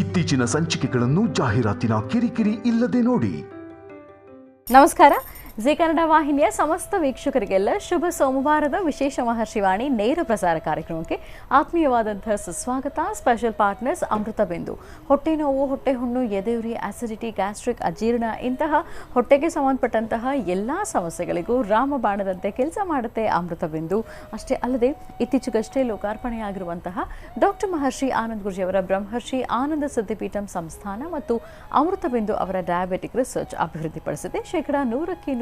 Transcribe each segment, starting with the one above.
ಇತ್ತೀಚಿನ ಸಂಚಿಕೆಗಳನ್ನು ಜಾಹೀರಾತಿನ ಕಿರಿಕಿರಿ ಇಲ್ಲದೆ ನೋಡಿ. ನಮಸ್ಕಾರ. ಜಿ ಕನ್ನಡ ವಾಹಿನಿಯ ಸಮಸ್ತ ವೀಕ್ಷಕರಿಗೆಲ್ಲ ಶುಭ ಸೋಮವಾರದ ವಿಶೇಷ ಮಹರ್ಷಿವಾಣಿ ನೇರ ಪ್ರಸಾರ ಕಾರ್ಯಕ್ರಮಕ್ಕೆ ಆತ್ಮೀಯವಾದಂತಹ ಸುಸ್ವಾಗತ. ಸ್ಪೆಷಲ್ ಪಾರ್ಟ್ನರ್ಸ್ ಅಮೃತ ಬಿಂದು. ಹೊಟ್ಟೆ ನೋವು, ಹೊಟ್ಟೆ ಹುಣ್ಣು, ಎದೆಯುರಿ, ಆಸಿಡಿಟಿ, ಗ್ಯಾಸ್ಟ್ರಿಕ್, ಅಜೀರ್ಣ ಇಂತಹ ಹೊಟ್ಟೆಗೆ ಸಂಬಂಧಪಟ್ಟಂತಹ ಎಲ್ಲ ಸಮಸ್ಯೆಗಳಿಗೂ ರಾಮಬಾಣದಂತೆ ಕೆಲಸ ಮಾಡುತ್ತೆ ಅಮೃತ ಬಿಂದು. ಅಷ್ಟೇ ಅಲ್ಲದೆ ಇತ್ತೀಚೆಗಷ್ಟೇ ಲೋಕಾರ್ಪಣೆಯಾಗಿರುವಂತಹ ಡಾಕ್ಟರ್ ಮಹರ್ಷಿ ಆನಂದ್ ಗುರೂಜಿಯವರ ಬ್ರಹ್ಮರ್ಷಿ ಆನಂದ ಸಿದ್ಧಿಪೀಠಂ ಸಂಸ್ಥಾನ ಮತ್ತು ಅಮೃತ ಬಿಂದು ಅವರ ಡಯಾಬಿಟಿಕ್ ರಿಸರ್ಚ್ ಅಭಿವೃದ್ಧಿಪಡಿಸಿದೆ.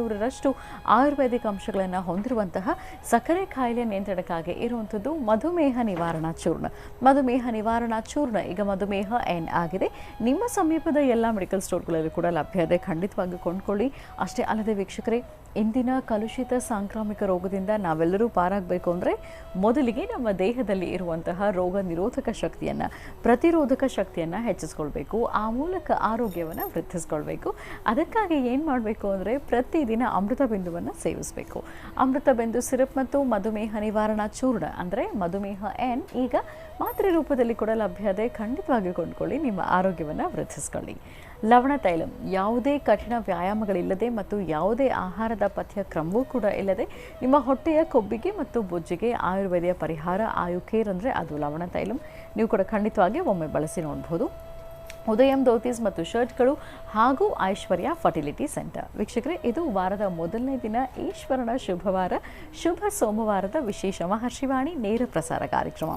100% ಆಯುರ್ವೇದಿಕ್ ಅಂಶಗಳನ್ನು ಹೊಂದಿರುವಂತಹ ಸಕ್ಕರೆ ಕಾಯಿಲೆ ನಿಯಂತ್ರಣಕ್ಕಾಗಿ ಇರುವಂಥದ್ದು ಮಧುಮೇಹ ನಿವಾರಣಾ ಚೂರ್ಣ. ಮಧುಮೇಹ ನಿವಾರಣಾ ಚೂರ್ಣ ಈಗ ಮಧುಮೇಹ ಎನ್ ಆಗಿದೆ. ನಿಮ್ಮ ಸಮೀಪದ ಎಲ್ಲ ಮೆಡಿಕಲ್ ಸ್ಟೋರ್ಗಳಲ್ಲೂ ಕೂಡ ಲಭ್ಯ ಇದೆ, ಖಂಡಿತವಾಗಿ ಕೊಂಡ್ಕೊಳ್ಳಿ. ಅಷ್ಟೇ ಅಲ್ಲದೆ ವೀಕ್ಷಕರೇ, ಇಂದಿನ ಕಲುಷಿತ ಸಾಂಕ್ರಾಮಿಕ ರೋಗದಿಂದ ನಾವೆಲ್ಲರೂ ಪಾರಾಗಬೇಕು ಅಂದರೆ ಮೊದಲಿಗೆ ನಮ್ಮ ದೇಹದಲ್ಲಿ ಇರುವಂತಹ ರೋಗ ನಿರೋಧಕ ಶಕ್ತಿಯನ್ನು, ಪ್ರತಿರೋಧಕ ಶಕ್ತಿಯನ್ನು ಹೆಚ್ಚಿಸ್ಕೊಳ್ಬೇಕು. ಆ ಮೂಲಕ ಆರೋಗ್ಯವನ್ನು ವೃದ್ಧಿಸ್ಕೊಳ್ಬೇಕು. ಅದಕ್ಕಾಗಿ ಏನು ಮಾಡಬೇಕು ಅಂದರೆ ಪ್ರತಿದಿನ ಅಮೃತ ಬಿಂದುವನ್ನು ಸೇವಿಸಬೇಕು. ಅಮೃತ ಬಿಂದು ಸಿರಪ್ ಮತ್ತು ಮಧುಮೇಹ ನಿವಾರಣಾ ಚೂರ್ಣ ಅಂದರೆ ಮಧುಮೇಹ ಎನ್ ಈಗ ಮಾತ್ರೆ ರೂಪದಲ್ಲಿ ಕೂಡ ಲಭ್ಯ ಇದೆ, ಖಂಡಿತವಾಗಿ ಕೊಂಡ್ಕೊಳ್ಳಿ. ನಿಮ್ಮ ಆರೋಗ್ಯವನ್ನು ವೃದ್ಧಿಸ್ಕೊಳ್ಳಿ. ಲವಣ ತೈಲಂ ಯಾವುದೇ ಕಠಿಣ ವ್ಯಾಯಾಮಗಳಿಲ್ಲದೆ ಮತ್ತು ಯಾವುದೇ ಆಹಾರದ ಪಥ್ಯ ಕ್ರಮವೂ ಕೂಡ ಇಲ್ಲದೆ ನಿಮ್ಮ ಹೊಟ್ಟೆಯ ಕೊಬ್ಬಿಗೆ ಮತ್ತು ಬೊಜ್ಜಿಗೆ ಆಯುರ್ವೇದಿಯ ಪರಿಹಾರ ಆಯುಕೇರ್ ಅಂದರೆ ಅದು ಲವಣ ತೈಲಂ. ನೀವು ಕೂಡ ಖಂಡಿತವಾಗಿ ಒಮ್ಮೆ ಬಳಸಿ ನೋಡಬಹುದು. ಉದಯಂ ಧೋತೀಸ್ ಮತ್ತು ಶರ್ಟ್ಗಳು ಹಾಗೂ ಐಶ್ವರ್ಯ ಫರ್ಟಿಲಿಟಿ ಸೆಂಟರ್. ವೀಕ್ಷಕರೇ, ಇದು ವಾರದ ಮೊದಲನೇ ದಿನ ಈಶ್ವರನ ಶುಭವಾರ, ಶುಭ ಸೋಮವಾರದ ವಿಶೇಷ ಮಹರ್ಷಿವಾಣಿ ನೇರ ಪ್ರಸಾರ ಕಾರ್ಯಕ್ರಮ.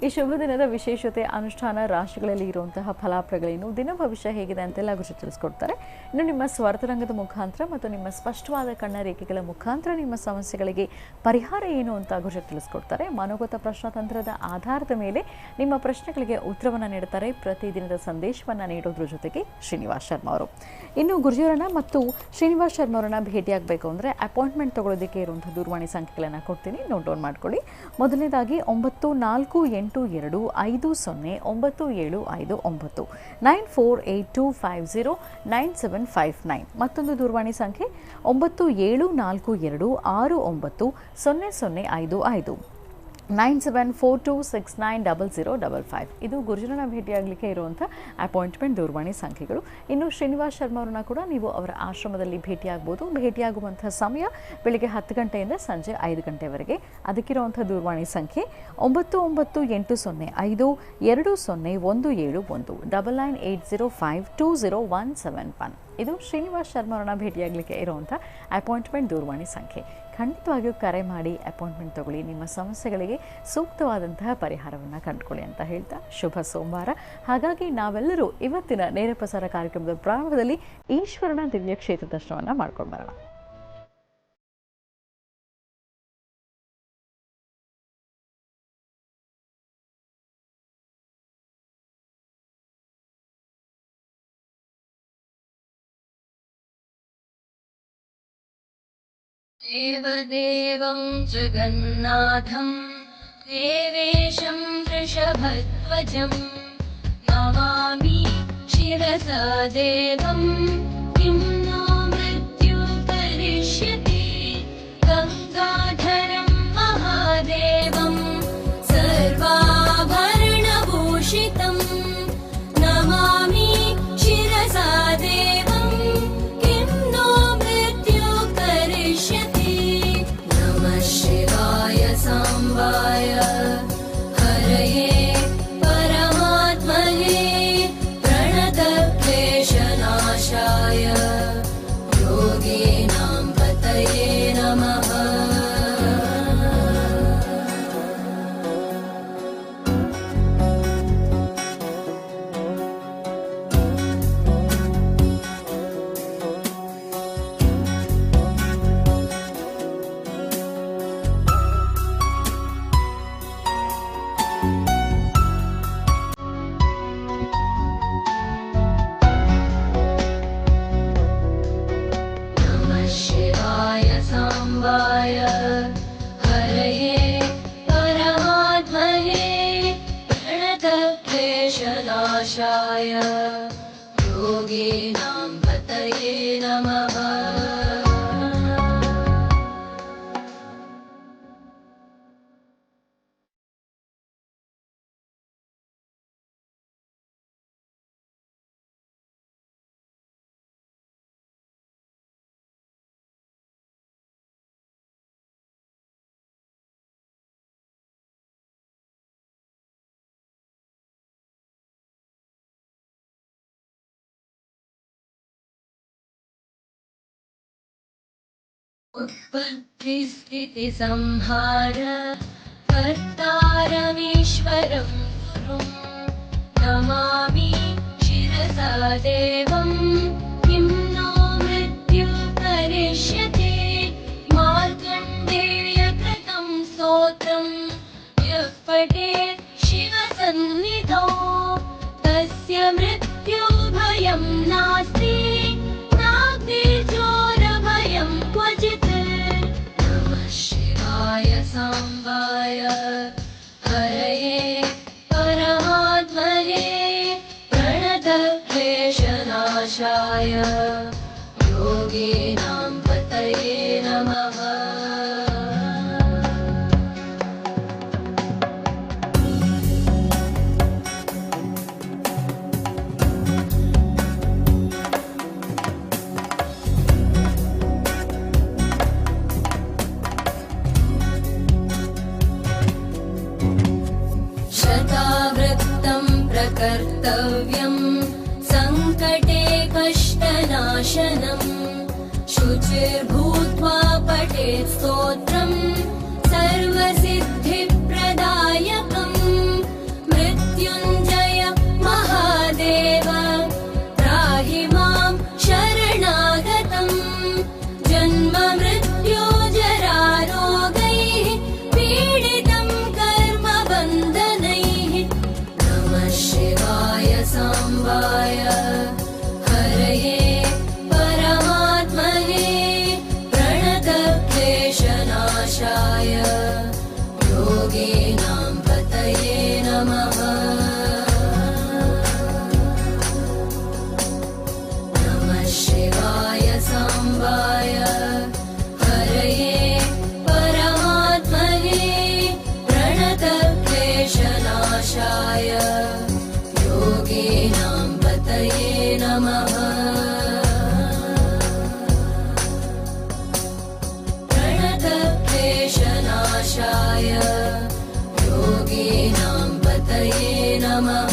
ಈ ಶುಭ ದಿನದ ವಿಶೇಷತೆ, ಅನುಷ್ಠಾನ, ರಾಶಿಗಳಲ್ಲಿ ಇರುವಂತಹ ಫಲಾಫಲಗಳೇನು, ದಿನ ಭವಿಷ್ಯ ಹೇಗಿದೆ ಅಂತೆಲ್ಲ ಗುರುಜಿ ತಿಳಿಸ್ಕೊಡ್ತಾರೆ. ಇನ್ನು ನಿಮ್ಮ ಸ್ವರ್ತರಂಗದ ಮುಖಾಂತರ ಮತ್ತು ನಿಮ್ಮ ಸ್ಪಷ್ಟವಾದ ಕಣ್ಣ ರೇಖೆಗಳ ಮುಖಾಂತರ ನಿಮ್ಮ ಸಮಸ್ಯೆಗಳಿಗೆ ಪರಿಹಾರ ಏನು ಅಂತ ಗುರುಜಿ ತಿಳಿಸ್ಕೊಡ್ತಾರೆ. ಮನೋಗತ ಪ್ರಶ್ನತಂತ್ರದ ಆಧಾರದ ಮೇಲೆ ನಿಮ್ಮ ಪ್ರಶ್ನೆಗಳಿಗೆ ಉತ್ತರವನ್ನು ನೀಡುತ್ತಾರೆ. ಪ್ರತಿದಿನದ ಸಂದೇಶವನ್ನು ನೀಡೋದ್ರ ಜೊತೆಗೆ ಶ್ರೀನಿವಾಸ್ ಶರ್ಮಾ ಅವರು. ಇನ್ನು ಗುರುಜಿಯವರನ್ನ ಮತ್ತು ಶ್ರೀನಿವಾಸ್ ಶರ್ಮಾ ಅವರನ್ನ ಭೇಟಿಯಾಗಬೇಕು ಅಂದರೆ ಅಪಾಯಿಂಟ್ಮೆಂಟ್ ತಗೊಳ್ಳೋದಕ್ಕೆ ಇರುವಂಥ ದೂರವಾಣಿ ಸಂಖ್ಯೆಗಳನ್ನು ಕೊಡ್ತೀನಿ, ನೋಟ್ ಡೌನ್ ಮಾಡ್ಕೊಳ್ಳಿ. ಮೊದಲನೇದಾಗಿ 9482509759 9482509759. ಮತ್ತೊಂದು ದೂರವಾಣಿ ಸಂಖ್ಯೆ 9742690055 9742690055. ಇದು ಗುರುಜರನ್ನ ಭೇಟಿಯಾಗಲಿಕ್ಕೆ ಇರುವಂಥ ಅಪಾಯಿಂಟ್ಮೆಂಟ್ ದೂರವಾಣಿ ಸಂಖ್ಯೆಗಳು. ಇನ್ನು ಶ್ರೀನಿವಾಸ್ ಶರ್ಮಾ ಅವರನ್ನ ಕೂಡ ನೀವು ಅವರ ಆಶ್ರಮದಲ್ಲಿ ಭೇಟಿಯಾಗಬಹುದು. ಭೇಟಿಯಾಗುವಂಥ ಸಮಯ ಬೆಳಿಗ್ಗೆ 10 ಗಂಟೆಯಿಂದ ಸಂಜೆ 5 ಗಂಟೆವರೆಗೆ. ಅದಕ್ಕಿರುವಂಥ ದೂರವಾಣಿ ಸಂಖ್ಯೆ 9980520171 9980520171. ಇದು ಶ್ರೀನಿವಾಸ್ ಶರ್ಮಾ ಅವರನ್ನ ಭೇಟಿಯಾಗಲಿಕ್ಕೆ ಇರುವಂಥ ಅಪಾಯಿಂಟ್ಮೆಂಟ್ ದೂರವಾಣಿ ಸಂಖ್ಯೆ. ಖಂಡಿತವಾಗಿಯೂ ಕರೆ ಮಾಡಿ ಅಪಾಯಿಂಟ್ಮೆಂಟ್ ತಗೊಳ್ಳಿ. ನಿಮ್ಮ ಸಮಸ್ಯೆಗಳಿಗೆ ಸೂಕ್ತವಾದಂತಹ ಪರಿಹಾರವನ್ನು ಕಂಡುಕೊಳ್ಳಿ ಅಂತ ಹೇಳ್ತಾ ಶುಭ ಸೋಮವಾರ. ಹಾಗಾಗಿ ನಾವೆಲ್ಲರೂ ಇವತ್ತಿನ ನೇರ ಪ್ರಸಾರ ಕಾರ್ಯಕ್ರಮದ ಪ್ರಾರಂಭದಲ್ಲಿ ಈಶ್ವರನ ದಿವ್ಯ ಕ್ಷೇತ್ರ ದರ್ಶನವನ್ನು ಮಾಡ್ಕೊಂಡು ಬರೋಣ. देवदेवं जगन्नाथं देवेशं वृषभध्वजं नमामि शिरसा देवं किं नो मृत्युः करिष्यति गङ्गाधरं महादेवं सर्वाभरणभूषितं नमामि शिरसा देवं किं नो मृत्युः करिष्यति शिवाय सांबाय हरये परमात्मने प्रणतक्लेशनाशाय योगीनां पतये नमः. हरये परमात्मने प्रणतक्लेशनाशाय योगीनां पतये नमः. उत्पत्तिस्थितिसंहार कर्तारमीश्वरं गुरुं नमामि शिरसा देवं किं नो मृत्युः करिष्यति मार्कण्डेयकृतं स्तोत्रं यः पठेत् शिवसन्निधौ तस्य मृत्युभयं नास्ति नाग्निचोरभयं क्वचित् नमः शिवाय साम्बाय हरये परमात्मने प्रणतक्लेशनाशाय योगीनां पतये नमः। शतावृत्तं प्रकर्तव्यं सङ्कटे कष्टनाशनम् शुचिर्भूत्वा पठेत् स्तोत्रं सर्वसिद्धिप्रदायकम् मृत्युञ्जय महादेव त्राहि मां शरणागतम् जन्म मृत्यो जरारोगैः पीडितं कर्मबन्धनैः नमः शिवाय साम्बाय हरये परमात्मने प्रणतक्लेशनाशाय योगीनां पतये नमः। नमः शिवाय साम्बाय हरये परमात्मने प्रणतक्लेशनाशाय योगीनां पतये नमः। प्रणतक्लेशनाशाय योगीनां पतये नमः।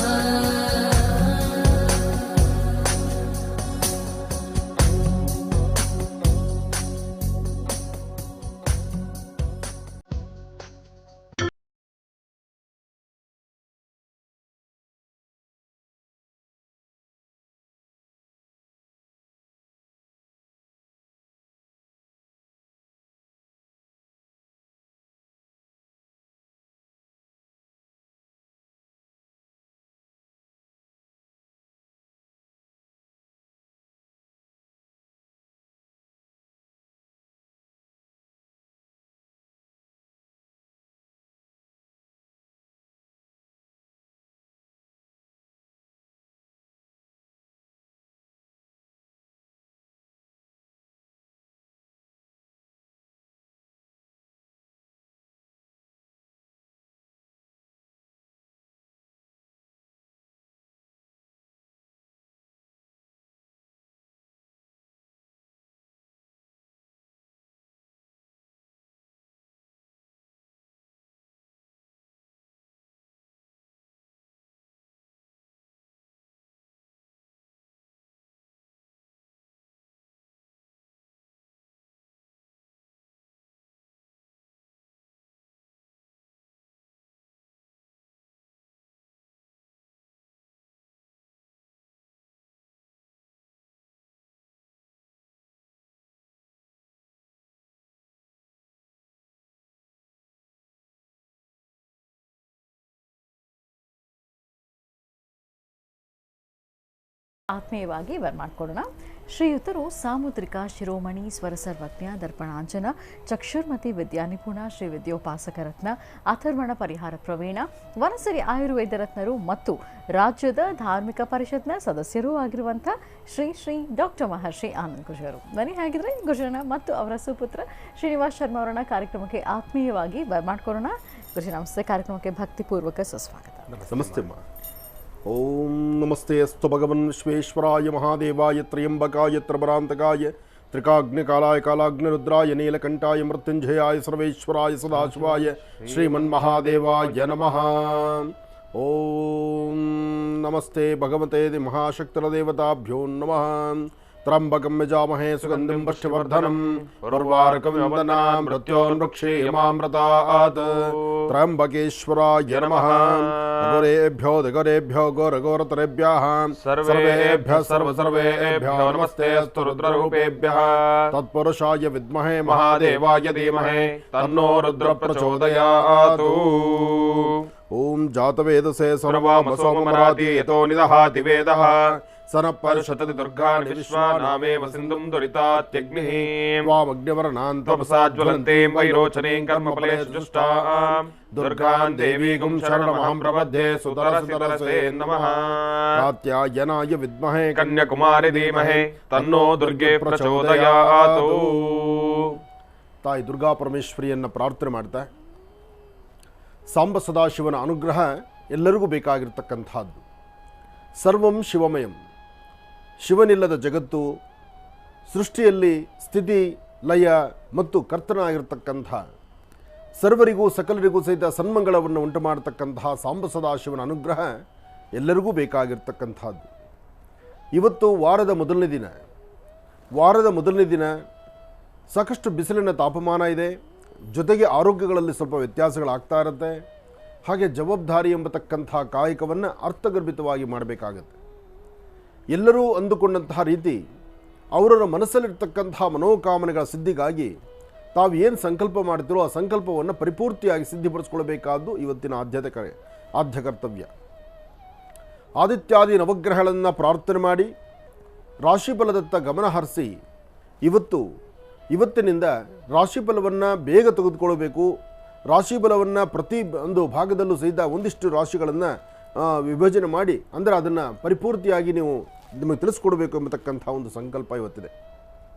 ಆತ್ಮೀಯವಾಗಿ ಬರ್ಮಾಡ್ಕೊಳ್ಳೋಣ. ಶ್ರೀಯುತರು ಸಾಮುದ್ರಿಕ ಶಿರೋಮಣಿ ಸ್ವರ ಸರ್ವಜ್ಞ ದರ್ಪಣಾಂಜನ ಚಕ್ಷುರ್ಮತಿ ವಿದ್ಯಾನಿಪುಣ ಶ್ರೀ ವಿದ್ಯೋಪಾಸಕ ರತ್ನ ಅಥರ್ವಣ ಪರಿಹಾರ ಪ್ರವೀಣ ವನಸರಿ ಆಯುರ್ವೇದ ರತ್ನರು ಮತ್ತು ರಾಜ್ಯದ ಧಾರ್ಮಿಕ ಪರಿಷತ್ನ ಸದಸ್ಯರೂ ಆಗಿರುವಂಥ ಶ್ರೀ ಶ್ರೀ ಡಾಕ್ಟರ್ ಮಹರ್ಷಿ ಆನಂದ್ ಗುರ್ಜರು. ಬನ್ನಿ ಹಾಗಿದ್ರೆ ಗುರ್ಜರನ ಮತ್ತು ಅವರ ಸುಪುತ್ರ ಶ್ರೀನಿವಾಸ್ ಶರ್ಮಾ ಅವರನ್ನ ಕಾರ್ಯಕ್ರಮಕ್ಕೆ ಆತ್ಮೀಯವಾಗಿ ಬರ್ಮಾಡ್ಕೊಳ್ಳೋಣ. ಗುರುಜಿ ನಮಸ್ತೆ. ಕಾರ್ಯಕ್ರಮಕ್ಕೆ ಭಕ್ತಿಪೂರ್ವಕ ಸುಸ್ವಾಗತ. ನಮಸ್ತೆ. ಓಂ ನಮಸ್ತೆ ಅಸ್ತು ಭಗವನ್ ವಿಶ್ವೇಶ್ವರಾಯ ಮಹಾದೇವಾಯ ತ್ರಯಂಬಕಾಯ ತ್ರಬರಾಂತಕಾಯ ತ್ರಿಕಾಗ್ನಿಕಾಲಾಯ ಕಾಲಾಗ್ನಿರುದ್ರಾಯ ನೀಲಕಂಠಾಯ ಮೃತ್ಯುಂಜಯಾಯ ಸರ್ವೇಶ್ವರಾಯ ಸದಾಶಿವಾಯ ಶ್ರೀಮನ್ಮಹಾದೇವಾಯ ನಮಃ. ಓಂ ನಮಸ್ತೆ ಭಗವತೆ ಮಹಾಶಕ್ತಿರದೇವತಾಭ್ಯೋ ನಮಃ. त्र्यंबकं यजामहे सुगन्धिं पुष्टिवर्धनम् उर्वारुकं वन्दनां मृत्योर्मुक्षीयमामृतात् त्र्यंबकेश्वराय नमः गुरेभ्यो दिगरेभ्यो घोरघोरतरेभ्यः सर्वेभ्यः सर्वेभ्यो नमस्ते अस्तु रुद्ररूपेभ्यः तत्पुरुषाय विद्महे महादेवाय धीमहि तन्नो रुद्र प्रचोदयात्। ओम जातवेदसे सर्वाम सोमराति यतो निदहाति वेदः सनपर्षतति दुर्गाणि विश्वानामेव सिन्धुं दुरितात्यग्निः त्वामग्निवर्णान् तपसा ज्वलन्तीं वैरोचनीं कर्मफलेषु जुष्टां दुर्गां देवीं शरणमहं प्रपद्ये सुतरसे नमः। कात्यायनाय विद्महे कन्याकुमारी धीमहि तन्नो दुर्गे प्रचोदयात्। ताई दुर्गा परमेश्वरियन्न प्रार्थನೆ ಮಾಡ್ತಾ ಸಾಂಬ ಸದಾಶಿವನ ಅನುಗ್ರಹ ಎಲ್ಲರಿಗೂ ಬೇಕಾಗಿರತಕ್ಕಂಥದ್ದು. ಸರ್ವಂ ಶಿವಮಯಂ, ಶಿವನಿಲ್ಲದ ಜಗತ್ತು, ಸೃಷ್ಟಿಯಲ್ಲಿ ಸ್ಥಿತಿ ಲಯ ಮತ್ತು ಕರ್ತನಾಗಿರ್ತಕ್ಕಂಥ ಸರ್ವರಿಗೂ ಸಕಲರಿಗೂ ಸಹಿತ ಸನ್ಮಂಗಳವನ್ನು ಉಂಟು ಮಾಡತಕ್ಕಂತಹ ಸಾಂಬ ಸದಾಶಿವನ ಅನುಗ್ರಹ ಎಲ್ಲರಿಗೂ ಬೇಕಾಗಿರ್ತಕ್ಕಂಥದ್ದು. ಇವತ್ತು ವಾರದ ಮೊದಲನೇ ದಿನ ಸಾಕಷ್ಟು ಬಿಸಿಲಿನ ತಾಪಮಾನ ಇದೆ, ಜೊತೆಗೆ ಆರೋಗ್ಯಗಳಲ್ಲಿ ಸ್ವಲ್ಪ ವ್ಯತ್ಯಾಸಗಳಾಗ್ತಾ ಇರುತ್ತೆ. ಹಾಗೆ ಜವಾಬ್ದಾರಿ ಎಂಬತಕ್ಕಂಥ ಕಾಯಕವನ್ನು ಅರ್ಥಗರ್ಭಿತವಾಗಿ ಮಾಡಬೇಕಾಗತ್ತೆ. ಎಲ್ಲರೂ ಅಂದುಕೊಂಡಂತಹ ರೀತಿ ಅವರವರ ಮನಸ್ಸಲ್ಲಿರ್ತಕ್ಕಂಥ ಮನೋಕಾಮನೆಗಳ ಸಿದ್ಧಿಗಾಗಿ ತಾವು ಏನು ಸಂಕಲ್ಪ ಮಾಡ್ತಿರೋ ಆ ಸಂಕಲ್ಪವನ್ನು ಪರಿಪೂರ್ತಿಯಾಗಿ ಸಿದ್ಧಿಪಡಿಸ್ಕೊಳ್ಬೇಕಾದ್ದು ಇವತ್ತಿನ ಆದ್ಯ ಕರ್ತವ್ಯ. ಆದಿತ್ಯಾದಿ ನವಗ್ರಹಗಳನ್ನು ಪ್ರಾರ್ಥನೆ ಮಾಡಿ ರಾಶಿಫಲದತ್ತ ಗಮನ ಹರಿಸಿ ಇವತ್ತಿನಿಂದ ರಾಶಿಫಲವನ್ನು ಬೇಗ ತೆಗೆದುಕೊಳ್ಳಬೇಕು. ರಾಶಿಫಲವನ್ನು ಪ್ರತಿ ಒಂದು ಭಾಗದಲ್ಲೂ ಸಹಿತ ಒಂದಿಷ್ಟು ರಾಶಿಗಳನ್ನು ವಿಭಜನೆ ಮಾಡಿ, ಅಂದರೆ ಅದನ್ನು ಪರಿಪೂರ್ತಿಯಾಗಿ ನೀವು ನಿಮಗೆ ತಿಳಿಸ್ಕೊಡ್ಬೇಕು ಎಂಬತಕ್ಕಂಥ ಒಂದು ಸಂಕಲ್ಪ ಇವತ್ತಿದೆ.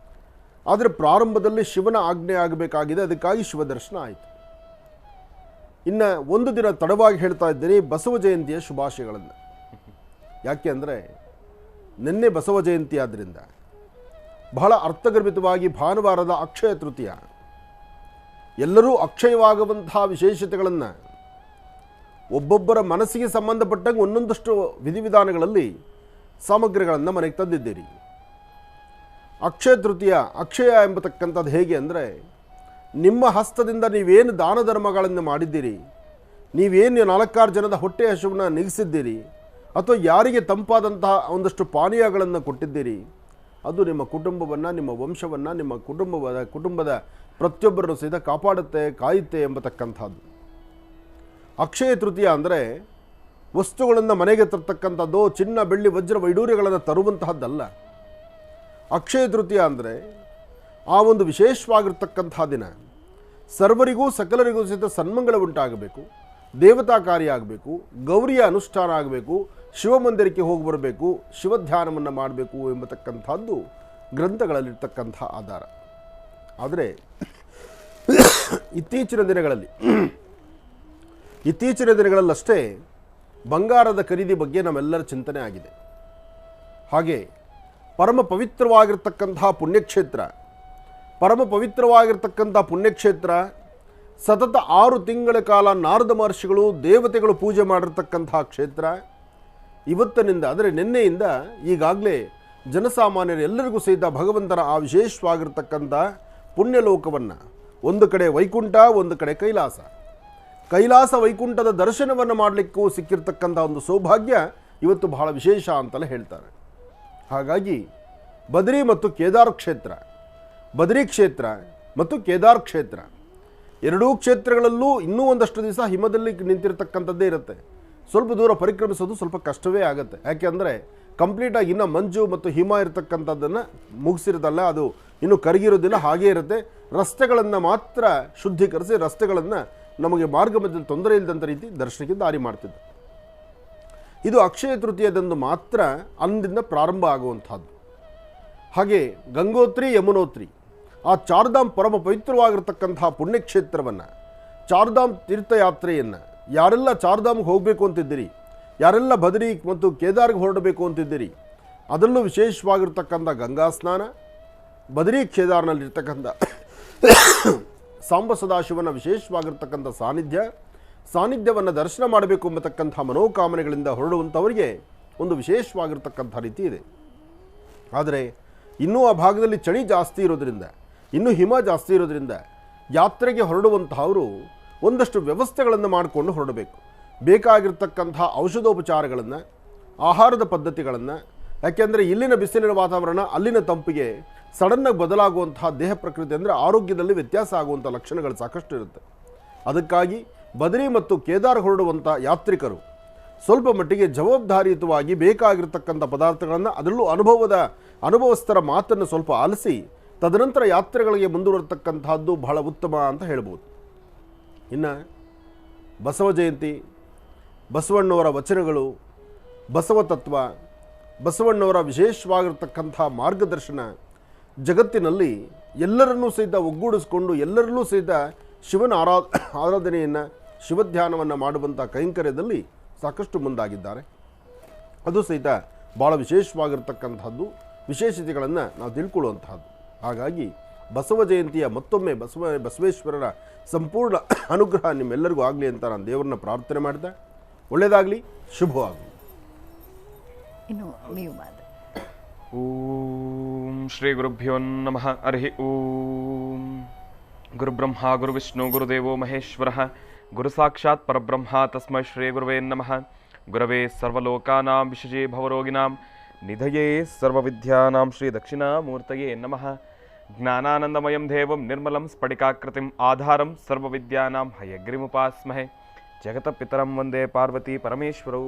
ಆದರೆ ಪ್ರಾರಂಭದಲ್ಲಿ ಶಿವನ ಆಜ್ಞೆ ಆಗಬೇಕಾಗಿದೆ, ಅದಕ್ಕಾಗಿ ಶಿವ ದರ್ಶನ ಆಯಿತು. ಇನ್ನು ಒಂದು ದಿನ ತಡವಾಗಿ ಹೇಳ್ತಾ ಇದ್ದೀನಿ ಬಸವ ಜಯಂತಿಯ ಶುಭಾಶಯಗಳನ್ನು. ಯಾಕೆ ಅಂದರೆ ನಿನ್ನೆ ಬಸವ ಜಯಂತಿ ಆದ್ದರಿಂದ ಬಹಳ ಅರ್ಥಗರ್ಭಿತವಾಗಿ ಭಾನುವಾರದ ಅಕ್ಷಯ ತೃತೀಯ, ಎಲ್ಲರೂ ಅಕ್ಷಯವಾಗುವಂತಹ ವಿಶೇಷತೆಗಳನ್ನು ಒಬ್ಬೊಬ್ಬರ ಮನಸ್ಸಿಗೆ ಸಂಬಂಧಪಟ್ಟಂಗೆ ಒಂದೊಂದಷ್ಟು ವಿಧಿವಿಧಾನಗಳಲ್ಲಿ ಸಾಮಗ್ರಿಗಳನ್ನು ಮನೆಗೆ ತಂದಿದ್ದೀರಿ. ಅಕ್ಷಯ ತೃತೀಯ, ಅಕ್ಷಯ ಎಂಬತಕ್ಕಂಥದ್ದು ಹೇಗೆ ಅಂದರೆ ನಿಮ್ಮ ಹಸ್ತದಿಂದ ನೀವೇನು ದಾನ ಧರ್ಮಗಳನ್ನು ಮಾಡಿದ್ದೀರಿ, ನೀವೇನು 4-6 ಜನದ ಹೊಟ್ಟೆ ಹಸುವನ್ನು ನೀಗಿಸಿದ್ದೀರಿ, ಅಥವಾ ಯಾರಿಗೆ ತಂಪಾದಂತಹ ಒಂದಷ್ಟು ಪಾನೀಯಗಳನ್ನು ಕೊಟ್ಟಿದ್ದೀರಿ, ಅದು ನಿಮ್ಮ ಕುಟುಂಬವನ್ನು, ನಿಮ್ಮ ವಂಶವನ್ನು, ನಿಮ್ಮ ಕುಟುಂಬದ ಪ್ರತಿಯೊಬ್ಬರನ್ನು ಸಹಿತ ಕಾಪಾಡುತ್ತೆ, ಕಾಯುತ್ತೆ ಎಂಬತಕ್ಕಂಥದ್ದು. ಅಕ್ಷಯ ತೃತೀಯ ಅಂದರೆ ವಸ್ತುಗಳನ್ನು ಮನೆಗೆ ತರ್ತಕ್ಕಂಥದ್ದು, ಚಿನ್ನ ಬೆಳ್ಳಿ ವಜ್ರ ವೈಡೂರ್ಯಗಳನ್ನು ತರುವಂತಹದ್ದಲ್ಲ. ಅಕ್ಷಯ ತೃತೀಯ ಅಂದರೆ ಆ ಒಂದು ವಿಶೇಷವಾಗಿರ್ತಕ್ಕಂಥ ದಿನ ಸರ್ವರಿಗೂ ಸಕಲರಿಗೂ ಸಹಿತ ಸನ್ಮಂಗಳ ಉಂಟಾಗಬೇಕು, ದೇವತಾ ಕಾರ್ಯ ಆಗಬೇಕು, ಗೌರಿಯ ಅನುಷ್ಠಾನ ಆಗಬೇಕು, ಶಿವಮಂದಿರಕ್ಕೆ ಹೋಗಿ ಬರಬೇಕು, ಶಿವಧ್ಯಾನವನ್ನು ಮಾಡಬೇಕು ಎಂಬತಕ್ಕಂಥದ್ದು ಗ್ರಂಥಗಳಲ್ಲಿರ್ತಕ್ಕಂಥ ಆಧಾರ. ಆದರೆ ಇತ್ತೀಚಿನ ದಿನಗಳಲ್ಲಷ್ಟೇ ಬಂಗಾರದ ಖರೀದಿ ಬಗ್ಗೆ ನಮ್ಮೆಲ್ಲರ ಚಿಂತನೆ ಆಗಿದೆ. ಹಾಗೆ ಪರಮ ಪವಿತ್ರವಾಗಿರ್ತಕ್ಕಂಥ ಪುಣ್ಯಕ್ಷೇತ್ರ ಸತತ 6 ತಿಂಗಳ ಕಾಲ ನಾರದ ಮಹರ್ಷಿಗಳು ದೇವತೆಗಳು ಪೂಜೆ ಮಾಡಿರ್ತಕ್ಕಂಥ ಕ್ಷೇತ್ರ ಇವತ್ತಿನಿಂದ, ಅಂದರೆ ನಿನ್ನೆಯಿಂದ ಈಗಾಗಲೇ ಜನಸಾಮಾನ್ಯರು ಎಲ್ಲರಿಗೂ ಸಹಿತ ಭಗವಂತನ ಆ ವಿಶೇಷವಾಗಿರ್ತಕ್ಕಂಥ ಪುಣ್ಯಲೋಕವನ್ನು, ಒಂದು ಕಡೆ ವೈಕುಂಠ, ಒಂದು ಕಡೆ ಕೈಲಾಸ ವೈಕುಂಠದ ದರ್ಶನವನ್ನು ಮಾಡಲಿಕ್ಕೂ ಸಿಕ್ಕಿರ್ತಕ್ಕಂಥ ಒಂದು ಸೌಭಾಗ್ಯ ಇವತ್ತು ಬಹಳ ವಿಶೇಷ ಅಂತಲೇ ಹೇಳ್ತಾರೆ. ಹಾಗಾಗಿ ಬದ್ರಿ ಕ್ಷೇತ್ರ ಮತ್ತು ಕೇದಾರ್ ಕ್ಷೇತ್ರ ಎರಡೂ ಕ್ಷೇತ್ರಗಳಲ್ಲೂ ಇನ್ನೂ ಒಂದಷ್ಟು ದಿವಸ ಹಿಮದಲ್ಲಿ ನಿಂತಿರತಕ್ಕಂಥದ್ದೇ ಇರುತ್ತೆ. ಸ್ವಲ್ಪ ದೂರ ಪರಿಕ್ರಮಿಸೋದು ಸ್ವಲ್ಪ ಕಷ್ಟವೇ ಆಗುತ್ತೆ. ಯಾಕೆಂದರೆ ಕಂಪ್ಲೀಟಾಗಿ ಇನ್ನೂ ಮಂಜು ಮತ್ತು ಹಿಮ ಇರತಕ್ಕಂಥದ್ದನ್ನು ಮುಗಿಸಿರೋದಲ್ಲ, ಅದು ಇನ್ನೂ ಕರಗಿರೋದಿಲ್ಲ, ಹಾಗೇ ಇರುತ್ತೆ. ರಸ್ತೆಗಳನ್ನು ಮಾತ್ರ ಶುದ್ಧೀಕರಿಸಿ ರಸ್ತೆಗಳನ್ನು ನಮಗೆ ಮಾರ್ಗ ಮಧ್ಯದಲ್ಲಿ ತೊಂದರೆ ಇಲ್ಲದಂಥ ರೀತಿ ದರ್ಶನಕ್ಕೆ ದಾರಿ ಮಾಡ್ತಿದ್ದೆ. ಇದು ಅಕ್ಷಯ ತೃತೀಯದಂದು ಮಾತ್ರ ಅಂದಿನ ಪ್ರಾರಂಭ ಆಗುವಂಥದ್ದು. ಹಾಗೆ ಗಂಗೋತ್ರಿ, ಯಮುನೋತ್ರಿ, ಆ ಚಾರ್ಧಾಮ್ ಪರಮ ಪವಿತ್ರವಾಗಿರ್ತಕ್ಕಂಥ ಪುಣ್ಯಕ್ಷೇತ್ರವನ್ನು, ಚಾರ್ಧಾಮ್ ತೀರ್ಥಯಾತ್ರೆಯನ್ನು ಯಾರೆಲ್ಲ ಚಾರ್ಧಾಮ್ಗೆ ಹೋಗಬೇಕು ಅಂತಿದ್ದೀರಿ, ಯಾರೆಲ್ಲ ಬದರಿ ಮತ್ತು ಕೇದಾರ್ಗೆ ಹೊರಡಬೇಕು ಅಂತಿದ್ದೀರಿ, ಅದರಲ್ಲೂ ವಿಶೇಷವಾಗಿರ್ತಕ್ಕಂಥ ಗಂಗಾ ಸ್ನಾನ, ಬದರಿ ಕೇದಾರ್ನಲ್ಲಿರ್ತಕ್ಕಂಥ ಸಾಂಬ ಸದಾಶಿವನ ವಿಶೇಷವಾಗಿರ್ತಕ್ಕಂಥ ಸಾನ್ನಿಧ್ಯವನ್ನು ದರ್ಶನ ಮಾಡಬೇಕು ಎಂಬತಕ್ಕಂಥ ಮನೋಕಾಮನೆಗಳಿಂದ ಹೊರಡುವಂಥವರಿಗೆ ಒಂದು ವಿಶೇಷವಾಗಿರ್ತಕ್ಕಂಥ ರೀತಿ ಇದೆ. ಆದರೆ ಇನ್ನೂ ಆ ಭಾಗದಲ್ಲಿ ಚಳಿ ಜಾಸ್ತಿ ಇರೋದ್ರಿಂದ, ಇನ್ನೂ ಹಿಮ ಜಾಸ್ತಿ ಇರೋದ್ರಿಂದ ಯಾತ್ರೆಗೆ ಹೊರಡುವಂತಹವರು ಒಂದಷ್ಟು ವ್ಯವಸ್ಥೆಗಳನ್ನು ಮಾಡಿಕೊಂಡು ಹೊರಡಬೇಕು. ಬೇಕಾಗಿರ್ತಕ್ಕಂಥ ಔಷಧೋಪಚಾರಗಳನ್ನು, ಆಹಾರದ ಪದ್ಧತಿಗಳನ್ನು, ಯಾಕೆಂದರೆ ಇಲ್ಲಿನ ಬಿಸಿಲಿನ ವಾತಾವರಣ ಅಲ್ಲಿನ ತಂಪಿಗೆ ಸಡನ್ನಾಗಿ ಬದಲಾಗುವಂತಹ ದೇಹ ಪ್ರಕೃತಿ ಅಂದರೆ ಆರೋಗ್ಯದಲ್ಲಿ ವ್ಯತ್ಯಾಸ ಆಗುವಂಥ ಲಕ್ಷಣಗಳು ಸಾಕಷ್ಟು ಇರುತ್ತೆ. ಅದಕ್ಕಾಗಿ ಬದರಿ ಮತ್ತು ಕೇದಾರ್ ಹೊರಡುವಂಥ ಯಾತ್ರಿಕರು ಸ್ವಲ್ಪ ಮಟ್ಟಿಗೆ ಜವಾಬ್ದಾರಿಯುತವಾಗಿ ಬೇಕಾಗಿರ್ತಕ್ಕಂಥ ಪದಾರ್ಥಗಳನ್ನು, ಅದರಲ್ಲೂ ಅನುಭವಸ್ಥರ ಮಾತನ್ನು ಸ್ವಲ್ಪ ಆಲಿಸಿ ತದನಂತರ ಯಾತ್ರೆಗಳಿಗೆ ಮುಂದುವರತಕ್ಕಂತಹದ್ದು ಬಹಳ ಉತ್ತಮ ಅಂತ ಹೇಳ್ಬೋದು. ಇನ್ನು ಬಸವ ಜಯಂತಿ, ಬಸವಣ್ಣವರ ವಚನಗಳು, ಬಸವ ತತ್ವ, ಬಸವಣ್ಣವರ ವಿಶೇಷವಾಗಿರ್ತಕ್ಕಂಥ ಮಾರ್ಗದರ್ಶನ ಜಗತ್ತಿನಲ್ಲಿ ಎಲ್ಲರನ್ನೂ ಸಹಿತ ಒಗ್ಗೂಡಿಸ್ಕೊಂಡು ಎಲ್ಲರಲ್ಲೂ ಸಹಿತ ಶಿವನ ಆರಾಧನೆಯನ್ನು, ಶಿವಧ್ಯಾನವನ್ನು ಮಾಡುವಂಥ ಕೈಂಕರ್ಯದಲ್ಲಿ ಸಾಕಷ್ಟು ಮುಂದಾಗಿದ್ದಾರೆ. ಅದು ಸಹಿತ ಭಾಳ ವಿಶೇಷವಾಗಿರ್ತಕ್ಕಂಥದ್ದು, ವಿಶೇಷತೆಗಳನ್ನು ನಾವು ತಿಳ್ಕೊಳ್ಳುವಂತಹದ್ದು. ಹಾಗಾಗಿ ಬಸವ ಜಯಂತಿಯ ಮತ್ತೊಮ್ಮೆ ಬಸವೇಶ್ವರರ ಸಂಪೂರ್ಣ ಅನುಗ್ರಹ ನಿಮ್ಮೆಲ್ಲರಿಗೂ ಆಗಲಿ ಅಂತ ನಾನು ದೇವರನ್ನ ಪ್ರಾರ್ಥನೆ ಮಾಡಿದೆ. ಒಳ್ಳೆಯದಾಗಲಿ, ಶುಭವಾಗಲಿ. ಇನ್ನು ನೀವು ಮಾತು. ಓಂ ಶ್ರೀ ಗುರುಭ್ಯೋ ನಮಃ. ಹರಿ ಓಂ. ಗುರುಬ್ರಹ್ಮ ಗುರುವಿಷ್ಣು ಗುರುದೇವೋ ಮಹೇಶ್ವರ, ಗುರು ಸಾಕ್ಷಾತ್ ಪರಬ್ರಹ್ಮ ತಸ್ಮೈ ಶ್ರೀ ಗುರುವೇ ನಮಃ. ಗುರವೇ ಸರ್ವಲೋಕಾನಾಂ ವಿಶಜೇ ಭವರೋಗಿನಾಂ ನಿಧಯೇ ಸರ್ವವಿದ್ಯಾನಾಂ ಶ್ರೀ ದಕ್ಷಿಣಾಮೂರ್ತಯೇ ನಮಃ. ಜ್ಞಾನಾನಂದಮಯಂ ದೇವಂ ನಿರ್ಮಲಂ ಸ್ಫಟಿಕಾಕೃತಿಂ ಆಧಾರಂ ಸರ್ವವಿದ್ಯಾನಾಂ ಹಯಗ್ರಿಮುಪಾಸ್ಮಹೆ. ಜಗತಪಿತರಂ ವಂದೇ ಪಾರ್ವತಿ ಪರಮೇಶ್ವರೌ.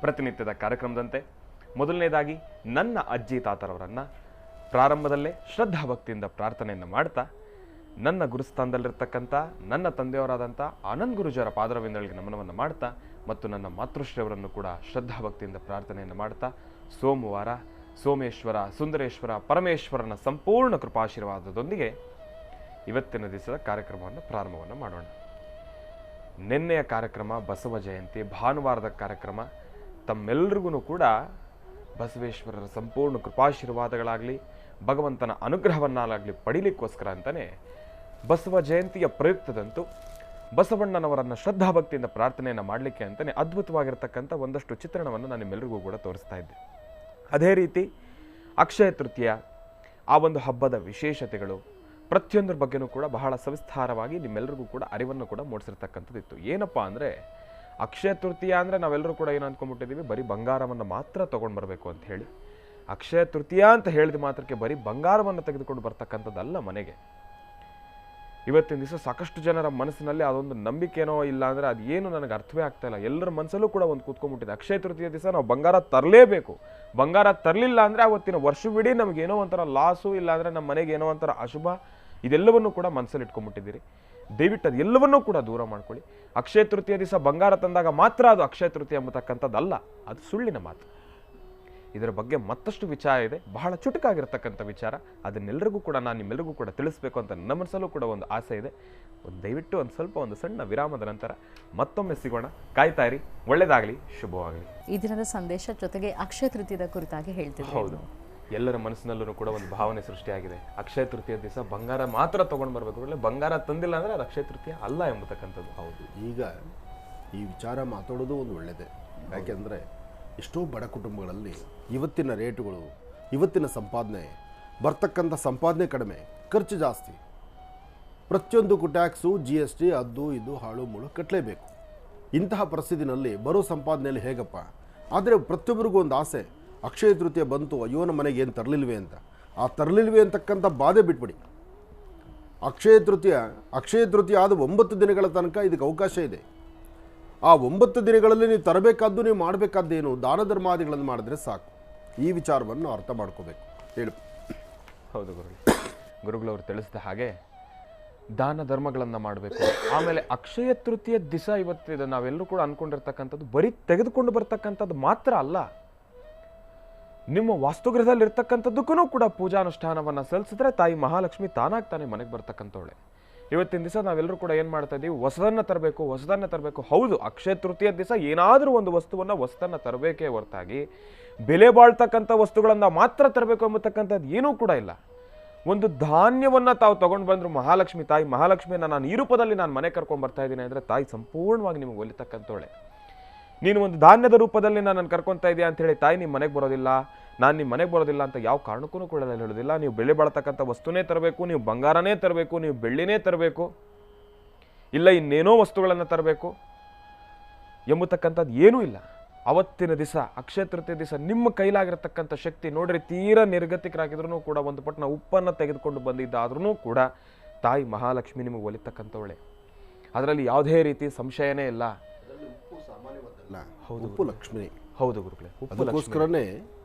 ಪ್ರತಿನಿತ್ಯದ ಕಾರ್ಯಕ್ರಮದಂತೆ ಮೊದಲನೇದಾಗಿ ನನ್ನ ಅಜ್ಜಿ ತಾತರವರನ್ನು ಪ್ರಾರಂಭದಲ್ಲೇ ಶ್ರದ್ಧಾಭಕ್ತಿಯಿಂದ ಪ್ರಾರ್ಥನೆಯನ್ನು ಮಾಡ್ತಾ, ನನ್ನ ಗುರುಸ್ಥಾನದಲ್ಲಿರ್ತಕ್ಕಂಥ ನನ್ನ ತಂದೆಯವರಾದಂಥ ಆನಂದ್ ಗುರುಜರ ಪಾದರವಿಂದಗಳಿಗೆ ನಮನವನ್ನು ಮಾಡ್ತಾ, ಮತ್ತು ನನ್ನ ಮಾತೃಶ್ರೀಯವರನ್ನು ಕೂಡ ಶ್ರದ್ಧಾಭಕ್ತಿಯಿಂದ ಪ್ರಾರ್ಥನೆಯನ್ನು ಮಾಡ್ತಾ, ಸೋಮವಾರ ಸೋಮೇಶ್ವರ ಸುಂದರೇಶ್ವರ ಪರಮೇಶ್ವರನ ಸಂಪೂರ್ಣ ಕೃಪಾಶೀರ್ವಾದದೊಂದಿಗೆ ಇವತ್ತಿನ ದಿವಸದ ಕಾರ್ಯಕ್ರಮವನ್ನು ಪ್ರಾರಂಭವನ್ನು ಮಾಡೋಣ. ನಿನ್ನೆಯ ಕಾರ್ಯಕ್ರಮ ಬಸವ ಜಯಂತಿ, ಭಾನುವಾರದ ಕಾರ್ಯಕ್ರಮ ತಮ್ಮೆಲ್ಲರಿಗೂ ಕೂಡ ಬಸವೇಶ್ವರರ ಸಂಪೂರ್ಣ ಕೃಪಾಶೀರ್ವಾದಗಳಾಗಲಿ, ಭಗವಂತನ ಅನುಗ್ರಹವನ್ನಾಗಲಿ ಪಡೀಲಿಕ್ಕೋಸ್ಕರ ಅಂತಲೇ ಬಸವ ಜಯಂತಿಯ ಪ್ರಯುಕ್ತದಂತೂ ಬಸವಣ್ಣನವರನ್ನು ಶ್ರದ್ಧಾಭಕ್ತಿಯಿಂದ ಪ್ರಾರ್ಥನೆಯನ್ನು ಮಾಡಲಿಕ್ಕೆ ಅಂತಲೇ ಅದ್ಭುತವಾಗಿರ್ತಕ್ಕಂಥ ಒಂದಷ್ಟು ಚಿತ್ರಣವನ್ನು ನಾನು ನಿಮ್ಮೆಲ್ಲರಿಗೂ ಕೂಡ ತೋರಿಸ್ತಾ ಇದ್ದೆ. ಅದೇ ರೀತಿ ಅಕ್ಷಯ ತೃತೀಯ, ಆ ಒಂದು ಹಬ್ಬದ ವಿಶೇಷತೆಗಳು ಪ್ರತಿಯೊಂದರ ಬಗ್ಗೆನೂ ಕೂಡ ಬಹಳ ಸವಿಸ್ತಾರವಾಗಿ ನಿಮ್ಮೆಲ್ಲರಿಗೂ ಕೂಡ ಅರಿವನ್ನು ಕೂಡ ಮೂಡಿಸಿರ್ತಕ್ಕಂಥದ್ದಿತ್ತು. ಏನಪ್ಪ ಅಂದರೆ, ಅಕ್ಷಯ ತೃತೀಯ ಅಂದರೆ ನಾವೆಲ್ಲರೂ ಕೂಡ ಏನು ಅಂದ್ಕೊಂಡ್ಬಿಟ್ಟಿದ್ದೀವಿ, ಬರೀ ಬಂಗಾರವನ್ನು ಮಾತ್ರ ತೊಗೊಂಡು ಬರಬೇಕು ಅಂತ ಹೇಳಿ. ಅಕ್ಷಯ ತೃತೀಯ ಅಂತ ಹೇಳಿದ ಮಾತ್ರಕ್ಕೆ ಬರೀ ಬಂಗಾರವನ್ನು ತೆಗೆದುಕೊಂಡು ಬರ್ತಕ್ಕಂಥದ್ದಲ್ಲ ಮನೆಗೆ. ಇವತ್ತಿನ ದಿವಸ ಸಾಕಷ್ಟು ಜನರ ಮನಸ್ಸಿನಲ್ಲಿ ಅದೊಂದು ನಂಬಿಕೆನೋ ಇಲ್ಲ ಅಂದರೆ ಅದು ಏನು ನನಗೆ ಅರ್ಥವೇ ಆಗ್ತಾ ಇಲ್ಲ. ಎಲ್ಲರ ಮನಸ್ಸಲ್ಲೂ ಕೂಡ ಒಂದು ಕೂತ್ಕೊಂಡ್ಬಿಟ್ಟಿದೆ, ಅಕ್ಷಯ ತೃತೀಯ ದಿವಸ ನಾವು ಬಂಗಾರ ತರಲೇಬೇಕು, ಬಂಗಾರ ತರಲಿಲ್ಲ ಅಂದರೆ ಅವತ್ತಿನ ವರ್ಷವಿಡೀ ನಮಗೇನೋ ಒಂಥರ ಲಾಸು, ಇಲ್ಲಾಂದರೆ ನಮ್ಮ ಮನೆಗೆ ಏನೋ ಒಂಥರ ಅಶುಭ, ಇದೆಲ್ಲವನ್ನೂ ಕೂಡ ಮನಸ್ಸಲ್ಲಿ ಇಟ್ಕೊಂಡ್ಬಿಟ್ಟಿದ್ದೀರಿ. ದಯವಿಟ್ಟು ಅದು ಎಲ್ಲವನ್ನೂ ಕೂಡ ದೂರ ಮಾಡ್ಕೊಳ್ಳಿ. ಅಕ್ಷಯ ತೃತೀಯ ದಿವಸ ಬಂಗಾರ ತಂದಾಗ ಮಾತ್ರ ಅದು ಅಕ್ಷಯ ತೃತೀಯ ಎಂಬತಕ್ಕಂಥದ್ದಲ್ಲ, ಅದು ಸುಳ್ಳಿನ ಮಾತು. ಇದರ ಬಗ್ಗೆ ಮತ್ತಷ್ಟು ವಿಚಾರ ಇದೆ, ಬಹಳ ಚುಟುಕಾಗಿರ್ತಕ್ಕಂಥ ವಿಚಾರ. ಅದನ್ನೆಲ್ಲರಿಗೂ ಕೂಡ ನಾನು ನಿಮ್ಮೆಲ್ಲರಿಗೂ ಕೂಡ ತಿಳಿಸ್ಬೇಕು ಅಂತ ನನ್ನ ಮನಸ್ಸಲ್ಲೂ ಕೂಡ ಒಂದು ಆಸೆ ಇದೆ. ದಯವಿಟ್ಟು ಒಂದು ಸಣ್ಣ ವಿರಾಮದ ನಂತರ ಮತ್ತೊಮ್ಮೆ ಸಿಗೋಣ. ಕಾಯ್ತಾ ಇರಿ. ಒಳ್ಳೆಯದಾಗಲಿ, ಶುಭವಾಗಲಿ. ಈ ದಿನದ ಸಂದೇಶ ಜೊತೆಗೆ ಅಕ್ಷಯ ತೃತೀಯದ ಕುರಿತಾಗಿ ಹೇಳ್ತಿದ್ರು. ಹೌದು, ಎಲ್ಲರ ಮನಸ್ಸಿನಲ್ಲೂ ಕೂಡ ಒಂದು ಭಾವನೆ ಸೃಷ್ಟಿಯಾಗಿದೆ. ಅಕ್ಷಯ ತೃತೀಯ ದಿವಸ ಬಂಗಾರ ಮಾತ್ರ ತೊಗೊಂಡು ಬರಬೇಕು, ಬಂಗಾರ ತಂದಿಲ್ಲ ಅಂದರೆ ಅದು ಅಕ್ಷಯ ತೃತೀಯ ಅಲ್ಲ ಎಂಬತಕ್ಕಂಥದ್ದು. ಹೌದು, ಈಗ ಈ ವಿಚಾರ ಮಾತಾಡೋದು ಒಂದು ಒಳ್ಳೆಯದೇ. ಯಾಕೆಂದರೆ ಎಷ್ಟೋ ಬಡ ಕುಟುಂಬಗಳಲ್ಲಿ ಇವತ್ತಿನ ರೇಟುಗಳು, ಇವತ್ತಿನ ಸಂಪಾದನೆ, ಬರ್ತಕ್ಕಂಥ ಸಂಪಾದನೆ ಕಡಿಮೆ, ಖರ್ಚು ಜಾಸ್ತಿ. ಪ್ರತಿಯೊಂದಕ್ಕೂ ಟ್ಯಾಕ್ಸು, GST, ಅದು ಇದು ಹಾಳು ಮುಳು ಕಟ್ಟಲೇಬೇಕು. ಇಂತಹ ಪರಿಸ್ಥಿತಿನಲ್ಲಿ ಬರೋ ಸಂಪಾದನೆಯಲ್ಲಿ ಹೇಗಪ್ಪ? ಆದರೆ ಪ್ರತಿಯೊಬ್ಬರಿಗೂ ಒಂದು ಆಸೆ, ಅಕ್ಷಯ ತೃತೀಯ ಬಂತು, ಅಯ್ಯೋ ನಮ್ಮ ಮನೆಗೆ ಏನು ತರಲಿಲ್ವೇ ಅಂತ. ಆ ತರಲಿಲ್ವೇ ಅಂತಕ್ಕಂಥ ಬಾಧೆ ಬಿಟ್ಬಿಡಿ. ಅಕ್ಷಯ ತೃತೀಯ ಆದ 9 ದಿನಗಳ ತನಕ ಇದಕ್ಕೆ ಅವಕಾಶ ಇದೆ. ಆ 9 ದಿನಗಳಲ್ಲಿ ನೀವು ತರಬೇಕಾದ್ದು, ನೀವು ಮಾಡಬೇಕಾದ್ದೇನು, ದಾನ ಧರ್ಮಾದಿಗಳನ್ನು ಮಾಡಿದ್ರೆ ಸಾಕು. ಈ ವಿಚಾರವನ್ನು ಅರ್ಥ ಮಾಡ್ಕೋಬೇಕು. ಹೇಳು. ಹೌದು ಗುರುಗಳವರು ತಿಳಿಸಿದ ಹಾಗೆ ದಾನ ಧರ್ಮಗಳನ್ನು ಮಾಡಬೇಕು. ಆಮೇಲೆ ಅಕ್ಷಯ ತೃತೀಯ ದಿವಸ ಇವತ್ತಿದೆ ನಾವೆಲ್ಲರೂ ಕೂಡ ಅನ್ಕೊಂಡಿರ್ತಕ್ಕಂಥದ್ದು ಬರೀ ತೆಗೆದುಕೊಂಡು ಬರ್ತಕ್ಕಂಥದ್ದು ಮಾತ್ರ ಅಲ್ಲ, ನಿಮ್ಮ ವಾಸ್ತುಗೃಹದಲ್ಲಿ ಇರ್ತಕ್ಕಂಥದ್ದಕ್ಕೂ ಕೂಡ ಪೂಜಾನುಷ್ಠಾನವನ್ನು ಸಲ್ಲಿಸಿದ್ರೆ ತಾಯಿ ಮಹಾಲಕ್ಷ್ಮಿ ತಾನಾಗ್ತಾನೆ ಮನೆಗೆ ಬರ್ತಕ್ಕಂಥವಳೆ. ಇವತ್ತಿನ ದಿವಸ ನಾವೆಲ್ಲರೂ ಕೂಡ ಏನು ಮಾಡ್ತಾ ಇದ್ದೀವಿ, ಹೊಸದನ್ನು ತರಬೇಕು. ಹೌದು, ಅಕ್ಷಯ ತೃತೀಯ ದಿವಸ ಏನಾದರೂ ಒಂದು ಹೊಸದನ್ನು ತರಬೇಕೇ ಹೊರತಾಗಿ ಬೆಲೆ ಬಾಳ್ತಕ್ಕಂಥ ವಸ್ತುಗಳನ್ನು ಮಾತ್ರ ತರಬೇಕು ಎಂಬತಕ್ಕಂಥದ್ದು ಏನೂ ಕೂಡ ಇಲ್ಲ. ಒಂದು ಧಾನ್ಯವನ್ನು ತಾವು ತೊಗೊಂಡು ಬಂದರು ತಾಯಿ ಮಹಾಲಕ್ಷ್ಮಿಯನ್ನು ನಾನು ಈ ರೂಪದಲ್ಲಿ ನಾನು ಮನೆ ಕರ್ಕೊಂಡು ಬರ್ತಾ ಇದ್ದೀನಿ ಅಂದರೆ ತಾಯಿ ಸಂಪೂರ್ಣವಾಗಿ ನಿಮಗೆ ಒಲಿತಕ್ಕಂಥವಳೆ. ನೀನು ಒಂದು ಧಾನ್ಯದ ರೂಪದಲ್ಲಿ ನಾನು ಕರ್ಕೊತಾ ಇದೆಯಾ ಅಂತೇಳಿ ತಾಯಿ ನಿಮ್ಮ ಮನೆಗೆ ಬರೋದಿಲ್ಲ. ನಾನು ನಿಮ್ಮ ಮನೆಗೆ ಬರೋದಿಲ್ಲ ಅಂತ ಯಾವ ಕಾರಣಕ್ಕೂ ಕೂಡ ಹೇಳೋದಿಲ್ಲ. ನೀವು ಬೆಲೆ ಬಾಳ್ತಕ್ಕಂಥ ವಸ್ತುನೇ ತರಬೇಕು, ನೀವು ಬಂಗಾರನೇ ತರಬೇಕು, ನೀವು ಬೆಳ್ಳಿನೇ ತರಬೇಕು, ಇಲ್ಲ ಇನ್ನೇನೋ ವಸ್ತುಗಳನ್ನು ತರಬೇಕು ಎಂಬತಕ್ಕಂಥದ್ದು ಏನೂ ಇಲ್ಲ. ಅವತ್ತಿನ ದಿವಸ ಅಕ್ಷಯ ತೃತೀಯ ದಿವಸ ನಿಮ್ಮ ಕೈಲಾಗಿರತಕ್ಕಂಥ ಶಕ್ತಿ ನೋಡ್ರಿ, ತೀರಾ ನಿರ್ಗತಿಕರಾಗಿದ್ರೂ ಕೂಡ ಒಂದು ಪಟ್ಟಣ ಉಪ್ಪನ್ನು ತೆಗೆದುಕೊಂಡು ಬಂದಿದ್ದಾದ್ರೂ ಕೂಡ ತಾಯಿ ಮಹಾಲಕ್ಷ್ಮಿ ನಿಮಗೆ ಒಲಿತಕ್ಕಂಥವಳೆ. ಅದರಲ್ಲಿ ಯಾವುದೇ ರೀತಿ ಸಂಶಯನೇ ಇಲ್ಲ. ಹೌದು, ಉಪ್ಪು ಲಕ್ಷ್ಮಿ. ಹೌದು ಗುರುಗಳೇ, ಅದಕ್ಕೋಸ್ಕರನೇ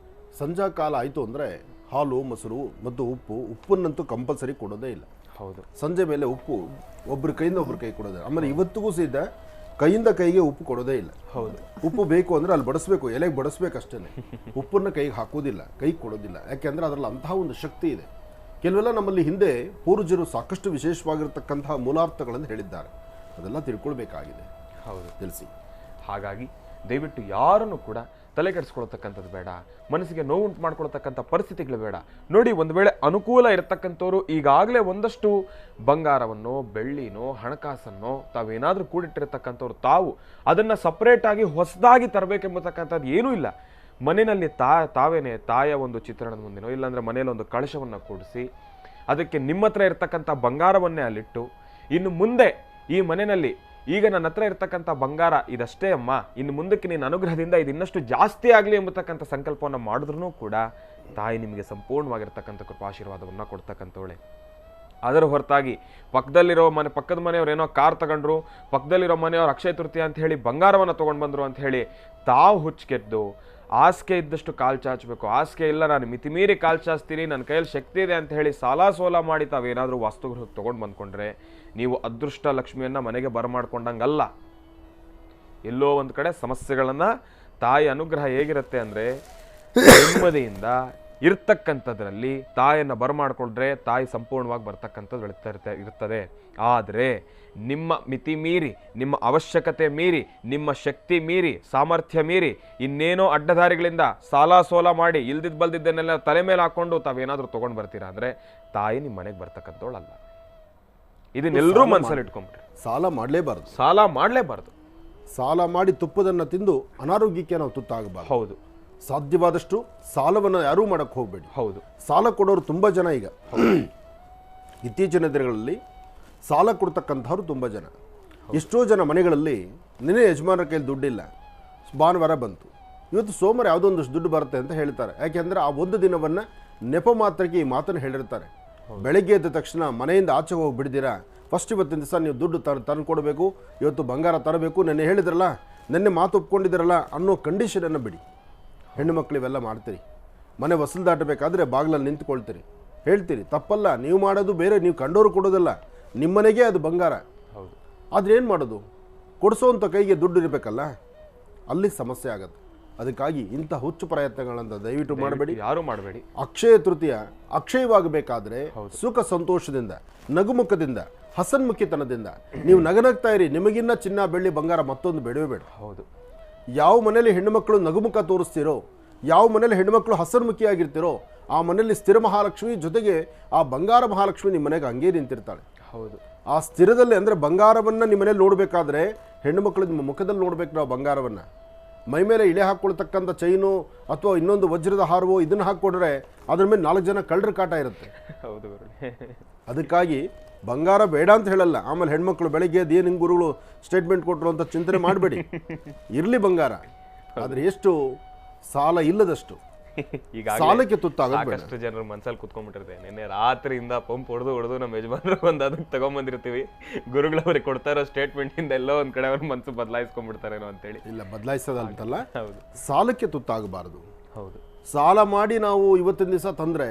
ಸಂಜಾ ಕಾಲ ಆಯಿತು ಅಂದರೆ ಹಾಲು, ಮೊಸರು ಮತ್ತು ಉಪ್ಪನ್ನಂತೂ ಕಂಪಲ್ಸರಿ ಕೊಡೋದೇ ಇಲ್ಲ. ಹೌದು, ಸಂಜೆ ಮೇಲೆ ಉಪ್ಪು ಒಬ್ಬರ ಕೈಯಿಂದ ಒಬ್ಬರ ಕೈ ಕೊಡೋದೇ. ಆಮೇಲೆ ಇವತ್ತಿಗೂ ಸಹಿತ ಕೈಯಿಂದ ಕೈಗೆ ಉಪ್ಪು ಕೊಡೋದೇ ಇಲ್ಲ. ಹೌದು, ಉಪ್ಪು ಬೇಕು ಅಂದರೆ ಅಲ್ಲಿ ಬಡಿಸ್ಬೇಕು, ಎಲೆಗೆ ಬಡಿಸ್ಬೇಕು ಅಷ್ಟೇ. ಉಪ್ಪನ್ನು ಕೈಗೆ ಹಾಕೋದಿಲ್ಲ, ಕೈಗೆ ಕೊಡೋದಿಲ್ಲ. ಯಾಕೆಂದರೆ ಅದರಲ್ಲಿ ಅಂತಹ ಒಂದು ಶಕ್ತಿ ಇದೆ. ಕೆಲವೆಲ್ಲ ನಮ್ಮಲ್ಲಿ ಹಿಂದೆ ಪೂರ್ವಜರು ಸಾಕಷ್ಟು ವಿಶೇಷವಾಗಿರ್ತಕ್ಕಂತಹ ಮೂಲಾರ್ಥಗಳನ್ನು ಹೇಳಿದ್ದಾರೆ, ಅದೆಲ್ಲ ತಿಳ್ಕೊಳ್ಬೇಕಾಗಿದೆ. ಹೌದು, ತಿಳಿಸಿ. ಹಾಗಾಗಿ ದಯವಿಟ್ಟು ಯಾರನ್ನು ಕೂಡ ತಲೆ ಕೆಡಿಸ್ಕೊಳ್ತಕ್ಕಂಥದ್ದು ಬೇಡ, ಮನಸ್ಸಿಗೆ ನೋವು ಉಂಟು ಮಾಡ್ಕೊಳ್ತಕ್ಕಂಥ ಪರಿಸ್ಥಿತಿಗಳು ಬೇಡ. ನೋಡಿ, ಒಂದು ವೇಳೆ ಅನುಕೂಲ ಇರತಕ್ಕಂಥವ್ರು ಈಗಾಗಲೇ ಒಂದಷ್ಟು ಬಂಗಾರವನ್ನು, ಬೆಳ್ಳಿನೋ, ಹಣಕಾಸನ್ನೋ ತಾವೇನಾದರೂ ಕೂಡಿಟ್ಟಿರತಕ್ಕಂಥವ್ರು ತಾವು ಅದನ್ನು ಸಪ್ರೇಟಾಗಿ ಹೊಸದಾಗಿ ತರಬೇಕೆಂಬತಕ್ಕಂಥದ್ದು ಏನೂ ಇಲ್ಲ. ಮನೆಯಲ್ಲಿ ತಾವೇನೆ ತಾಯ ಒಂದು ಚಿತ್ರಣದ ಮುಂದೆನೋ ಇಲ್ಲಾಂದರೆ ಮನೆಯಲ್ಲಿ ಒಂದು ಕಳಶವನ್ನು ಕೂಡಿಸಿ ಅದಕ್ಕೆ ನಿಮ್ಮ ಹತ್ರ ಇರ್ತಕ್ಕಂಥ ಬಂಗಾರವನ್ನೇ ಅಲ್ಲಿಟ್ಟು, ಇನ್ನು ಮುಂದೆ ಈ ಮನೆಯಲ್ಲಿ ಈಗ ನನ್ನ ಹತ್ರ ಇರ್ತಕ್ಕಂಥ ಬಂಗಾರ ಇದಷ್ಟೇ ಅಮ್ಮ, ಇನ್ನು ಮುಂದಕ್ಕೆ ನಿನ್ನ ಅನುಗ್ರಹದಿಂದ ಇದು ಇನ್ನಷ್ಟು ಜಾಸ್ತಿ ಆಗಲಿ ಎಂಬತಕ್ಕಂಥ ಸಂಕಲ್ಪವನ್ನು ಮಾಡಿದ್ರೂ ಕೂಡ ತಾಯಿ ನಿಮಗೆ ಸಂಪೂರ್ಣವಾಗಿರ್ತಕ್ಕಂಥ ಕೃಪಾಶೀರ್ವಾದವನ್ನು ಕೊಡ್ತಕ್ಕಂಥವಳೆ. ಅದರ ಹೊರತಾಗಿ ಪಕ್ಕದ ಮನೆಯವ್ರು ಏನೋ ಕಾರ್ ತಗೊಂಡ್ರು, ಪಕ್ಕದಲ್ಲಿರೋ ಮನೆಯವ್ರು ಅಕ್ಷಯ ತೃತೀಯ ಅಂತ ಹೇಳಿ ಬಂಗಾರವನ್ನು ತೊಗೊಂಡು ಬಂದರು ಅಂತ ಹೇಳಿ ತಾವು ಹುಚ್ಚಿಗೆದ್ದು ಹಾಸಿಗೆ ಇದ್ದಷ್ಟು ಕಾಲು ಚಾಚಬೇಕು, ಹಾಸಿಗೆ ಇಲ್ಲ ನಾನು ಮಿತಿಮೀರಿ ಕಾಲು ಚಾಚ್ತೀನಿ, ನನ್ನ ಕೈಯಲ್ಲಿ ಶಕ್ತಿ ಇದೆ ಅಂತ ಹೇಳಿ ಸಾಲ ಸೋಲ ಮಾಡಿ ತಾವೇನಾದರೂ ವಾಸ್ತುಗೃಹಕ್ಕೆ ತೊಗೊಂಡು ಬಂದ್ಕೊಂಡ್ರೆ ನೀವು ಅದೃಷ್ಟ ಲಕ್ಷ್ಮಿಯನ್ನು ಮನೆಗೆ ಬರಮಾಡ್ಕೊಂಡಂಗಲ್ಲ. ಎಲ್ಲೋ ಒಂದು ಕಡೆ ಸಮಸ್ಯೆಗಳನ್ನು ತಾಯಿ ಅನುಗ್ರಹ ಹೇಗಿರುತ್ತೆ ಅಂದರೆ ನೆಮ್ಮದಿಯಿಂದ ಇರ್ತಕ್ಕಂಥದ್ರಲ್ಲಿ ತಾಯಿಯನ್ನು ಬರಮಾಡ್ಕೊಂಡ್ರೆ ತಾಯಿ ಸಂಪೂರ್ಣವಾಗಿ ಬರ್ತಕ್ಕಂಥದ್ದು ಇರ್ತದೆ. ಆದರೆ ನಿಮ್ಮ ಮಿತಿ ಮೀರಿ, ನಿಮ್ಮ ಅವಶ್ಯಕತೆ ಮೀರಿ, ನಿಮ್ಮ ಶಕ್ತಿ ಮೀರಿ, ಸಾಮರ್ಥ್ಯ ಮೀರಿ ಇನ್ನೇನೋ ಅಡ್ಡದಾರಿಗಳಿಂದ ಸಾಲ ಸೋಲ ಮಾಡಿ ಇಲ್ದಿದ್ದು ಬಲ್ದಿದ್ದನ್ನೆಲ್ಲ ತಲೆ ಮೇಲೆ ಹಾಕ್ಕೊಂಡು ತಾವೇನಾದರೂ ತೊಗೊಂಡು ಬರ್ತೀರಾ ಅಂದರೆ ತಾಯಿ ನಿಮ್ಮ ಮನೆಗೆ ಬರ್ತಕ್ಕಂಥವಳಲ್ಲ. ಇದನ್ನೆಲ್ಲರೂ ಮನಸ್ಸಲ್ಲಿ ಇಟ್ಕೊಂಡ್ಬಿಟ್ರೆ ಸಾಲ ಮಾಡಲೇಬಾರ್ದು. ಸಾಲ ಮಾಡಿ ತುಪ್ಪದನ್ನು ತಿಂದು ಅನಾರೋಗ್ಯಕ್ಕೆ ನಾವು ತುತ್ತಾಗಬಾರ್ದು. ಹೌದು, ಸಾಧ್ಯವಾದಷ್ಟು ಸಾಲವನ್ನು ಯಾರೂ ಮಾಡಕ್ಕೆ ಹೋಗಬೇಡಿ. ಹೌದು, ಸಾಲ ಕೊಡೋರು ತುಂಬ ಜನ ಈಗ ಇತ್ತೀಚಿನ ದಿನಗಳಲ್ಲಿ ಸಾಲ ಕೊಡ್ತಕ್ಕಂಥವ್ರು ತುಂಬ ಜನ. ಎಷ್ಟೋ ಜನ ಮನೆಗಳಲ್ಲಿ ನಿನ್ನೆ ಯಜಮಾನರ ಕೈಯಲ್ಲಿ ದುಡ್ಡಿಲ್ಲ, ಭಾನುವಾರ ಬಂತು, ಇವತ್ತು ಸೋಮವಾರ ಯಾವುದೋ ಒಂದಷ್ಟು ದುಡ್ಡು ಬರುತ್ತೆ ಅಂತ ಹೇಳ್ತಾರೆ. ಯಾಕೆಂದರೆ ಆ ಒಂದು ದಿನವನ್ನು ನೆಪ ಮಾತ್ರಕ್ಕೆ ಈ ಮಾತನ್ನು ಹೇಳಿರ್ತಾರೆ. ಬೆಳಗ್ಗೆ ಎದ್ದ ತಕ್ಷಣ ಮನೆಯಿಂದ ಆಚೆಗೆ ಹೋಗಿ ಬಿಡ್ದಿರಾ, ಫಸ್ಟ್ ಇವತ್ತಿನ ದಿವಸ ನೀವು ದುಡ್ಡು ತಂದು ಕೊಡಬೇಕು, ಇವತ್ತು ಬಂಗಾರ ತರಬೇಕು, ನೆನ್ನೆ ಹೇಳಿದ್ರಲ್ಲ, ನೆನ್ನೆ ಮಾತು ಒಪ್ಕೊಂಡಿದ್ರಲ್ಲ ಅನ್ನೋ ಕಂಡೀಷನನ್ನು ಬಿಡಿ. ಹೆಣ್ಣು ಮಕ್ಕಳು ಇವೆಲ್ಲ ಮಾಡ್ತೀರಿ. ಮನೆ ಹೊಸಲು ದಾಟಬೇಕಾದ್ರೆ ಬಾಗಿಲಲ್ಲಿ ನಿಂತ್ಕೊಳ್ತೀರಿ, ಹೇಳ್ತೀರಿ, ತಪ್ಪಲ್ಲ, ನೀವು ಮಾಡೋದು ಬೇರೆ, ನೀವು ಕಂಡೋರು ಕೊಡೋದಲ್ಲ, ನಿಮ್ಮನೆಗೆ ಅದು ಬಂಗಾರ. ಹೌದು. ಆದರೆ ಏನು ಮಾಡೋದು, ಕೊಡಿಸೋವಂಥ ಕೈಗೆ ದುಡ್ಡು ಇರಬೇಕಲ್ಲ, ಅಲ್ಲಿ ಸಮಸ್ಯೆ ಆಗುತ್ತೆ. ಅದಕ್ಕಾಗಿ ಇಂಥ ಹುಚ್ಚು ಪ್ರಯತ್ನಗಳನ್ನು ದಯವಿಟ್ಟು ಮಾಡಬೇಡಿ, ಯಾರು ಮಾಡಬೇಡಿ. ಅಕ್ಷಯ ತೃತೀಯ ಅಕ್ಷಯವಾಗಬೇಕಾದ್ರೆ ಸುಖ ಸಂತೋಷದಿಂದ, ನಗುಮುಖದಿಂದ, ಹಸನ್ಮುಖಿತನದಿಂದ ನೀವು ನಗನಗ್ತಾ ಇರಿ. ನಿಮಗಿನ್ನ ಚಿನ್ನ, ಬೆಳ್ಳಿ, ಬಂಗಾರ ಮತ್ತೊಂದು ಬೇಡವೇ ಬೇಡ. ಹೌದು. ಯಾವ ಮನೇಲಿ ಹೆಣ್ಣುಮಕ್ಕಳು ನಗುಮುಖ ತೋರಿಸ್ತಿರೋ, ಯಾವ ಮನೇಲಿ ಹೆಣ್ಣುಮಕ್ಕಳು ಹಸನ್ಮುಖಿಯಾಗಿರ್ತಿರೋ ಆ ಮನೆಯಲ್ಲಿ ಸ್ಥಿರ ಮಹಾಲಕ್ಷ್ಮಿ ಜೊತೆಗೆ ಆ ಬಂಗಾರ ಮಹಾಲಕ್ಷ್ಮಿ ನಿಮ್ಮ ಮನೆಗೆ ಹಂಗೇ ನಿಂತಿರ್ತಾಳೆ. ಹೌದು. ಆ ಸ್ಥಿರದಲ್ಲಿ ಅಂದರೆ ಬಂಗಾರವನ್ನು ನಿಮ್ಮ ಮನೇಲಿ ನೋಡಬೇಕಾದ್ರೆ ಹೆಣ್ಣು ಮಕ್ಕಳು ನಿಮ್ಮ ಮುಖದಲ್ಲಿ ನೋಡ್ಬೇಕು. ನಾವು ಬಂಗಾರವನ್ನು ಮೈ ಮೇಲೆ ಇಳೆ ಹಾಕ್ಕೊಳ್ತಕ್ಕಂಥ ಚೈನು ಅಥವಾ ಇನ್ನೊಂದು ವಜ್ರದ ಹಾರವೋ ಇದನ್ನು ಹಾಕ್ಕೊಡ್ರೆ ಅದ್ರ ಮೇಲೆ 4 ಜನ ಕಳ್ಳರ ಕಾಟ ಇರುತ್ತೆ. ಹೌದು. ಅದಕ್ಕಾಗಿ ಬಂಗಾರ ಬೇಡ ಅಂತ ಹೇಳಲ್ಲ. ಆಮೇಲೆ ಹೆಣ್ಮಕ್ಳು ಬೆಳಗ್ಗೆ ಏನು ಹಿಂಗೆ ಗುರುಗಳು ಸ್ಟೇಟ್ಮೆಂಟ್ ಕೊಟ್ಟರು ಅಂತ ಚಿಂತನೆ ಮಾಡಬೇಡಿ. ಇರಲಿ ಬಂಗಾರ, ಆದರೆ ಎಷ್ಟು ಸಾಲ ಇಲ್ಲದಷ್ಟು ಈಗ ಸಾಲಕ್ಕೆ ತುತ್ತಾಗೋದು. ಸಾಕಷ್ಟು ಜನರು ಮನಸ್ಸಲ್ಲಿ ಕುತ್ಕೊಂಡ್ಬಿಟ್ಟಿರ್ತೇವೆ. ನಿನ್ನೆ ರಾತ್ರಿಯಿಂದ ಪಂಪ್ ಹೊಡೆದು ನಮ್ಮ ಯಜಮಾನರು ಒಂದು ಅದಕ್ಕೆ ತಗೊಂಬಂದಿರ್ತೀವಿ, ಗುರುಗಳು ಅವ್ರಿಗೆ ಕೊಡ್ತಾ ಇರೋ ಸ್ಟೇಟ್ಮೆಂಟಿಂದ ಎಲ್ಲೋ ಒಂದು ಕಡೆ ಅವ್ರ ಮನಸ್ಸು ಬದಲಾಯಿಸ್ಕೊಂಡ್ಬಿಡ್ತಾರೇನೋ ಅಂತೇಳಿ. ಇಲ್ಲ, ಬದಲಾಯಿಸೋದಂತಲ್ಲ, ಹೌದು, ಸಾಲಕ್ಕೆ ತುತ್ತಾಗಬಾರದು. ಹೌದು. ಸಾಲ ಮಾಡಿ ನಾವು ಇವತ್ತಿನ ದಿವಸ ತಂದರೆ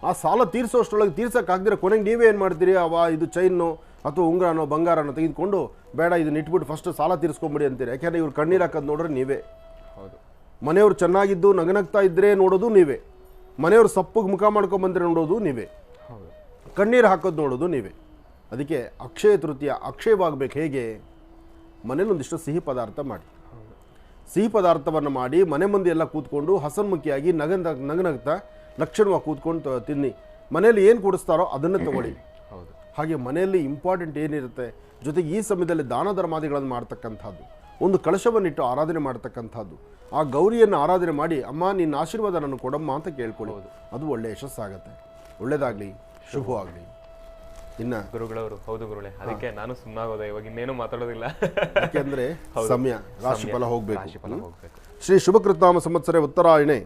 ಆ ಸಾಲ ತೀರಿಸೋಷ್ಟರೊಳಗೆ ತೀರ್ಸೋಕ್ಕಾಗದಿರ ಕೊನೆಗೆ ನೀವೇ ಏನು ಮಾಡ್ತೀರಿ, ಇದು ಚೈನು ಅಥವಾ ಉಂಗುರನೋ ಬಂಗಾರನೋ ತೆಗೆದುಕೊಂಡು ಬೇಡ ಇದನ್ನ ಇಟ್ಬಿಟ್ಟು ಫಸ್ಟ್ ಸಾಲ ತೀರಿಸ್ಕೊಂಬಿಡಿ ಅಂತೀರಿ. ಯಾಕೆಂದರೆ ಇವ್ರು ಕಣ್ಣೀರು ಹಾಕೋದು ನೋಡ್ರೆ ನೀವೇ. ಹೌದು. ಮನೆಯವ್ರು ಚೆನ್ನಾಗಿದ್ದು ನಗನಗ್ತಾ ಇದ್ದರೆ ನೋಡೋದು ನೀವೇ, ಮನೆಯವ್ರು ಸಪ್ಪಗೆ ಮುಖ ಮಾಡ್ಕೊಂಬಂದ್ರೆ ನೋಡೋದು ನೀವೇ, ಕಣ್ಣೀರು ಹಾಕೋದು ನೋಡೋದು ನೀವೇ. ಅದಕ್ಕೆ ಅಕ್ಷಯ ತೃತೀಯ ಅಕ್ಷಯವಾಗಬೇಕು. ಹೇಗೆ? ಮನೇಲಿ ಒಂದಿಷ್ಟು ಸಿಹಿ ಪದಾರ್ಥ ಮಾಡಿ, ಸಿಹಿ ಪದಾರ್ಥವನ್ನು ಮಾಡಿ ಮನೆ ಮಂದಿ ಎಲ್ಲ ಕೂತ್ಕೊಂಡು ಹಸನ್ಮುಖಿಯಾಗಿ ನಗನಗ್ತಾ ಲಕ್ಷಣವಾಗಿ ಕೂತ್ಕೊಂಡು ತಿನ್ನಿ. ಮನೆಯಲ್ಲಿ ಏನು ಕೊಡಿಸ್ತಾರೋ ಅದನ್ನು ತಗೊಳ್ಳಿ. ಹೌದು. ಹಾಗೆ ಮನೆಯಲ್ಲಿ ಇಂಪಾರ್ಟೆಂಟ್ ಏನಿರುತ್ತೆ, ಜೊತೆಗೆ ಈ ಸಮಯದಲ್ಲಿ ದಾನ ಧರ್ಮಾದಿಗಳನ್ನು ಮಾಡ್ತಕ್ಕಂಥದ್ದು, ಒಂದು ಕಳಶವನ್ನಿಟ್ಟು ಆರಾಧನೆ ಮಾಡ್ತಕ್ಕಂಥದ್ದು, ಆ ಗೌರಿಯನ್ನು ಆರಾಧನೆ ಮಾಡಿ ಅಮ್ಮ ನಿನ್ನ ಆಶೀರ್ವಾದ ನನಗೆ ಕೊಡಮ್ಮ ಅಂತ ಕೇಳ್ಕೊಳ್ಳಿ. ಅದು ಒಳ್ಳೆ ಯಶಸ್ಸಾಗತ್ತೆ. ಒಳ್ಳೇದಾಗಲಿ, ಶುಭವಾಗಲಿ. ಇನ್ನು ಗುರುಗಳವರು ಹೌದು ಗುರುಗಳೇ, ಅದಕ್ಕೆ ನಾನು ಸುಮ್ಮನಾಗೋದೆ, ಇವಾಗ ಇನ್ನೇನು ಮಾತಾಡೋದಿಲ್ಲ. ಯಾಕೆಂದರೆ ಸಮಯ ರಾಶಿಫಲ ಹೋಗಬೇಕು. ಹೋಗ್ಬೇಕು. ಶ್ರೀ ಶುಭಕೃತ್ನಾಮ ಸಂವತ್ಸರೆ ಉತ್ತರಾಯಣೆ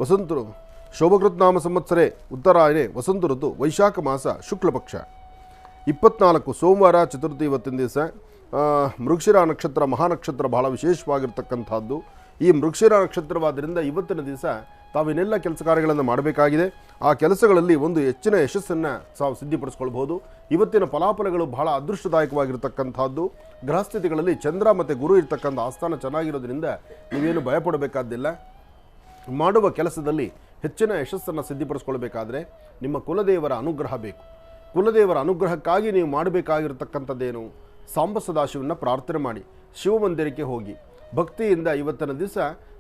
ವಸಂತ ಶೋಭಕೃತ್ನಾಮ ಸಂವತ್ಸರೆ ಉತ್ತರಾಯಣೆ ವಸಂತ ಋತು ವೈಶಾಖ ಮಾಸ ಶುಕ್ಲ ಪಕ್ಷ 24 ಸೋಮವಾರ ಚತುರ್ಥಿ. ಇವತ್ತಿನ ದಿವಸ ಮೃಗಶಿರ ನಕ್ಷತ್ರ ಮಹಾನಕ್ಷತ್ರ ಬಹಳ ವಿಶೇಷವಾಗಿರ್ತಕ್ಕಂಥದ್ದು. ಈ ಮೃಗಶಿರ ನಕ್ಷತ್ರವಾದ್ದರಿಂದ ಇವತ್ತಿನ ದಿವಸ ತಾವೇನೆಲ್ಲ ಕೆಲಸ ಕಾರ್ಯಗಳನ್ನು ಮಾಡಬೇಕಾಗಿದೆ. ಆ ಕೆಲಸಗಳಲ್ಲಿ ಒಂದು ಹೆಚ್ಚಿನ ಯಶಸ್ಸನ್ನು ತಾವು ಸಿದ್ಧಿಪಡಿಸ್ಕೊಳ್ಬೋದು. ಇವತ್ತಿನ ಫಲಾಫಲಗಳು ಬಹಳ ಅದೃಷ್ಟದಾಯಕವಾಗಿರ್ತಕ್ಕಂಥದ್ದು. ಗ್ರಹಸ್ಥಿತಿಗಳಲ್ಲಿ ಚಂದ್ರ ಮತ್ತು ಗುರು ಇರ್ತಕ್ಕಂಥ ಆಸ್ಥಾನ ಚೆನ್ನಾಗಿರೋದ್ರಿಂದ ನೀವೇನು ಭಯಪಡಬೇಕಾದ್ದಿಲ್ಲ. ಮಾಡುವ ಕೆಲಸದಲ್ಲಿ ಹೆಚ್ಚಿನ ಯಶಸ್ಸನ್ನು ಸಿದ್ಧಿಪಡಿಸ್ಕೊಳ್ಬೇಕಾದ್ರೆ ನಿಮ್ಮ ಕುಲದೇವರ ಅನುಗ್ರಹ ಬೇಕು. ಕುಲದೇವರ ಅನುಗ್ರಹಕ್ಕಾಗಿ ನೀವು ಮಾಡಬೇಕಾಗಿರ್ತಕ್ಕಂಥದ್ದೇನು? ಸಾಂಬ ಸದಾಶಿವನ ಪ್ರಾರ್ಥನೆ ಮಾಡಿ, ಶಿವಮಂದಿರಕ್ಕೆ ಹೋಗಿ ಭಕ್ತಿಯಿಂದ ಇವತ್ತಿನ ದಿವಸ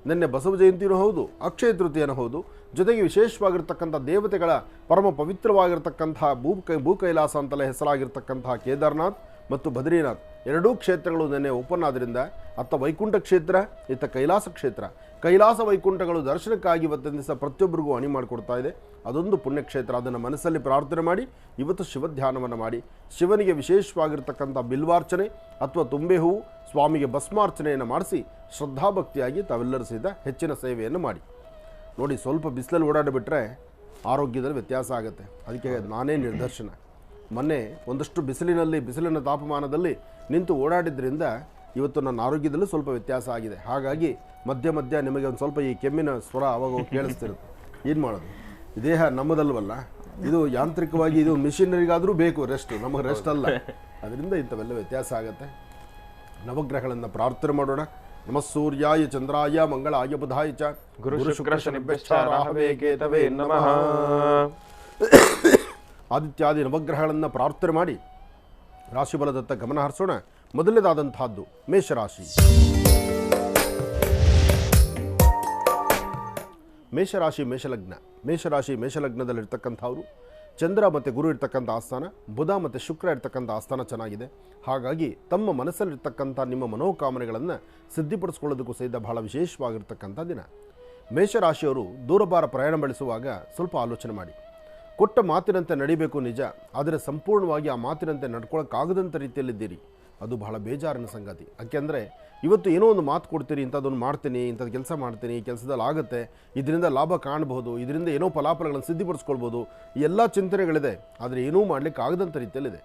ನಿನ್ನೆ ಬಸವ ಜಯಂತಿಯೂ ಹೌದು, ಅಕ್ಷಯ ತೃತೀಯನೂ ಹೌದು, ಜೊತೆಗೆ ವಿಶೇಷವಾಗಿರ್ತಕ್ಕಂಥ ದೇವತೆಗಳ ಪರಮ ಪವಿತ್ರವಾಗಿರ್ತಕ್ಕಂತಹ ಭೂ ಕೈಲಾಸ ಅಂತಲೇ ಹೆಸರಾಗಿರ್ತಕ್ಕಂತಹ ಕೇದಾರ್ನಾಥ್ ಮತ್ತು ಬದ್ರಿನಾಥ್ ಎರಡೂ ಕ್ಷೇತ್ರಗಳು ನಿನ್ನೆ ಓಪನ್ ಆದ್ದರಿಂದ ಅತ್ತ ವೈಕುಂಠ ಕ್ಷೇತ್ರ, ಇತ್ತ ಕೈಲಾಸ ಕ್ಷೇತ್ರ. ಕೈಲಾಸ ವೈಕುಂಠಗಳು ದರ್ಶನಕ್ಕಾಗಿ ಇವತ್ತಿನ ದಿವಸ ಪ್ರತಿಯೊಬ್ಬರಿಗೂ ಅಣಿ ಮಾಡಿಕೊಡ್ತಾ ಇದೆ. ಅದೊಂದು ಪುಣ್ಯಕ್ಷೇತ್ರ. ಅದನ್ನು ಮನಸ್ಸಲ್ಲಿ ಪ್ರಾರ್ಥನೆ ಮಾಡಿ ಇವತ್ತು ಶಿವಧ್ಯಾನವನ್ನು ಮಾಡಿ, ಶಿವನಿಗೆ ವಿಶೇಷವಾಗಿರ್ತಕ್ಕಂಥ ಬಿಲ್ವಾರ್ಚನೆ ಅಥವಾ ತುಂಬೆ ಹೂವು, ಸ್ವಾಮಿಗೆ ಭಸ್ಮಾರ್ಚನೆಯನ್ನು ಮಾಡಿಸಿ ಶ್ರದ್ಧಾಭಕ್ತಿಯಾಗಿ ತಾವೆಲ್ಲರೂ ಸಹಿತ ಹೆಚ್ಚಿನ ಸೇವೆಯನ್ನು ಮಾಡಿ. ನೋಡಿ, ಸ್ವಲ್ಪ ಬಿಸಿಲಲ್ಲಿ ಓಡಾಡಿಬಿಟ್ರೆ ಆರೋಗ್ಯದಲ್ಲಿ ವ್ಯತ್ಯಾಸ ಆಗುತ್ತೆ. ಅದಕ್ಕೆ ನಾನೇ ನಿದರ್ಶನ. ಮೊನ್ನೆ ಒಂದಷ್ಟು ಬಿಸಿಲಿನ ತಾಪಮಾನದಲ್ಲಿ ನಿಂತು ಓಡಾಡಿದ್ರಿಂದ ಇವತ್ತು ನನ್ನ ಆರೋಗ್ಯದಲ್ಲೂ ಸ್ವಲ್ಪ ವ್ಯತ್ಯಾಸ ಆಗಿದೆ. ಹಾಗಾಗಿ ಮಧ್ಯ ನಿಮಗೆ ಒಂದು ಸ್ವಲ್ಪ ಈ ಕೆಮ್ಮಿನ ಸ್ವರ ಅವಾಗ ಕೇಳಿಸ್ತಿರುತ್ತೆ. ಏನು ಮಾಡೋದು? ದೇಹ ನಮ್ಮದಲ್ವಲ್ಲ, ಇದು ಯಾಂತ್ರಿಕವಾಗಿ, ಇದು ಮಿಷಿನರಿಗಾದರೂ ಬೇಕು ರೆಸ್ಟ್, ನಮಗೆ ರೆಸ್ಟ್ ಅಲ್ಲ. ಅದರಿಂದ ಇಂಥವೆಲ್ಲ ವ್ಯತ್ಯಾಸ ಆಗುತ್ತೆ. ನವಗ್ರಹಗಳನ್ನು ಪ್ರಾರ್ಥನೆ ಮಾಡೋಣ. ನಮಃ ಸೂರ್ಯಾಯ ಚಂದ್ರಾಯ ಮಂಗಳಾಯ ಬುಧಾಯ ಚ ಗುರು ಶುಕ್ರ ಶನಿಭ್ಯಶ್ಚ ರಾಹವೇ ಕೇತವೇ ನಮಃ. ಆದಿತ್ಯಾದಿ ನವಗ್ರಹಗಳನ್ನು ಪ್ರಾರ್ಥನೆ ಮಾಡಿ ರಾಶಿಫಲದತ್ತ ಗಮನ ಹರಿಸೋಣ. ಮೊದಲನೇದಾದಂತಹದ್ದು ಮೇಷರಾಶಿ. ಮೇಷಲಗ್ನದಲ್ಲಿರ್ತಕ್ಕಂಥವ್ರು ಚಂದ್ರ ಮತ್ತು ಗುರು ಇರ್ತಕ್ಕಂಥ ಆಸ್ಥಾನ, ಬುಧ ಮತ್ತು ಶುಕ್ರ ಇರ್ತಕ್ಕಂಥ ಆಸ್ಥಾನ ಚೆನ್ನಾಗಿದೆ. ಹಾಗಾಗಿ ತಮ್ಮ ಮನಸ್ಸಲ್ಲಿರ್ತಕ್ಕಂಥ ನಿಮ್ಮ ಮನೋಕಾಮನೆಗಳನ್ನು ಸಿದ್ಧಿಪಡಿಸ್ಕೊಳ್ಳೋದಕ್ಕೂ ಸಹಿತ ಬಹಳ ವಿಶೇಷವಾಗಿರ್ತಕ್ಕಂಥ ದಿನ. ಮೇಷರಾಶಿಯವರು ದೂರಭಾರ ಪ್ರಯಾಣ ಬೆಳೆಸುವಾಗ ಸ್ವಲ್ಪ ಆಲೋಚನೆ ಮಾಡಿ. ಕೊಟ್ಟ ಮಾತಿನಂತೆ ನಡಿಬೇಕು ನಿಜ, ಆದರೆ ಸಂಪೂರ್ಣವಾಗಿ ಆ ಮಾತಿನಂತೆ ನಡ್ಕೊಳ್ಳೋಕ್ಕಾಗದಂಥ ರೀತಿಯಲ್ಲಿದ್ದೀರಿ. ಅದು ಬಹಳ ಬೇಜಾರಿನ ಸಂಗತಿ. ಯಾಕೆಂದರೆ ಇವತ್ತು ಏನೋ ಒಂದು ಮಾತು ಕೊಡ್ತೀರಿ, ಇಂಥದ್ದೊಂದು ಮಾಡ್ತೀನಿ, ಇಂಥದ್ದು ಕೆಲಸ ಮಾಡ್ತೀನಿ, ಈ ಕೆಲಸದಲ್ಲಿ ಆಗುತ್ತೆ, ಇದರಿಂದ ಲಾಭ ಕಾಣಬಹುದು, ಇದರಿಂದ ಏನೋ ಫಲಾಫಲಗಳನ್ನು ಸಿದ್ಧಿಪಡಿಸ್ಕೊಳ್ಬೋದು, ಈ ಎಲ್ಲ ಚಿಂತನೆಗಳಿದೆ. ಆದರೆ ಏನೂ ಮಾಡಲಿಕ್ಕೆ ಆಗದಂಥ ರೀತಿಯಲ್ಲಿದೆ.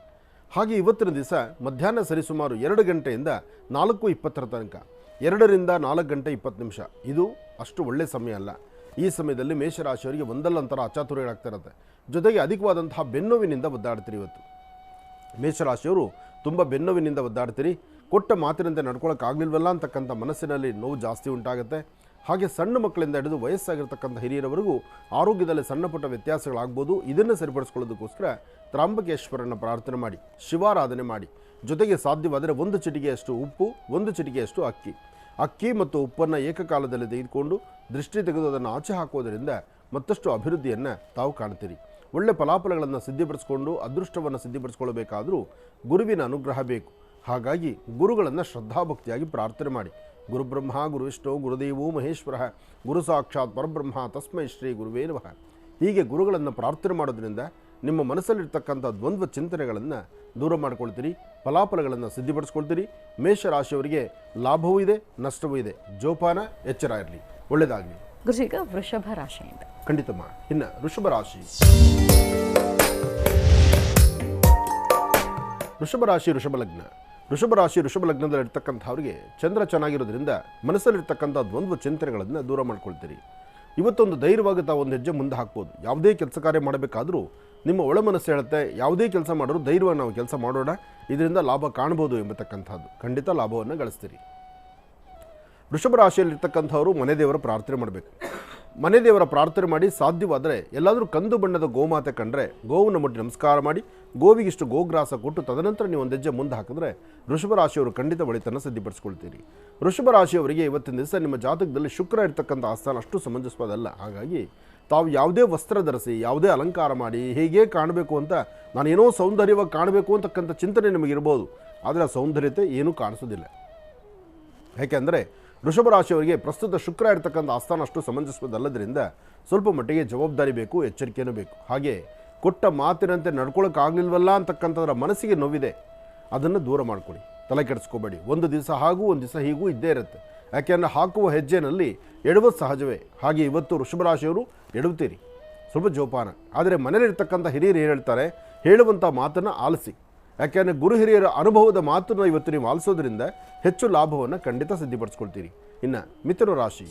ಹಾಗೆ ಇವತ್ತಿನ ದಿವಸ ಮಧ್ಯಾಹ್ನ ಸರಿಸುಮಾರು 2 ಗಂಟೆಯಿಂದ 4:20 ತನಕ, 2 ರಿಂದ 4 ಗಂಟೆ 20 ನಿಮಿಷ, ಇದು ಅಷ್ಟು ಒಳ್ಳೆಯ ಸಮಯ ಅಲ್ಲ. ಈ ಸಮಯದಲ್ಲಿ ಮೇಷರಾಶಿಯವರಿಗೆ ಒಂದಲ್ಲಂತರ ಅಚಾತುರ್ಯಗಳಾಗ್ತಾ ಇರುತ್ತೆ. ಜೊತೆಗೆ ಅಧಿಕವಾದಂತಹ ಬೆನ್ನೋವಿನಿಂದ ಒದ್ದಾಡ್ತೀರಿ. ಇವತ್ತು ಮೇಷರಾಶಿಯವರು ತುಂಬ ಬೆನ್ನೋವಿನಿಂದ ಒದ್ದಾಡ್ತೀರಿ. ಕೊಟ್ಟ ಮಾತಿನಂತೆ ನಡ್ಕೊಳ್ಳೋಕ್ಕಾಗಲಿಲ್ವಲ್ಲ ಅಂತಕ್ಕಂಥ ಮನಸ್ಸಿನಲ್ಲಿ ನೋವು ಜಾಸ್ತಿ ಉಂಟಾಗುತ್ತೆ. ಹಾಗೆ ಸಣ್ಣ ಮಕ್ಕಳಿಂದ ಹಿಡಿದು ವಯಸ್ಸಾಗಿರ್ತಕ್ಕಂಥ ಹಿರಿಯರವರೆಗೂ ಆರೋಗ್ಯದಲ್ಲಿ ಸಣ್ಣ ಪುಟ್ಟ ವ್ಯತ್ಯಾಸಗಳಾಗ್ಬೋದು. ಇದನ್ನು ಸರಿಪಡಿಸ್ಕೊಳ್ಳೋದಕ್ಕೋಸ್ಕರ ತ್ರಾಂಬಕೇಶ್ವರನ ಪ್ರಾರ್ಥನೆ ಮಾಡಿ, ಶಿವಾರಾಧನೆ ಮಾಡಿ. ಜೊತೆಗೆ ಸಾಧ್ಯವಾದರೆ 1 ಚಿಟಿಕೆಯಷ್ಟು ಉಪ್ಪು, 1 ಚಿಟಿಕೆಯಷ್ಟು ಅಕ್ಕಿ ಮತ್ತು ಉಪ್ಪನ್ನು ಏಕಕಾಲದಲ್ಲಿ ತೆಗೆದುಕೊಂಡು ದೃಷ್ಟಿ ತೆಗೆದು ಅದನ್ನು ಆಚೆ ಹಾಕೋದರಿಂದ ಮತ್ತಷ್ಟು ಅಭಿವೃದ್ಧಿಯನ್ನು ತಾವು ಕಾಣ್ತೀರಿ. ಒಳ್ಳೆ ಫಲಾಫಲಗಳನ್ನು ಸಿದ್ಧಿಪಡಿಸ್ಕೊಂಡು ಅದೃಷ್ಟವನ್ನು ಸಿದ್ಧಿಪಡಿಸ್ಕೊಳ್ಬೇಕಾದರೂ ಗುರುವಿನ ಅನುಗ್ರಹ ಬೇಕು. ಹಾಗಾಗಿ ಗುರುಗಳನ್ನು ಶ್ರದ್ಧಾಭಕ್ತಿಯಾಗಿ ಪ್ರಾರ್ಥನೆ ಮಾಡಿ. ಗುರುಬ್ರಹ್ಮ ಗುರುವಿಷ್ಣು ಗುರುದೇವೋ ಮಹೇಶ್ವರ ಗುರು ಸಾಕ್ಷಾತ್ ಪರಬ್ರಹ್ಮ ತಸ್ಮೈ ಶ್ರೀ ಗುರುವೇ ನಮಃ. ಹೀಗೆ ಗುರುಗಳನ್ನು ಪ್ರಾರ್ಥನೆ ಮಾಡೋದ್ರಿಂದ ನಿಮ್ಮ ಮನಸ್ಸಲ್ಲಿರ್ತಕ್ಕಂಥ ದ್ವಂದ್ವ ಚಿಂತನೆಗಳನ್ನು ದೂರ ಮಾಡ್ಕೊಳ್ತೀರಿ, ಫಲಾಫಲಗಳನ್ನು ಸಿದ್ಧಿಪಡಿಸ್ಕೊಳ್ತೀರಿ. ಮೇಷರಾಶಿಯವರಿಗೆ ಲಾಭವೂ ಇದೆ, ನಷ್ಟವೂ ಇದೆ. ಜೋಪಾನ, ಎಚ್ಚರ ಇರಲಿ. ಒಳ್ಳೆಯದಾಗಲಿ. ಗುರುಜೀಗ ವೃಷಭ ರಾಶಿಯಿಂದ ಖಂಡಿತಮ್ಮ. ಇನ್ನು ವೃಷಭ ರಾಶಿ. ವೃಷಭ ಲಗ್ನದಲ್ಲಿರ್ತಕ್ಕಂಥವ್ರಿಗೆ ಚಂದ್ರ ಚೆನ್ನಾಗಿರೋದ್ರಿಂದ ಮನಸ್ಸಲ್ಲಿರ್ತಕ್ಕಂಥ ದ್ವಂದ್ವ ಚಿಂತನೆಗಳನ್ನು ದೂರ ಮಾಡ್ಕೊಳ್ತೀರಿ. ಇವತ್ತೊಂದು ಧೈರ್ಯವಾಗಿ ತಾವು ಒಂದು ಹೆಜ್ಜೆ ಮುಂದೆ ಹಾಕ್ಬೋದು. ಯಾವುದೇ ಕೆಲಸ ಕಾರ್ಯ ಮಾಡಬೇಕಾದರೂ ನಿಮ್ಮ ಒಳ ಮನಸ್ಸು ಹೇಳುತ್ತೆ, ಯಾವುದೇ ಕೆಲಸ ಮಾಡೋರು ಧೈರ್ಯವಾಗಿ ನಾವು ಕೆಲಸ ಮಾಡೋಣ, ಇದರಿಂದ ಲಾಭ ಕಾಣ್ಬೋದು ಎಂಬತಕ್ಕಂಥದ್ದು. ಖಂಡಿತ ಲಾಭವನ್ನು ಗಳಿಸ್ತೀರಿ. ವೃಷಭ ರಾಶಿಯಲ್ಲಿರ್ತಕ್ಕಂಥವರು ಮನೆ ದೇವರ ಪ್ರಾರ್ಥನೆ ಮಾಡಬೇಕು. ಮನೆ ದೇವರ ಪ್ರಾರ್ಥನೆ ಮಾಡಿ ಸಾಧ್ಯವಾದರೆ ಎಲ್ಲಾದರೂ ಕಂದು ಬಣ್ಣದ ಗೋಮಾತೆ ಕಂಡ್ರೆ ಗೋವನ್ನು ಮುಟ್ಟಿ ನಮಸ್ಕಾರ ಮಾಡಿ, ಗೋವಿಗಿಷ್ಟು ಗೋಗ್ರಾಸ ಕೊಟ್ಟು ತದನಂತರ ನೀವು ಒಂದು ಹೆಜ್ಜೆ ಮುಂದೆ ಹಾಕಿದ್ರೆ ವೃಷಭ ರಾಶಿಯವರು ಖಂಡಿತ ಒಳಿತನ್ನು ಸಿದ್ಧಿಪಡಿಸ್ಕೊಳ್ತೀರಿ. ವೃಷಭ ರಾಶಿಯವರಿಗೆ ಇವತ್ತಿನ ದಿವಸ ನಿಮ್ಮ ಜಾತಕದಲ್ಲಿ ಶುಕ್ರ ಇರ್ತಕ್ಕಂಥ ಆಸ್ಥಾನ ಅಷ್ಟು ಸಮಂಜಸವಾದಲ್ಲ. ಹಾಗಾಗಿ ತಾವು ಯಾವುದೇ ವಸ್ತ್ರ ಧರಿಸಿ, ಯಾವುದೇ ಅಲಂಕಾರ ಮಾಡಿ, ಹೇಗೆ ಕಾಣಬೇಕು ಅಂತ, ನಾನೇನೋ ಸೌಂದರ್ಯವಾಗಿ ಕಾಣಬೇಕು ಅಂತಕ್ಕಂಥ ಚಿಂತನೆ ನಿಮಗಿರ್ಬೋದು. ಆದರೆ ಆ ಸೌಂದರ್ಯತೆ ಏನೂ ಕಾಣಿಸೋದಿಲ್ಲ. ಯಾಕೆಂದರೆ ವೃಷಭ ರಾಶಿಯವರಿಗೆ ಪ್ರಸ್ತುತ ಶುಕ್ರ ಇರತಕ್ಕಂಥ ಆಸ್ಥಾನ ಅಷ್ಟು ಸಮಂಜಸವಲ್ಲದರಿಂದ ಸ್ವಲ್ಪ ಮಟ್ಟಿಗೆ ಜವಾಬ್ದಾರಿ ಬೇಕು, ಎಚ್ಚರಿಕೆಯೂ ಬೇಕು. ಹಾಗೆ ಕೊಟ್ಟ ಮಾತಿನಂತೆ ನಡ್ಕೊಳ್ಳೋಕ್ಕಾಗಲಿಲ್ವಲ್ಲ ಅಂತಕ್ಕಂಥದ್ರ ಮನಸ್ಸಿಗೆ ನೋವಿದೆ, ಅದನ್ನು ದೂರ ಮಾಡ್ಕೊಳ್ಳಿ, ತಲೆ ಕೆಡಿಸ್ಕೋಬೇಡಿ. ಒಂದು ದಿವಸ ಹಾಗೂ ಒಂದು ದಿವಸ ಹೀಗೂ ಇದ್ದೇ ಇರುತ್ತೆ. ಯಾಕೆಂದರೆ ಹಾಕುವ ಹೆಜ್ಜೆನಲ್ಲಿ ಎಡವೋದು ಸಹಜವೇ. ಹಾಗೆ ಇವತ್ತು ವೃಷಭ ರಾಶಿಯವರು ಎಡವುತ್ತೀರಿ, ಸ್ವಲ್ಪ ಜೋಪಾನ. ಆದರೆ ಮನೇಲಿರ್ತಕ್ಕಂಥ ಹಿರಿಯರು ಏನು ಹೇಳ್ತಾರೆ, ಹೇಳುವಂಥ ಮಾತನ್ನು ಆಲಿಸಿ. ಯಾಕೆಂದರೆ ಗುರು ಹಿರಿಯರ ಅನುಭವದ ಮಾತನ್ನು ಇವತ್ತು ನೀವು ಆಲಿಸೋದ್ರಿಂದ ಹೆಚ್ಚು ಲಾಭವನ್ನು ಖಂಡಿತ ಸಿದ್ಧಿಪಡಿಸ್ಕೊಳ್ತೀರಿ. ಇನ್ನು ಮಿಥುನ ರಾಶಿ,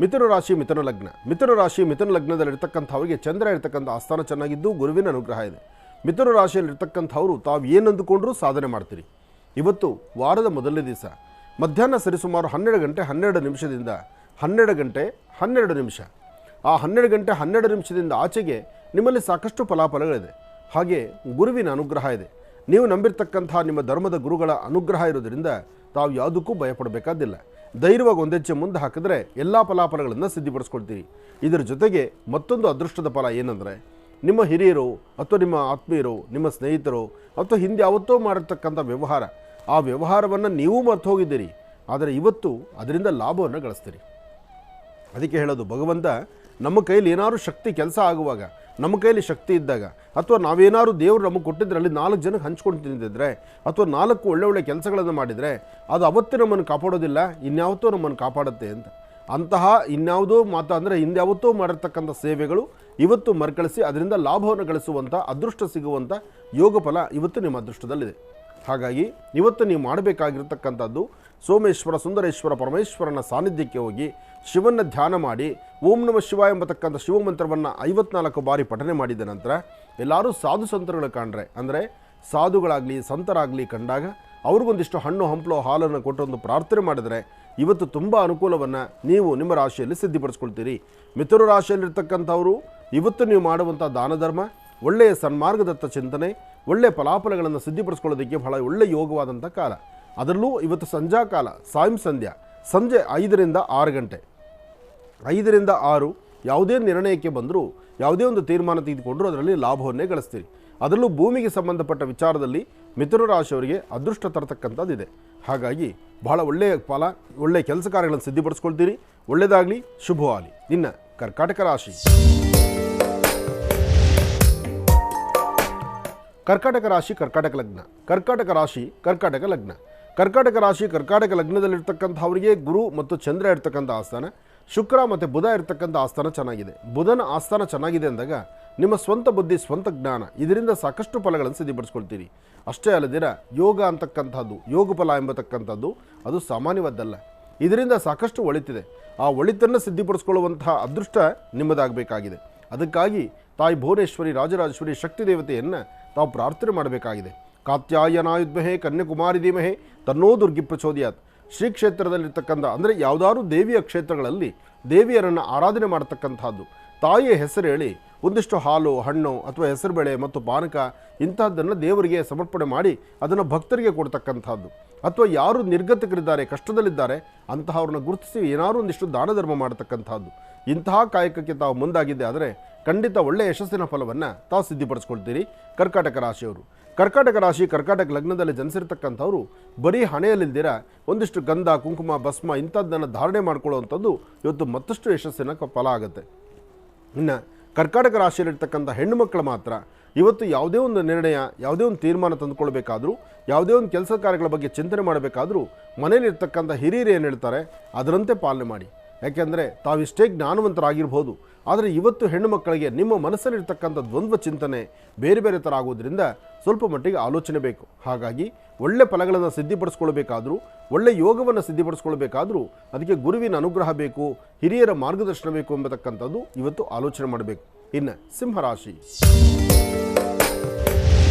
ಮಿಥುನ ರಾಶಿ ಮಿಥುನ ಲಗ್ನ. ಮಿಥುನ ರಾಶಿ ಮಿಥುನ ಲಗ್ನದಲ್ಲಿರ್ತಕ್ಕಂಥವರಿಗೆ ಚಂದ್ರ ಇರ್ತಕ್ಕಂಥ ಆಸ್ಥಾನ ಚೆನ್ನಾಗಿದ್ದು ಗುರುವಿನ ಅನುಗ್ರಹ ಇದೆ. ಮಿಥುನ ರಾಶಿಯಲ್ಲಿರ್ತಕ್ಕಂಥವರು ತಾವು ಏನು ಅಂದುಕೊಂಡ್ರೂ ಸಾಧನೆ ಮಾಡ್ತೀರಿ. ಇವತ್ತು ವಾರದ ಮೊದಲನೇ ದಿವಸ ಮಧ್ಯಾಹ್ನ ಸರಿಸುಮಾರು 12 ಗಂಟೆ 12 ನಿಮಿಷದಿಂದ 12 ಗಂಟೆ 12 ನಿಮಿಷ, ಆ 12 ಗಂಟೆ 12 ನಿಮಿಷದಿಂದ ಆಚೆಗೆ ನಿಮ್ಮಲ್ಲಿ ಸಾಕಷ್ಟು ಫಲಾಫಲಗಳಿದೆ. ಹಾಗೆ ಗುರುವಿನ ಅನುಗ್ರಹ ಇದೆ. ನೀವು ನಂಬಿರ್ತಕ್ಕಂಥ ನಿಮ್ಮ ಧರ್ಮದ ಗುರುಗಳ ಅನುಗ್ರಹ ಇರೋದರಿಂದ ತಾವು ಯಾವುದಕ್ಕೂ ಭಯಪಡಬೇಕಾದಿಲ್ಲ. ಧೈರ್ಯವಾಗಿ ಒಂದೆಚ್ಚೆ ಮುಂದೆ ಹಾಕಿದ್ರೆ ಎಲ್ಲ ಫಲಾಫಲಗಳನ್ನು ಸಿದ್ಧಿಪಡಿಸ್ಕೊಳ್ತೀರಿ. ಇದರ ಜೊತೆಗೆ ಮತ್ತೊಂದು ಅದೃಷ್ಟದ ಫಲ ಏನಂದರೆ, ನಿಮ್ಮ ಹಿರಿಯರು ಅಥವಾ ನಿಮ್ಮ ಆತ್ಮೀಯರು, ನಿಮ್ಮ ಸ್ನೇಹಿತರು ಅಥವಾ ಹಿಂದೆ ಯಾವತ್ತೋ ಮಾಡಿರ್ತಕ್ಕಂಥ ವ್ಯವಹಾರ, ಆ ವ್ಯವಹಾರವನ್ನು ನೀವು ಮರ್ತು ಹೋಗಿದ್ದೀರಿ, ಆದರೆ ಇವತ್ತು ಅದರಿಂದ ಲಾಭವನ್ನು ಗಳಿಸ್ತೀರಿ. ಅದಕ್ಕೆ ಹೇಳೋದು, ಭಗವಂತ ನಮ್ಮ ಕೈಯಲ್ಲಿ ಏನಾದರೂ ಶಕ್ತಿ ಕೆಲಸ ಆಗುವಾಗ, ನಮ್ಮ ಕೈಯಲ್ಲಿ ಶಕ್ತಿ ಇದ್ದಾಗ, ಅಥವಾ ನಾವೇನಾದ್ರು ದೇವರು ನಮಗೆ ಕೊಟ್ಟಿದ್ರಲ್ಲಿ 4 ಜನಕ್ಕೆ ಹಂಚ್ಕೊಂಡು ತಿಂದಿದ್ರೆ, ಅಥವಾ 4 ಒಳ್ಳೆ ಕೆಲಸಗಳನ್ನು ಮಾಡಿದರೆ ಅದು ಅವತ್ತೇ ನಮ್ಮನ್ನು ಕಾಪಾಡೋದಿಲ್ಲ, ಇನ್ಯಾವತ್ತೋ ನಮ್ಮನ್ನು ಕಾಪಾಡುತ್ತೆ ಅಂತ. ಅಂತಹ ಇನ್ಯಾವುದೋ ಅಂದರೆ ಹಿಂದ್ಯಾವತ್ತೋ ಮಾಡಿರ್ತಕ್ಕಂಥ ಸೇವೆಗಳು ಇವತ್ತು ಮರುಕಳಿಸಿ ಅದರಿಂದ ಲಾಭವನ್ನು ಗಳಿಸುವಂಥ ಅದೃಷ್ಟ ಸಿಗುವಂಥ ಯೋಗ ಫಲ ಇವತ್ತು ನಿಮ್ಮ ಅದೃಷ್ಟದಲ್ಲಿದೆ. ಹಾಗಾಗಿ ಇವತ್ತು ನೀವು ಮಾಡಬೇಕಾಗಿರ್ತಕ್ಕಂಥದ್ದು, ಸೋಮೇಶ್ವರ ಸುಂದರೇಶ್ವರ ಪರಮೇಶ್ವರನ ಸಾನ್ನಿಧ್ಯಕ್ಕೆ ಹೋಗಿ ಶಿವನ ಧ್ಯಾನ ಮಾಡಿ ಓಂ ನಮಃ ಶಿವಾಯ ಎಂಬತಕ್ಕಂಥ ಶಿವಮಂತ್ರವನ್ನು 54 ಬಾರಿ ಪಠನೆ ಮಾಡಿದ ನಂತರ ಎಲ್ಲರೂ ಸಾಧು ಸಂತರುಗಳು ಕಾಣ್ರೆ, ಅಂದರೆ ಸಾಧುಗಳಾಗಲಿ ಸಂತರಾಗಲಿ ಕಂಡಾಗ ಅವ್ರಿಗೊಂದಿಷ್ಟು ಹಣ್ಣು ಹಂಪಲು ಹಾಲನ್ನು ಕೊಟ್ಟು ಒಂದು ಪ್ರಾರ್ಥನೆ ಮಾಡಿದರೆ ಇವತ್ತು ತುಂಬ ಅನುಕೂಲವನ್ನು ನೀವು ನಿಮ್ಮ ರಾಶಿಯಲ್ಲಿ ಸಿದ್ಧಿಪಡಿಸ್ಕೊಳ್ತೀರಿ. ಮಿಥುನ ರಾಶಿಯಲ್ಲಿರ್ತಕ್ಕಂಥವರು ಇವತ್ತು ನೀವು ಮಾಡುವಂಥ ದಾನ ಧರ್ಮ, ಒಳ್ಳೆಯ ಸನ್ಮಾರ್ಗದತ್ತ ಚಿಂತನೆ, ಒಳ್ಳೆಯ ಫಲಾಫಲಗಳನ್ನು ಸಿದ್ಧಿಪಡಿಸ್ಕೊಳ್ಳೋದಕ್ಕೆ ಬಹಳ ಒಳ್ಳೆಯ ಯೋಗವಾದಂಥ ಕಾಲ. ಅದರಲ್ಲೂ ಇವತ್ತು ಸಂಧ್ಯಾ ಕಾಲ, ಸಂಜೆ 5ರಿಂದ 6 ಗಂಟೆ, 5ರಿಂದ 6 ಯಾವುದೇ ನಿರ್ಣಯಕ್ಕೆ ಬಂದರೂ, ಯಾವುದೇ ಒಂದು ತೀರ್ಮಾನ ತೆಗೆದುಕೊಂಡರೂ ಅದರಲ್ಲಿ ಲಾಭವನ್ನೇ ಗಳಿಸ್ತೀರಿ. ಅದರಲ್ಲೂ ಭೂಮಿಗೆ ಸಂಬಂಧಪಟ್ಟ ವಿಚಾರದಲ್ಲಿ ಮಿಥುನ ರಾಶಿಯವರಿಗೆ ಅದೃಷ್ಟ ತರತಕ್ಕಂಥದ್ದಿದೆ. ಹಾಗಾಗಿ ಬಹಳ ಒಳ್ಳೆಯ ಫಲ, ಒಳ್ಳೆಯ ಕೆಲಸ ಕಾರ್ಯಗಳನ್ನು ಸಿದ್ಧಿಪಡಿಸ್ಕೊಳ್ತೀರಿ. ಒಳ್ಳೆಯದಾಗಲಿ, ಶುಭವಾಗಲಿ. ಇನ್ನು ಕರ್ಕಾಟಕ ರಾಶಿ, ಕರ್ಕಾಟಕ ರಾಶಿ ಕರ್ಕಾಟಕ ಲಗ್ನ. ಕರ್ಕಾಟಕ ರಾಶಿ ಕರ್ಕಾಟಕ ಲಗ್ನ. ಕರ್ಕಾಟಕ ರಾಶಿ ಕರ್ಕಾಟಕ ಲಗ್ನದಲ್ಲಿರ್ತಕ್ಕಂಥವರಿಗೆ ಗುರು ಮತ್ತು ಚಂದ್ರ ಇರ್ತಕ್ಕಂಥ ಆಸ್ಥಾನ, ಶುಕ್ರ ಮತ್ತು ಬುಧ ಇರ್ತಕ್ಕಂಥ ಆಸ್ಥಾನ ಚೆನ್ನಾಗಿದೆ. ಬುಧನ ಆಸ್ಥಾನ ಚೆನ್ನಾಗಿದೆ ಅಂದಾಗ ನಿಮ್ಮ ಸ್ವಂತ ಬುದ್ಧಿ, ಸ್ವಂತ ಜ್ಞಾನ, ಇದರಿಂದ ಸಾಕಷ್ಟು ಫಲಗಳನ್ನು ಸಿದ್ಧಿಪಡಿಸ್ಕೊಳ್ತೀರಿ. ಅಷ್ಟೇ ಅಲ್ಲದಿರ ಯೋಗ ಅಂತಕ್ಕಂಥದ್ದು, ಯೋಗ ಫಲ ಎಂಬತಕ್ಕಂಥದ್ದು ಅದು ಸಾಮಾನ್ಯವಾದ್ದಲ್ಲ. ಇದರಿಂದ ಸಾಕಷ್ಟು ಒಳಿತಿದೆ. ಆ ಒಳಿತನ್ನು ಸಿದ್ಧಿಪಡಿಸ್ಕೊಳ್ಳುವಂತಹ ಅದೃಷ್ಟ ನಿಮ್ಮದಾಗಬೇಕಾಗಿದೆ. ಅದಕ್ಕಾಗಿ ತಾಯಿ ಭುವನೇಶ್ವರಿ, ರಾಜರಾಜೇಶ್ವರಿ ಶಕ್ತಿ ದೇವತೆಯನ್ನು ತಾವು ಪ್ರಾರ್ಥನೆ ಮಾಡಬೇಕಾಗಿದೆ. ಕಾತ್ಯಾಯನಾಯುದ್ಮಹೇ ಕನ್ಯಾಕುಮಾರಿ ಧೀಮಹೇ ತನ್ನೋ ದುರ್ಗಿ ಪ್ರಚೋದಯಾತ್. ಶ್ರೀ ಕ್ಷೇತ್ರದಲ್ಲಿರ್ತಕ್ಕಂಥ, ಅಂದರೆ ಯಾವುದಾದ್ರೂ ದೇವಿಯ ಕ್ಷೇತ್ರಗಳಲ್ಲಿ ದೇವಿಯರನ್ನು ಆರಾಧನೆ ಮಾಡತಕ್ಕಂಥದ್ದು, ತಾಯಿಯ ಹೆಸರು ಹೇಳಿ ಒಂದಿಷ್ಟು ಹಾಲು, ಹಣ್ಣು ಅಥವಾ ಹೆಸರುಬೇಳೆ ಮತ್ತು ಪಾನಕ ಇಂತಹದ್ದನ್ನು ದೇವರಿಗೆ ಸಮರ್ಪಣೆ ಮಾಡಿ ಅದನ್ನು ಭಕ್ತರಿಗೆ ಕೊಡ್ತಕ್ಕಂಥದ್ದು, ಅಥವಾ ಯಾರು ನಿರ್ಗತಿಕರಿದ್ದಾರೆ, ಕಷ್ಟದಲ್ಲಿದ್ದಾರೆ ಅಂತಹವ್ರನ್ನ ಗುರುತಿಸಿ ಏನಾದರೂ ಒಂದಿಷ್ಟು ದಾನ ಧರ್ಮ ಮಾಡತಕ್ಕಂಥದ್ದು, ಇಂತಹ ಕಾಯಕಕ್ಕೆ ತಾವು ಮುಂದಾಗಿದ್ದೆ ಆದರೆ ಖಂಡಿತ ಒಳ್ಳೆಯ ಯಶಸ್ಸಿನ ಫಲವನ್ನು ತಾವು ಸಿದ್ಧಿಪಡಿಸ್ಕೊಳ್ತೀರಿ. ಕರ್ಕಾಟಕ ರಾಶಿಯವರು, ಕರ್ಕಾಟಕ ರಾಶಿ ಕರ್ಕಾಟಕ ಲಗ್ನದಲ್ಲಿ ಜನಿಸಿರ್ತಕ್ಕಂಥವ್ರು ಬರೀ ಹಣೆಯಲ್ಲಿಲ್ದಿರ ಒಂದಿಷ್ಟು ಗಂಧ, ಕುಂಕುಮ, ಭಸ್ಮ ಇಂಥದ್ದನ್ನು ಧಾರಣೆ ಮಾಡ್ಕೊಳ್ಳುವಂಥದ್ದು ಇವತ್ತು ಮತ್ತಷ್ಟು ಯಶಸ್ಸಿನ ಫಲ ಆಗುತ್ತೆ. ಇನ್ನು ಕರ್ಕಾಟಕ ರಾಶಿಯಲ್ಲಿರ್ತಕ್ಕಂಥ ಹೆಣ್ಣು ಮಕ್ಕಳು ಮಾತ್ರ ಇವತ್ತು ಯಾವುದೇ ಒಂದು ನಿರ್ಣಯ, ಯಾವುದೇ ಒಂದು ತೀರ್ಮಾನ ತಂದುಕೊಳ್ಬೇಕಾದ್ರೂ, ಯಾವುದೇ ಒಂದು ಕೆಲಸ ಕಾರ್ಯಗಳ ಬಗ್ಗೆ ಚಿಂತನೆ ಮಾಡಬೇಕಾದ್ರೂ ಮನೆಯಲ್ಲಿರ್ತಕ್ಕಂಥ ಹಿರಿಯರು ಏನು ಹೇಳ್ತಾರೆ ಅದರಂತೆ ಪಾಲನೆ ಮಾಡಿ. ಯಾಕೆಂದರೆ ತಾವಿಷ್ಟೇ ಜ್ಞಾನವಂತರಾಗಿರ್ಬೋದು, ಆದರೆ ಇವತ್ತು ಹೆಣ್ಣು ಮಕ್ಕಳಿಗೆ ನಿಮ್ಮ ಮನಸ್ಸಲ್ಲಿರ್ತಕ್ಕಂಥ ದ್ವಂದ್ವ ಚಿಂತನೆ ಬೇರೆ ಬೇರೆ ಥರ ಆಗೋದ್ರಿಂದ ಸ್ವಲ್ಪ ಮಟ್ಟಿಗೆ ಆಲೋಚನೆ ಬೇಕು. ಹಾಗಾಗಿ ಒಳ್ಳೆ ಫಲಗಳನ್ನು ಸಿದ್ಧಿಪಡಿಸ್ಕೊಳ್ಬೇಕಾದ್ರೂ, ಒಳ್ಳೆ ಯೋಗವನ್ನು ಸಿದ್ಧಿಪಡಿಸ್ಕೊಳ್ಬೇಕಾದ್ರೂ ಅದಕ್ಕೆ ಗುರುವಿನ ಅನುಗ್ರಹ ಬೇಕು, ಹಿರಿಯರ ಮಾರ್ಗದರ್ಶನ ಬೇಕು ಎಂಬತಕ್ಕಂಥದ್ದು ಇವತ್ತು ಆಲೋಚನೆ ಮಾಡಬೇಕು. ಇನ್ನು ಸಿಂಹರಾಶಿ,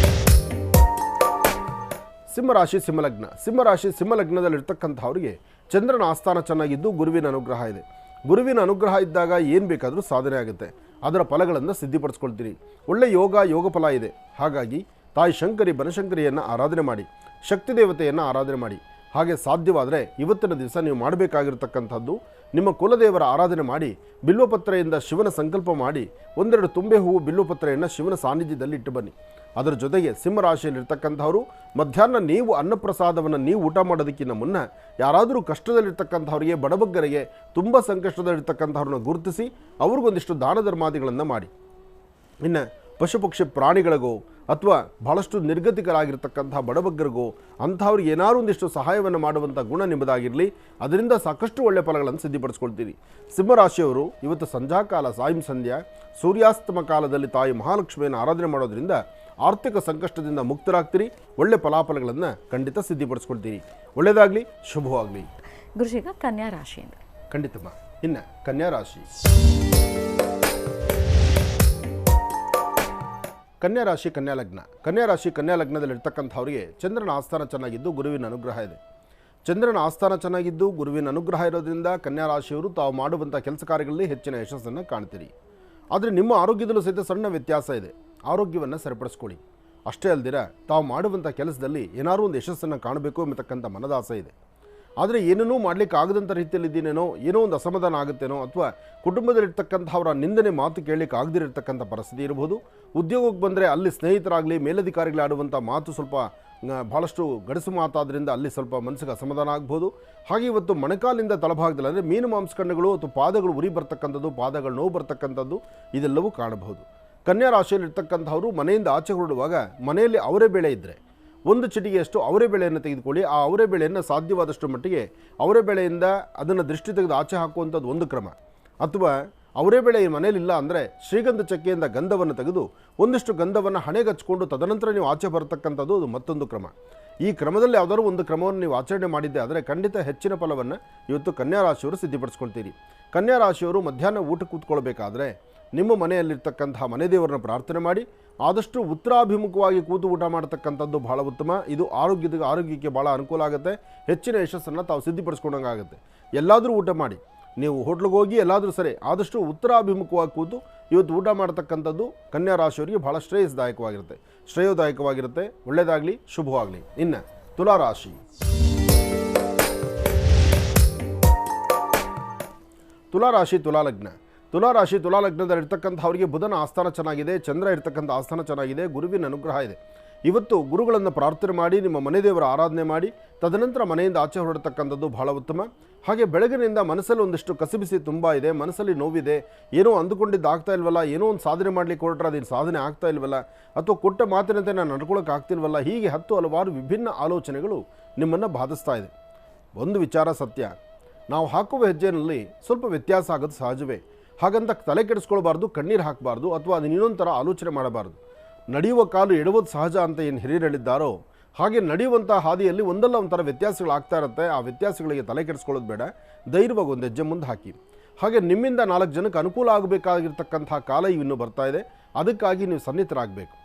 ಸಿಂಹರಾಶಿ ಸಿಂಹಲಗ್ನ. ಸಿಂಹರಾಶಿ ಸಿಂಹಲಗ್ನದಲ್ಲಿರ್ತಕ್ಕಂಥವ್ರಿಗೆ ಚಂದ್ರನ ಆಸ್ಥಾನ ಚೆನ್ನಾಗಿದ್ದು ಗುರುವಿನ ಅನುಗ್ರಹ ಇದೆ. ಗುರುವಿನ ಅನುಗ್ರಹ ಇದ್ದಾಗ ಏನು ಬೇಕಾದರೂ ಸಾಧನೆ ಆಗುತ್ತೆ. ಅದರ ಫಲಗಳನ್ನು ಸಿದ್ಧಿಪಡಿಸ್ಕೊಳ್ತೀರಿ. ಒಳ್ಳೆ ಯೋಗ ಫಲ ಇದೆ. ಹಾಗಾಗಿ ತಾಯಿ ಶಂಕರಿ ಬನಶಂಕರಿಯನ್ನು ಆರಾಧನೆ ಮಾಡಿ, ಶಕ್ತಿ ದೇವತೆಯನ್ನು ಆರಾಧನೆ ಮಾಡಿ. ಹಾಗೆ ಸಾಧ್ಯವಾದರೆ ಇವತ್ತಿನ ದಿವಸ ನೀವು ಮಾಡಬೇಕಾಗಿರ್ತಕ್ಕಂಥದ್ದು ನಿಮ್ಮ ಕುಲದೇವರ ಆರಾಧನೆ ಮಾಡಿ ಬಿಲ್ವಪತ್ರೆಯಿಂದ ಶಿವನ ಸಂಕಲ್ಪ ಮಾಡಿ ಒಂದೆರಡು ತುಂಬೆ ಹೂವು ಬಿಲ್ವಪತ್ರೆಯನ್ನು ಶಿವನ ಸಾನ್ನಿಧ್ಯದಲ್ಲಿ ಇಟ್ಟು ಬನ್ನಿ. ಅದರ ಜೊತೆಗೆ ಸಿಂಹರಾಶಿಯಲ್ಲಿರ್ತಕ್ಕಂಥವರು ಮಧ್ಯಾಹ್ನ ನೀವು ಅನ್ನಪ್ರಸಾದವನ್ನು ನೀವು ಊಟ ಮಾಡೋದಕ್ಕಿಂತ ಮುನ್ನ ಯಾರಾದರೂ ಕಷ್ಟದಲ್ಲಿರ್ತಕ್ಕಂಥವರಿಗೆ, ಬಡಬಗ್ಗರಿಗೆ, ತುಂಬ ಸಂಕಷ್ಟದಲ್ಲಿರ್ತಕ್ಕಂಥವ್ರನ್ನ ಗುರುತಿಸಿ ಅವ್ರಿಗೊಂದಿಷ್ಟು ದಾನ ಧರ್ಮಾದಿಗಳನ್ನು ಮಾಡಿ. ಇನ್ನು ಪಶು ಪಕ್ಷಿ ಪ್ರಾಣಿಗಳಿಗೋ ಅಥವಾ ಬಹಳಷ್ಟು ನಿರ್ಗತಿಕರಾಗಿರ್ತಕ್ಕಂಥ ಬಡಬಗ್ಗರಿಗೋ ಅಂಥವ್ರಿಗೆ ಏನಾದರೂ ಒಂದಿಷ್ಟು ಸಹಾಯವನ್ನು ಮಾಡುವಂಥ ಗುಣ ನಿಮ್ಮದಾಗಿರಲಿ. ಅದರಿಂದ ಸಾಕಷ್ಟು ಒಳ್ಳೆಯ ಫಲಗಳನ್ನು ಸಿದ್ಧಿಪಡಿಸ್ಕೊಳ್ತೀರಿ. ಸಿಂಹರಾಶಿಯವರು ಇವತ್ತು ಸಂಧ್ಯಾಕಾಲ, ಸಾಯಂ ಸಂಧ್ಯಾ, ಸೂರ್ಯಾಸ್ತಮ ಕಾಲದಲ್ಲಿ ತಾಯಿ ಮಹಾಲಕ್ಷ್ಮಿಯನ್ನು ಆರಾಧನೆ ಮಾಡೋದ್ರಿಂದ ಆರ್ಥಿಕ ಸಂಕಷ್ಟದಿಂದ ಮುಕ್ತರಾಗ್ತೀರಿ. ಒಳ್ಳೆ ಫಲಾಫಲಗಳನ್ನು ಖಂಡಿತ ಸಿದ್ಧಿಪಡಿಸ್ಕೊಳ್ತೀರಿ. ಒಳ್ಳೆಯದಾಗಲಿ, ಶುಭವಾಗಲಿ. ಗುರುಜಿಗ ಕನ್ಯಾ ರಾಶಿಯಿಂದ ಖಂಡಿತಮ್ಮ. ಇನ್ನು ಕನ್ಯಾ ರಾಶಿ, ಕನ್ಯಾ ರಾಶಿ, ಕನ್ಯಾ ಲಗ್ನ. ಕನ್ಯಾ ರಾಶಿ, ಕನ್ಯಾ ಲಗ್ನದಲ್ಲಿರ್ತಕ್ಕಂಥವ್ರಿಗೆ ಚಂದ್ರನ ಆಸ್ಥಾನ ಚೆನ್ನಾಗಿದ್ದು ಗುರುವಿನ ಅನುಗ್ರಹ ಇದೆ. ಚಂದ್ರನ ಆಸ್ಥಾನ ಚೆನ್ನಾಗಿದ್ದು ಗುರುವಿನ ಅನುಗ್ರಹ ಇರೋದ್ರಿಂದ ಕನ್ಯಾ ರಾಶಿಯವರು ತಾವು ಮಾಡುವಂಥ ಕೆಲಸ ಕಾರ್ಯಗಳಲ್ಲಿ ಹೆಚ್ಚಿನ ಯಶಸ್ಸನ್ನು ಕಾಣ್ತೀರಿ. ಆದರೆ ನಿಮ್ಮ ಆರೋಗ್ಯದಲ್ಲೂ ಸಹಿತ ಸಣ್ಣ ವ್ಯತ್ಯಾಸ ಇದೆ. ಆರೋಗ್ಯವನ್ನು ಸರಿಪಡಿಸ್ಕೊಳ್ಳಿ. ಅಷ್ಟೇ ಅಲ್ದಿರ ತಾವು ಮಾಡುವಂಥ ಕೆಲಸದಲ್ಲಿ ಏನಾದರೂ ಒಂದು ಯಶಸ್ಸನ್ನು ಕಾಣಬೇಕು ಎಂಬತಕ್ಕಂಥ ಮನದಾಸೆ ಇದೆ. ಆದರೆ ಏನನ್ನೂ ಮಾಡಲಿಕ್ಕೆ ಆಗದಂಥ ರೀತಿಯಲ್ಲಿದ್ದೀನೇನೋ, ಏನೋ ಒಂದು ಅಸಮಾಧಾನ ಆಗುತ್ತೇನೋ, ಅಥವಾ ಕುಟುಂಬದಲ್ಲಿರ್ತಕ್ಕಂಥವರ ನಿಂದನೆ ಮಾತು ಕೇಳಲಿಕ್ಕೆ ಆಗದಿರತಕ್ಕಂಥ ಪರಿಸ್ಥಿತಿ ಇರಬಹುದು. ಉದ್ಯೋಗಕ್ಕೆ ಬಂದರೆ ಅಲ್ಲಿ ಸ್ನೇಹಿತರಾಗಲಿ ಮೇಲಧಿಕಾರಿಗಳು ಆಡುವಂಥ ಮಾತು ಸ್ವಲ್ಪ ಭಾಳಷ್ಟು ಗಡಸು ಮಾತಾದ್ರಿಂದ ಅಲ್ಲಿ ಸ್ವಲ್ಪ ಮನಸ್ಸಿಗೆ ಅಸಮಾಧಾನ ಆಗ್ಬೋದು. ಹಾಗೆ ಇವತ್ತು ಮೊಣಕಾಲಿಂದ ತಳಭಾಗದಲ್ಲಿ ಅಂದರೆ ಮೀನು ಮಾಂಸಖಂಡಗಳು ಅಥವಾ ಪಾದಗಳು ಉರಿ ಬರ್ತಕ್ಕಂಥದ್ದು, ಪಾದಗಳು ನೋವು ಬರ್ತಕ್ಕಂಥದ್ದು ಇದೆಲ್ಲವೂ ಕಾಣಬಹುದು. ಕನ್ಯಾ ರಾಶಿಯಲ್ಲಿರ್ತಕ್ಕಂಥವರು ಮನೆಯಿಂದ ಆಚೆ ಹೊರಡುವಾಗ ಮನೆಯಲ್ಲಿ ಅವರೇ ಬೇಳೆ ಇದ್ದರೆ ಒಂದು ಚಿಟಿಗೆಯಷ್ಟು ಅವರೇ ಬೆಳೆಯನ್ನು ತೆಗೆದುಕೊಳ್ಳಿ. ಆ ಅವರೇ ಬೆಳೆಯನ್ನು ಸಾಧ್ಯವಾದಷ್ಟು ಮಟ್ಟಿಗೆ ಅವರೇ ಬೆಳೆಯಿಂದ ಅದನ್ನು ದೃಷ್ಟಿ ತೆಗೆದು ಆಚೆ ಹಾಕುವಂಥದ್ದು ಒಂದು ಕ್ರಮ. ಅಥವಾ ಅವರೇ ಬೆಳೆ ಮನೇಲಿಲ್ಲ ಅಂದರೆ ಶ್ರೀಗಂಧ ಚಕ್ಕೆಯಿಂದ ಗಂಧವನ್ನು ತೆಗೆದು ಒಂದಿಷ್ಟು ಗಂಧವನ್ನು ಹಣೆಗೆ ಹಚ್ಕೊಂಡು ತದನಂತರ ನೀವು ಆಚೆ ಬರತಕ್ಕಂಥದ್ದು ಅದು ಮತ್ತೊಂದು ಕ್ರಮ. ಈ ಕ್ರಮದಲ್ಲಿ ಯಾವುದಾದ್ರು ಒಂದು ಕ್ರಮವನ್ನು ನೀವು ಆಚರಣೆ ಮಾಡಿದ್ದೆ ಆದರೆ ಖಂಡಿತ ಹೆಚ್ಚಿನ ಫಲವನ್ನು ಇವತ್ತು ಕನ್ಯಾ ರಾಶಿಯವರು ಸಿದ್ಧಿಪಡಿಸ್ಕೊಳ್ತೀರಿ. ಕನ್ಯಾ ರಾಶಿಯವರು ಮಧ್ಯಾಹ್ನ ಊಟ ಕೂತ್ಕೊಳ್ಬೇಕಾದ್ರೆ ನಿಮ್ಮ ಮನೆಯಲ್ಲಿರ್ತಕ್ಕಂತಹ ಮನೆ ದೇವರನ್ನ ಪ್ರಾರ್ಥನೆ ಮಾಡಿ ಆದಷ್ಟು ಉತ್ತರಾಭಿಮುಖವಾಗಿ ಕೂತು ಊಟ ಮಾಡತಕ್ಕಂಥದ್ದು ಬಹಳ ಉತ್ತಮ. ಇದು ಆರೋಗ್ಯಕ್ಕೆ ಭಾಳ ಅನುಕೂಲ ಆಗುತ್ತೆ. ಹೆಚ್ಚಿನ ಯಶಸ್ಸನ್ನು ತಾವು ಸಿದ್ಧಿಪಡಿಸ್ಕೊಂಡಂಗೆ ಆಗುತ್ತೆ. ಎಲ್ಲಾದರೂ ಊಟ ಮಾಡಿ, ನೀವು ಹೋಟ್ಲಿಗೆ ಹೋಗಿ ಎಲ್ಲಾದರೂ ಸರಿ ಆದಷ್ಟು ಉತ್ತರಾಭಿಮುಖವಾಗಿ ಕೂತು ಇವತ್ತು ಊಟ ಮಾಡತಕ್ಕಂಥದ್ದು ಕನ್ಯಾ ರಾಶಿಯವರಿಗೆ ಭಾಳ ಶ್ರೇಯೋದಾಯಕವಾಗಿರುತ್ತೆ. ಒಳ್ಳೆಯದಾಗಲಿ, ಶುಭವಾಗಲಿ. ಇನ್ನು ತುಲಾರಾಶಿ, ತುಲಾರಾಶಿ, ತುಲಾಲಗ್ನ. ತುಲಾರಾಶಿ, ತುಲಾಲಗ್ನದಲ್ಲಿರ್ತಕ್ಕಂಥವರಿಗೆ ಬುಧನ ಆಸ್ಥಾನ ಚೆನ್ನಾಗಿದೆ, ಚಂದ್ರ ಇರ್ತಕ್ಕಂಥ ಆಸ್ಥಾನ ಚೆನ್ನಾಗಿದೆ, ಗುರುವಿನ ಅನುಗ್ರಹ ಇದೆ. ಇವತ್ತು ಗುರುಗಳನ್ನು ಪ್ರಾರ್ಥನೆ ಮಾಡಿ ನಿಮ್ಮ ಮನೆ ದೇವರ ಆರಾಧನೆ ಮಾಡಿ ತದನಂತರ ಮನೆಯಿಂದ ಆಚೆ ಹೊರಡತಕ್ಕಂಥದ್ದು ಬಹಳ ಉತ್ತಮ. ಹಾಗೆ ಬೆಳಗಿನಿಂದ ಮನಸ್ಸಲ್ಲಿ ಒಂದಿಷ್ಟು ಕಸಿಬಿಸಿ ತುಂಬ ಇದೆ, ಮನಸ್ಸಲ್ಲಿ ನೋವಿದೆ, ಏನೋ ಅಂದುಕೊಂಡಿದ್ದು ಆಗ್ತಾ ಇಲ್ವಲ್ಲ, ಏನೋ ಒಂದು ಸಾಧನೆ ಮಾಡಲಿಕ್ಕೆ ಹೊರಟ್ರೆ ಅದೇನು ಸಾಧನೆ ಆಗ್ತಾ ಇಲ್ವಲ್ಲ, ಅಥವಾ ಕೊಟ್ಟ ಮಾತಿನಂತೆ ನಾನು ನಡ್ಕೊಳ್ಳೋಕೆ ಆಗ್ತಿಲ್ವಲ್ಲ, ಹೀಗೆ ಹಲವಾರು ವಿಭಿನ್ನ ಆಲೋಚನೆಗಳು ನಿಮ್ಮನ್ನು ಬಾಧಿಸ್ತಾ ಇದೆ. ಒಂದು ವಿಚಾರ ಸತ್ಯ, ನಾವು ಹಾಕುವ ಹೆಜ್ಜೆಯಲ್ಲಿ ಸ್ವಲ್ಪ ವ್ಯತ್ಯಾಸ ಆಗೋದು ಸಹಜವೇ. ಹಾಗಂತ ತಲೆ ಕೆಡಿಸ್ಕೊಳ್ಬಾರ್ದು, ಕಣ್ಣೀರು ಹಾಕಬಾರ್ದು, ಅಥವಾ ಅದನ್ನ ಇನ್ನೊಂದು ಥರ ಆಲೋಚನೆ ಮಾಡಬಾರ್ದು. ನಡೆಯುವ ಕಾಲು ಎಡುವುದು ಸಹಜ ಅಂತ ಏನು ಹಿರಿಯರು ಹೇಳಿದ್ದಾರೋ ಹಾಗೆ ನಡೆಯುವಂಥ ಹಾದಿಯಲ್ಲಿ ಒಂದಲ್ಲ ಒಂಥರ ವ್ಯತ್ಯಾಸಗಳಾಗ್ತಾ ಇರುತ್ತೆ. ಆ ವ್ಯತ್ಯಾಸಗಳಿಗೆ ತಲೆ ಕೆಡಿಸ್ಕೊಳ್ಳೋದು ಬೇಡ, ಧೈರ್ಯವಾಗಿ ಒಂದು ಹೆಜ್ಜೆ ಮುಂದೆ ಹಾಕಿ. ಹಾಗೆ ನಿಮ್ಮಿಂದ 4 ಜನಕ್ಕೆ ಅನುಕೂಲ ಆಗಬೇಕಾಗಿರ್ತಕ್ಕಂಥ ಕಾಲ ಇನ್ನೂ ಬರ್ತಾ ಇದೆ. ಅದಕ್ಕಾಗಿ ನೀವು ಸನ್ನಿಹಿತರಾಗಬೇಕು.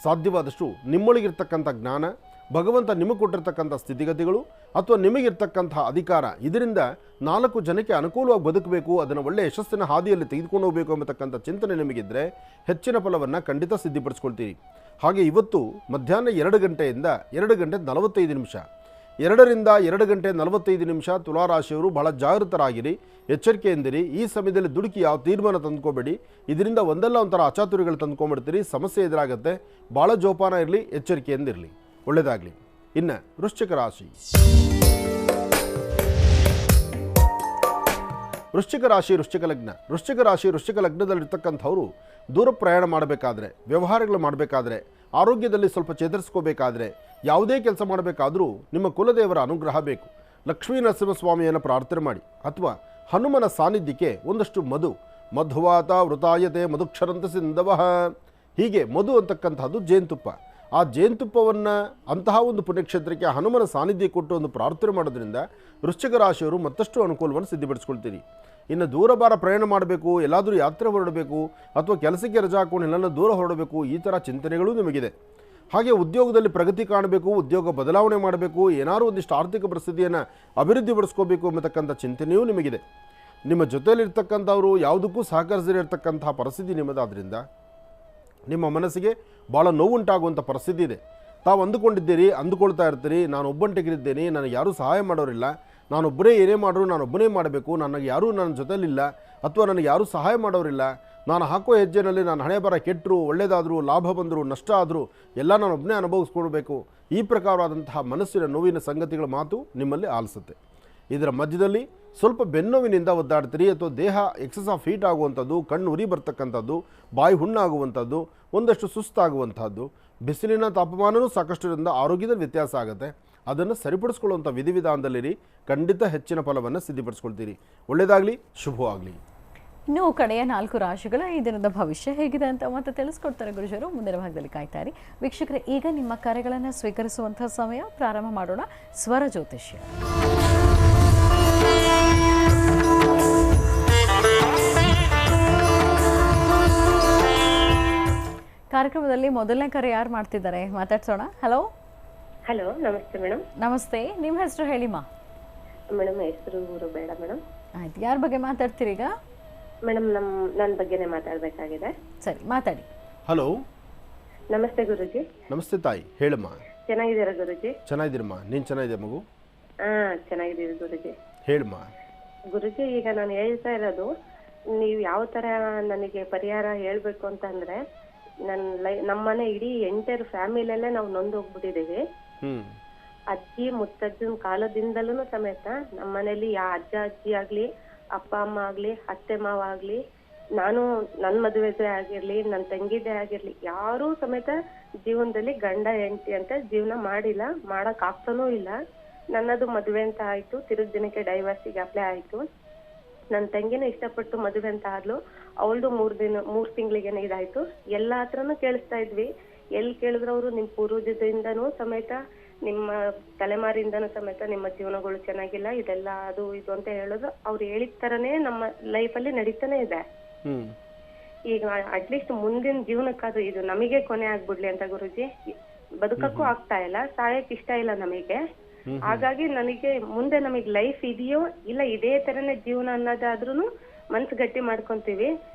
ಸಾಧ್ಯವಾದಷ್ಟು ನಿಮ್ಮೊಳಗಿರ್ತಕ್ಕಂಥ ಜ್ಞಾನ, ಭಗವಂತ ನಿಮಗೆ ಕೊಟ್ಟಿರ್ತಕ್ಕಂಥ ಸ್ಥಿತಿಗತಿಗಳು ಅಥವಾ ನಿಮಗಿರ್ತಕ್ಕಂಥ ಅಧಿಕಾರ, ಇದರಿಂದ 4 ಜನಕ್ಕೆ ಅನುಕೂಲವಾಗಿ ಬದುಕಬೇಕು, ಅದನ್ನು ಒಳ್ಳೆಯ ಯಶಸ್ಸಿನ ಹಾದಿಯಲ್ಲಿ ತೆಗೆದುಕೊಂಡು ಹೋಗಬೇಕು ಎಂಬತಕ್ಕಂಥ ಚಿಂತನೆ ನಿಮಗಿದ್ದರೆ ಹೆಚ್ಚಿನ ಫಲವನ್ನು ಖಂಡಿತ ಸಿದ್ಧಿಪಡಿಸ್ಕೊಳ್ತೀರಿ. ಹಾಗೆ ಇವತ್ತು ಮಧ್ಯಾಹ್ನ 2 ಗಂಟೆಯಿಂದ 2 ಗಂಟೆ 45 ನಿಮಿಷ 2 ರಿಂದ 2 ಗಂಟೆ 45 ನಿಮಿಷ ತುಲಾರಾಶಿಯವರು ಬಹಳ ಜಾಗೃತರಾಗಿರಿ, ಎಚ್ಚರಿಕೆಯಿಂದಿರಿ. ಈ ಸಮಯದಲ್ಲಿ ದುಡುಕಿ ಯಾವ ತೀರ್ಮಾನ ತಂದ್ಕೋಬೇಡಿ. ಇದರಿಂದ ಒಂದಲ್ಲ ಒಂಥರ ಅಚಾತುರ್ಯಗಳು ತಂದ್ಕೊಂಡ್ಬಿಡ್ತೀರಿ, ಸಮಸ್ಯೆ ಎದುರಾಗುತ್ತೆ. ಭಾಳ ಜೋಪಾನ ಇರಲಿ, ಎಚ್ಚರಿಕೆಯಿಂದಿರಲಿ. ಒಳ್ಳೆಯದಾಗಲಿ. ಇನ್ನು ವೃಶ್ಚಿಕ ರಾಶಿ, ವೃಶ್ಚಿಕ ರಾಶಿ, ವೃಶ್ಚಿಕ ಲಗ್ನ. ವೃಶ್ಚಿಕ ರಾಶಿ, ವೃಶ್ಚಿಕ ಲಗ್ನದಲ್ಲಿರ್ತಕ್ಕಂಥವರು ದೂರ ಪ್ರಯಾಣ ಮಾಡಬೇಕಾದ್ರೆ, ವ್ಯವಹಾರಗಳು ಮಾಡಬೇಕಾದ್ರೆ, ಆರೋಗ್ಯದಲ್ಲಿ ಸ್ವಲ್ಪ ಚೇತರಿಸ್ಕೋಬೇಕಾದ್ರೆ, ಯಾವುದೇ ಕೆಲಸ ಮಾಡಬೇಕಾದರೂ ನಿಮ್ಮ ಕುಲದೇವರ ಅನುಗ್ರಹ ಬೇಕು. ಲಕ್ಷ್ಮೀ ನರಸಿಂಹಸ್ವಾಮಿಯನ್ನು ಪ್ರಾರ್ಥನೆ ಮಾಡಿ, ಅಥವಾ ಹನುಮನ ಸಾನ್ನಿಧ್ಯಕ್ಕೆ ಒಂದಷ್ಟು ಮಧುವಾತ ವೃತಾಯತೆ ಮಧುಕ್ಷರಂತ ಸಿಂಧವಃ, ಹೀಗೆ ಮಧು ಅಂತಕ್ಕಂಥದ್ದು ಜೇನುತುಪ್ಪ. ಆ ಜೇನುತುಪ್ಪವನ್ನು ಅಂತಹ ಒಂದು ಪುಣ್ಯಕ್ಷೇತ್ರಕ್ಕೆ ಹನುಮನ ಸಾನ್ನಿಧ್ಯ ಕೊಟ್ಟು ಒಂದು ಪ್ರಾರ್ಥನೆ ಮಾಡೋದ್ರಿಂದ ವೃಶ್ಚಿಕ ರಾಶಿಯವರು ಮತ್ತಷ್ಟು ಅನುಕೂಲವನ್ನು ಸಿದ್ಧಪಡಿಸ್ಕೊಳ್ತೀರಿ. ಇನ್ನು ದೂರ ಬಾರ ಪ್ರಯಾಣ ಮಾಡಬೇಕು, ಎಲ್ಲಾದರೂ ಯಾತ್ರೆ ಹೊರಡಬೇಕು, ಅಥವಾ ಕೆಲಸಕ್ಕೆ ರಜಾ ಹಾಕೊಂಡು ಎಲ್ಲೆಲ್ಲ ದೂರ ಹೊರಡಬೇಕು, ಈ ಥರ ಚಿಂತನೆಗಳು ನಿಮಗಿದೆ. ಹಾಗೆ ಉದ್ಯೋಗದಲ್ಲಿ ಪ್ರಗತಿ ಕಾಣಬೇಕು, ಉದ್ಯೋಗ ಬದಲಾವಣೆ ಮಾಡಬೇಕು, ಏನಾದರೂ ಒಂದಿಷ್ಟು ಆರ್ಥಿಕ ಪರಿಸ್ಥಿತಿಯನ್ನು ಅಭಿವೃದ್ಧಿಪಡಿಸ್ಕೋಬೇಕು ಎಂಬತಕ್ಕಂಥ ಚಿಂತನೆಯೂ ನಿಮಗಿದೆ. ನಿಮ್ಮ ಜೊತೆಯಲ್ಲಿರ್ತಕ್ಕಂಥವರು ಯಾವುದಕ್ಕೂ ಸಹಕರಿಸಿರ್ತಕ್ಕಂಥ ಪರಿಸ್ಥಿತಿ ನಿಮ್ಮದಾದ್ರಿಂದ ನಿಮ್ಮ ಮನಸ್ಸಿಗೆ ಭಾಳ ನೋವುಂಟಾಗುವಂಥ ಪರಿಸ್ಥಿತಿ ಇದೆ. ತಾವು ಅಂದುಕೊಳ್ತಾ ಇರ್ತೀರಿ, ನಾನು ಒಬ್ಬಂಟಿಗಿದ್ದೇನೆ, ನನಗೆ ಯಾರೂ ಸಹಾಯ ಮಾಡೋರಿಲ್ಲ, ನಾನೊಬ್ಬರೇ ಏನೇ ಮಾಡಿದ್ರು ನಾನೊಬ್ಬನೇ ಮಾಡಬೇಕು, ನನಗೆ ಯಾರೂ ನನ್ನ ಜೊತೆಲಿಲ್ಲ, ಅಥವಾ ನನಗೆ ಯಾರೂ ಸಹಾಯ ಮಾಡೋರಿಲ್ಲ, ನಾನು ಹಾಕೋ ಹೆಜ್ಜೆನಲ್ಲಿ ನಾನು ಹಣೆ ಬರ ಕೆಟ್ಟರು, ಒಳ್ಳೆಯದಾದರೂ, ಲಾಭ ಬಂದರೂ, ನಷ್ಟ ಆದರೂ ಎಲ್ಲ ನಾನೊಬ್ಬನೇ ಅನುಭವಿಸ್ಕೊಳ್ಬೇಕು. ಈ ಪ್ರಕಾರವಾದಂತಹ ಮನಸ್ಸಿನ ನೋವಿನ ಸಂಗತಿಗಳ ಮಾತು ನಿಮ್ಮಲ್ಲಿ ಆಲಿಸುತ್ತೆ. ಇದರ ಮಧ್ಯದಲ್ಲಿ ಸ್ವಲ್ಪ ಬೆನ್ನೋವಿನಿಂದ ಒದ್ದಾಡ್ತೀರಿ, ಅಥವಾ ದೇಹ ಎಕ್ಸಸ್ ಆಫ್ ಹೀಟ್ ಆಗುವಂಥದ್ದು, ಕಣ್ಣು ಉರಿ ಬರ್ತಕ್ಕಂಥದ್ದು, ಬಾಯಿ ಹುಣ್ಣಾಗುವಂಥದ್ದು, ಒಂದಷ್ಟು ಸುಸ್ತಾಗುವಂಥದ್ದು, ಬಿಸಿಲಿನ ತಾಪಮಾನವೂ ಸಾಕಷ್ಟರಿಂದ ಆರೋಗ್ಯದಲ್ಲಿ ವ್ಯತ್ಯಾಸ ಆಗುತ್ತೆ. ಅದನ್ನು ಸರಿಪಡಿಸ್ಕೊಳ್ಳುವಂಥ ವಿಧಿವಿಧಾನದಲ್ಲಿರಿ, ಖಂಡಿತ ಹೆಚ್ಚಿನ ಫಲವನ್ನು ಸಿದ್ಧಪಡಿಸ್ಕೊಳ್ತೀರಿ. ಒಳ್ಳೆಯದಾಗಲಿ, ಶುಭವಾಗಲಿ. ಇನ್ನು ಕಡೆಯ 4 ರಾಶಿಗಳ ಈ ದಿನದ ಭವಿಷ್ಯ ಹೇಗಿದೆ ಅಂತ ಮತ್ತೆ ತಿಳಿಸ್ಕೊಡ್ತಾರೆ ಗುರುಜರು. ಮುಂದಿನ ಭಾಗದಲ್ಲಿ ಕಾಯ್ತಾ ಇರಿ ವೀಕ್ಷಕರೇ. ಈಗ ನಿಮ್ಮ ಕರೆಗಳನ್ನು ಸ್ವೀಕರಿಸುವಂತಹ ಸಮಯ. ಪ್ರಾರಂಭ ಮಾಡೋಣ ಸ್ವರ ಜ್ಯೋತಿಷ್ಯ. ಕಾರ್ಯಕ್ರಮದಲ್ಲಿ ಮೊದಲನೇ ಕರೆ ಯಾರು ಮಾಡ್ತಿದ್ದಾರೆ ಮಾತಾಡ್ಸೋಣ. ಹಲೋ. ಹಲೋ, ನಮಸ್ತೆ ಮೇಡಮ್. ನಮಸ್ತೆ, ನಿಮ್ಮ ಹೆಸರು ಹೇಳಿಮ್ಮ. ಮೇಡಮ್ ಹೆಸರು ಊರು ಬೇಡ ಮೇಡಮ್. ಆಯ್ತು, ಯಾರ ಬಗ್ಗೆ ಮಾತಾಡ್ತೀರಿ ಈಗ? ಮೇಡಮ್ ನನ್ನ ಬಗ್ಗೆನೇ ಮಾತಾಡಬೇಕಾಗಿದೆ. ಸರಿ, ಮಾತಾಡಿ. ಹಲೋ, ನಮಸ್ತೆ ಗುರುಜಿ. ನಮಸ್ತೆ ತಾಯಿ, ಹೇಳಮ್ಮ. ಚೆನ್ನಾಗಿದ್ದೀರಾ ಗುರುಜಿ? ಚೆನ್ನಾಗಿದ್ದೀರಮ್ಮ, ನೀನು ಚೆನ್ನಾಗಿದೆ ಮಗು? ಚೆನ್ನಾಗಿದ್ದೀವಿ ಗುರುಜಿ. ಹೇಳಮ್ಮ. ಗುರುಜಿ, ಈಗ ನಾನು ಹೇಳ್ತಾ ಇರೋದು, ನೀವು ಯಾವ ತರ ನನಗೆ ಪರಿಹಾರ ಹೇಳ್ಬೇಕು ಅಂತಂದ್ರೆ, ನಮ್ಮನೆ ಇಡೀ ಎಂಟೈರ್ ಫ್ಯಾಮಿಲಿಯಲ್ಲೇ ನಾವು ನೊಂದು ಹೋಗ್ಬಿಟ್ಟಿದ್ದೀವಿ. ಅಜ್ಜಿ ಮುತ್ತಜ್ಜನ ಕಾಲದಿಂದಲೂ ಸಮೇತ ನಮ್ಮನೇಲಿ ಅಜ್ಜ ಅಜ್ಜಿ ಆಗ್ಲಿ, ಅಪ್ಪ ಅಮ್ಮ ಆಗ್ಲಿ, ಅತ್ತೆ ಮಾವ ಆಗ್ಲಿ, ನಾನು ನನ್ನ ಮದುವೆದೇ ಆಗಿರ್ಲಿ, ನನ್ನ ತಂಗಿದೇ ಆಗಿರ್ಲಿ, ಯಾರೂ ಸಮೇತ ಜೀವನದಲ್ಲಿ ಗಂಡ ಹೆಂಡತಿ ಅಂತ ಜೀವನ ಮಾಡಿಲ್ಲ, ಮಾಡಕ್ ಆಗ್ತಾನೂ ಇಲ್ಲ. ನನ್ನದು ಮದುವೆ ಅಂತ ಆಯ್ತು, ತಿರುಗ್ ದಿನಕ್ಕೆ ಡೈವರ್ಸಿಗೆ ಅಪ್ಲೈ ಆಯ್ತು. ನನ್ನ ತಂಗಿನೂ ಇಷ್ಟಪಟ್ಟು ಮದುವೆ ಅಂತ ಆದ್ಲು, ಅವಳದು 3 ತಿಂಗಳಿಗೇನೆ ಇದಾಯ್ತು. ಎಲ್ಲಾ ಹತ್ರನೂ ಕೇಳಿಸ್ತಾ ಇದ್ವಿ, ಎಲ್ಲಿ ಕೇಳಿದ್ರು ಅವರು ನಿಮ್ಮ ಪೂರ್ವಜದಿಂದನೂ ಸಮೇತ, ನಿಮ್ಮ ತಲೆಮಾರಿಂದನೂ ಸಮೇತ ನಿಮ್ಮ ಜೀವನಗಳು ಚೆನ್ನಾಗಿಲ್ಲ, ಇದೆಲ್ಲ ಅದು ಇದು ಅಂತ ಹೇಳಿದ್ರು. ಅವ್ರು ಹೇಳಿದ ತರನೇ ನಮ್ಮ ಲೈಫಲ್ಲಿ ನಡೀತಾನೆ ಇದೆ. ಈಗ ಅಟ್ಲೀಸ್ಟ್ ಮುಂದಿನ ಜೀವನಕ್ಕಾದ್ರೂ ಇದು ನಮಗೆ ಕೊನೆ ಆಗ್ಬಿಡ್ಲಿ ಅಂತ ಗುರುಜಿ. ಬದುಕಕ್ಕೂ ಆಗ್ತಾ ಇಲ್ಲ, ಸಾಯಕ್ ಇಷ್ಟ ಇಲ್ಲ ನಮಗೆ. ಹಾಗಾಗಿ ನನಗೆ ಮುಂದೆ ನಮಗ್ ಲೈಫ್ ಇದೆಯೋ ಇಲ್ಲ ಇದೇ ತರನೇ ಜೀವನ ಅನ್ನೋದಾದ್ರೂ ಮನ್ಸು ಗಟ್ಟಿ ಮಾಡ್ಕೊಂತೀವಿ.